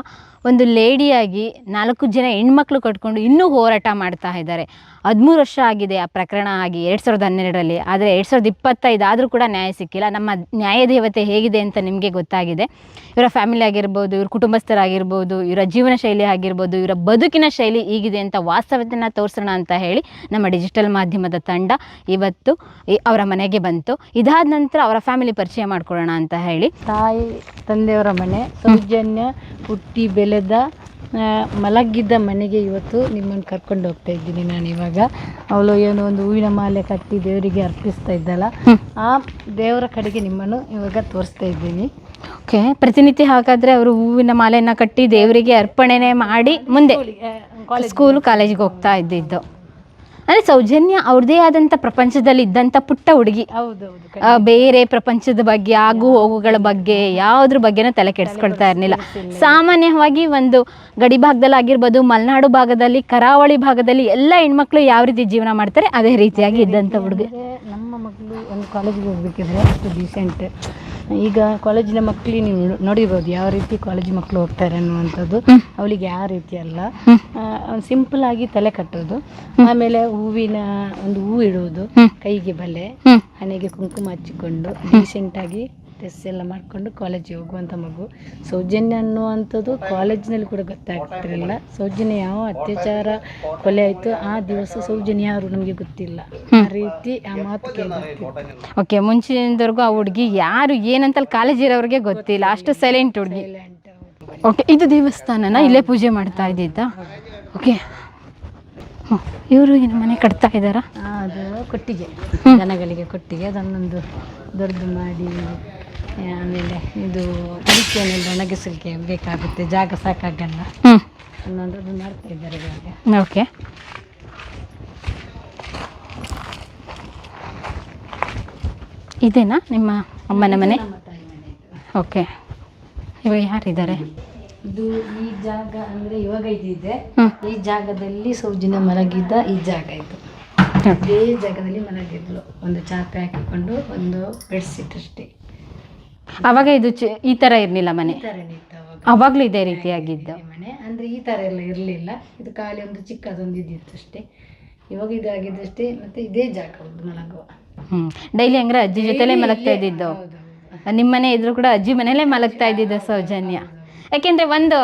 [SPEAKER 2] ಒಂದು ಲೇಡಿಯಾಗಿ 4 ಜನ ಹೆಣ್ಮಕ್ಳು ಕಟ್ಕೊಂಡು ಇನ್ನೂ ಹೋರಾಟ ಮಾಡ್ತಾ ಇದ್ದಾರೆ. 13 ವರ್ಷ ಆಗಿದೆ ಆ ಪ್ರಕರಣ ಆಗಿ 2012ರಲ್ಲಿ. ಆದರೆ 2025 ಆದರೂ ಕೂಡ ನ್ಯಾಯ ಸಿಕ್ಕಿಲ್ಲ. ನಮ್ಮ ನ್ಯಾಯದೇವತೆ ಹೇಗಿದೆ ಅಂತ ನಿಮಗೆ ಗೊತ್ತಾಗಿದೆ. ಇವರ ಫ್ಯಾಮಿಲಿ ಆಗಿರ್ಬೋದು, ಇವ್ರ ಕುಟುಂಬಸ್ಥರಾಗಿರ್ಬೋದು, ಇವರ ಜೀವನ ಶೈಲಿ ಆಗಿರ್ಬೋದು, ಇವರ ಬದುಕಿನ ಶೈಲಿ ಹೀಗಿದೆ ಅಂತ ವಾಸ್ತವತೆಯನ್ನು ತೋರಿಸೋಣ ಅಂತ ಹೇಳಿ ನಮ್ಮ ಡಿಜಿಟಲ್ ಮಾಧ್ಯಮದ ತಂಡ ಇವತ್ತು ಅವರ ಮನೆಗೆ ಬಂತು. ಇದಾದ ನಂತರ ಅವರ ಫ್ಯಾಮಿಲಿ ಪರಿಚಯ ಮಾಡ್ಕೊಳ್ಳೋಣ ಅಂತ ಹೇಳಿ.
[SPEAKER 1] ತಾಯಿ ತಂದೆಯವರ ಮನೆ, ಸೌಜನ್ಯ ಹುಟ್ಟಿ ಬೆಳೆದ ಮಲಗಿದ್ದ ಮನೆಗೆ ಇವತ್ತು ನಿಮ್ಮನ್ನು ಕರ್ಕೊಂಡು ಹೋಗ್ತಾ ಇದ್ದೀನಿ ನಾನು. ಇವಾಗ ಅವಳು ಏನೋ ಒಂದು ಹೂವಿನ ಮಾಲೆ ಕಟ್ಟಿ ದೇವರಿಗೆ ಅರ್ಪಿಸ್ತಾ ಇದ್ದಲ್ಲ, ಆ ದೇವರ ಕಡೆಗೆ ನಿಮ್ಮನ್ನು ಇವಾಗ ತೋರಿಸ್ತಾ ಇದ್ದೀನಿ.
[SPEAKER 2] ಓಕೆ, ಪ್ರತಿನಿತ್ಯ ಹಾಗಾದರೆ ಅವರು ಹೂವಿನ ಮಾಲೆಯನ್ನು ಕಟ್ಟಿ ದೇವರಿಗೆ ಅರ್ಪಣೆನೇ ಮಾಡಿ ಮುಂದೆ ಸ್ಕೂಲು ಕಾಲೇಜಿಗೆ ಹೋಗ್ತಾ ಇದ್ದಿದ್ದು. ಅಂದರೆ ಸೌಜನ್ಯ ಅವ್ರದ್ದೇ ಆದಂಥ ಪ್ರಪಂಚದಲ್ಲಿ ಇದ್ದಂಥ ಪುಟ್ಟ ಹುಡುಗಿ. ಬೇರೆ ಪ್ರಪಂಚದ ಬಗ್ಗೆ ಆಗು ಹೋಗುಗಳ ಬಗ್ಗೆ ಯಾವುದ್ರ ಬಗ್ಗೆನೂ ತಲೆ ಕೆಡಿಸ್ಕೊಳ್ತಾ ಇರಲಿಲ್ಲ. ಸಾಮಾನ್ಯವಾಗಿ ಒಂದು ಗಡಿ ಭಾಗದಲ್ಲಿ ಆಗಿರ್ಬೋದು, ಮಲೆನಾಡು ಭಾಗದಲ್ಲಿ, ಕರಾವಳಿ ಭಾಗದಲ್ಲಿ ಎಲ್ಲ ಹೆಣ್ಮಕ್ಳು ಯಾವ ರೀತಿ ಜೀವನ ಮಾಡ್ತಾರೆ ಅದೇ ರೀತಿಯಾಗಿ ಇದ್ದಂಥ ಹುಡುಗಿ.
[SPEAKER 1] ನಮ್ಮ ಮಗಳು ಒಂದು ಕಾಲೇಜಿಗೆ ಹೋಗ್ಬೇಕಿದ್ರೆ ಅಷ್ಟು ಡೀಸೆಂಟ್. ಈಗ ಕಾಲೇಜಿನ ಮಕ್ಕಳು ನೀವು ನೋಡಿರ್ಬೋದು ಯಾವ ರೀತಿ ಕಾಲೇಜ್ ಮಕ್ಕಳು ಹೋಗ್ತಾರೆ ಅನ್ನುವಂಥದ್ದು. ಅವಳಿಗೆ ಯಾವ ರೀತಿ ಅಲ್ಲ, ಸಿಂಪಲ್ ಆಗಿ ತಲೆ ಕಟ್ಟೋದು, ಆಮೇಲೆ ಹೂವಿನ ಒಂದು ಹೂ ಇಡುವುದು, ಕೈಗೆ ಬಲೆ, ಹಣೆಗೆ ಕುಂಕುಮ ಹಚ್ಚಿಕೊಂಡು ಡೀಸೆಂಟಾಗಿ ಡ್ರೆಸ್ ಎಲ್ಲ ಮಾಡಿಕೊಂಡು ಕಾಲೇಜಿಗೆ ಹೋಗುವಂಥ ಮಗು. ಸೌಜನ್ಯ ಅನ್ನುವಂಥದ್ದು ಕಾಲೇಜಿನಲ್ಲಿ ಕೂಡ ಗೊತ್ತಾಗ್ತಿರಲಿಲ್ಲ. ಸೌಜನ್ಯ ಯಾವ ಅತ್ಯಾಚಾರ ಕೊಲೆ ಆಯಿತು ಆ ದಿವಸ ಸೌಜನ್ಯ ಯಾರು ನಮಗೆ ಗೊತ್ತಿಲ್ಲ, ಆ ರೀತಿ ಆ ಮಾತು ಕೇಳಿರ್ತೀವಿ.
[SPEAKER 2] ಓಕೆ, ಮುಂಚಿನವರೆಗೂ ಆ ಹುಡುಗಿ ಯಾರು ಏನಂತ ಕಾಲೇಜ್ ಇರೋರಿಗೆ ಗೊತ್ತಿಲ್ಲ, ಅಷ್ಟು ಸೈಲೆಂಟ್ ಹುಡುಗಿ. ಓಕೆ, ಇದು ದೇವಸ್ಥಾನನ ಇಲ್ಲೇ ಪೂಜೆ ಮಾಡ್ತಾ ಇದ್ದಿದ್ದ. ಓಕೆ, ಇವರು ಏನು ಮನೆ ಕಟ್ತಾ ಇದ್ದಾರಾ?
[SPEAKER 1] ಅದು ಕೊಟ್ಟಿಗೆ, ಜನಗಳಿಗೆ ಕೊಟ್ಟಿಗೆ, ಅದನ್ನೊಂದು ದೊಡ್ಡದು ಮಾಡಿ ಆಮೇಲೆ ಇದು ಅಡಿಕೆಯನ್ನೆಲ್ಲ ಒಣಗಿಸಲಿಕ್ಕೆ ಬೇಕಾಗುತ್ತೆ, ಜಾಗ ಸಾಕಾಗಲ್ಲ ಅನ್ನೋದು ಮಾಡ್ತಾ ಇದ್ದಾರೆ ಇವಾಗ.
[SPEAKER 2] ಓಕೆ, ಇದೇನಾ ನಿಮ್ಮ ಅಮ್ಮನ ಮನೆ? ಓಕೆ, ಇವಾಗ ಯಾರಿದ್ದಾರೆ?
[SPEAKER 1] ಇದು ಈ ಜಾಗ ಅಂದರೆ ಇವಾಗ ಇದಿದೆ, ಈ ಜಾಗದಲ್ಲಿ ಸೌಜನ್ಯ ಮಲಗಿದ್ದ ಈ ಜಾಗ ಇದು. ಇದೇ ಜಾಗದಲ್ಲಿ ಮಲಗಿದ್ಲು, ಒಂದು ಚಾಪೆ ಹಾಕಿಕೊಂಡು ಒಂದು ಬೆಡ್ಶೀಟ್ ಅಷ್ಟೇ.
[SPEAKER 2] ಅವಾಗ ಇದು ಈ ಥರ ಇರಲಿಲ್ಲ ಮನೆ? ಅವಾಗಲೂ ಇದೇ ರೀತಿಯಾಗಿದ್ದು
[SPEAKER 1] ಮನೆ ಅಂದರೆ ಈ ಥರ ಎಲ್ಲ ಇರಲಿಲ್ಲ. ಇದು ಖಾಲಿ ಒಂದು ಚಿಕ್ಕದೊಂದು ಇದ್ದಿತ್ತು ಅಷ್ಟೇ. ಇವಾಗ ಇದಾಗಿದ್ದಷ್ಟೇ. ಮತ್ತು ಇದೇ ಜಾಗ ಒಂದು ಮಲಗುವ.
[SPEAKER 2] ಡೈಲಿ ಹಂಗಾರೆ ಅಜ್ಜಿ ಜೊತೆಲೇ ಮಲಗ್ತಾ ಇದ್ದಿದ್ದು? ನಿಮ್ಮ ಮನೆ ಇದ್ರು ಕೂಡ ಅಜ್ಜಿ ಮನೇಲೇ ಮಲಗ್ತಾ ಇದ್ದಿದ್ದು ಸೌಜನ್ಯ? ಯಾಕೆಂದರೆ ಒಂದು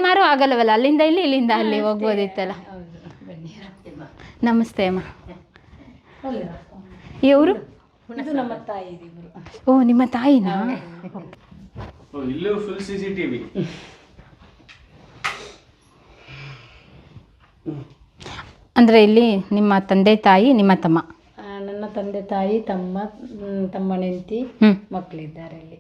[SPEAKER 2] ಮಾರು ಆಗಲ್ಲವಲ್ಲ, ಅಲ್ಲಿಂದ ಇಲ್ಲಿ ಇಲ್ಲಿಂದ ಅಲ್ಲಿ ಹೋಗ್ಬೋದಿತ್ತಲ್ಲ. ನಮಸ್ತೆ ಅಮ್ಮ. ಇವರು
[SPEAKER 1] ನಮ್ಮ ತಾಯಿ.
[SPEAKER 2] ಓ, ನಿಮ್ಮ ತಾಯಿನಾ?
[SPEAKER 5] ಇಲ್ಲೂ ಫುಲ್
[SPEAKER 2] ಅಂದರೆ ಇಲ್ಲಿ ನಿಮ್ಮ ತಂದೆ ತಾಯಿ ನಿಮ್ಮ ತಮ್ಮ?
[SPEAKER 1] ನನ್ನ ತಂದೆ ತಾಯಿ ತಮ್ಮನ ಹೆಂಡತಿ ಮಕ್ಕಳಿದ್ದಾರೆ ಇಲ್ಲಿ.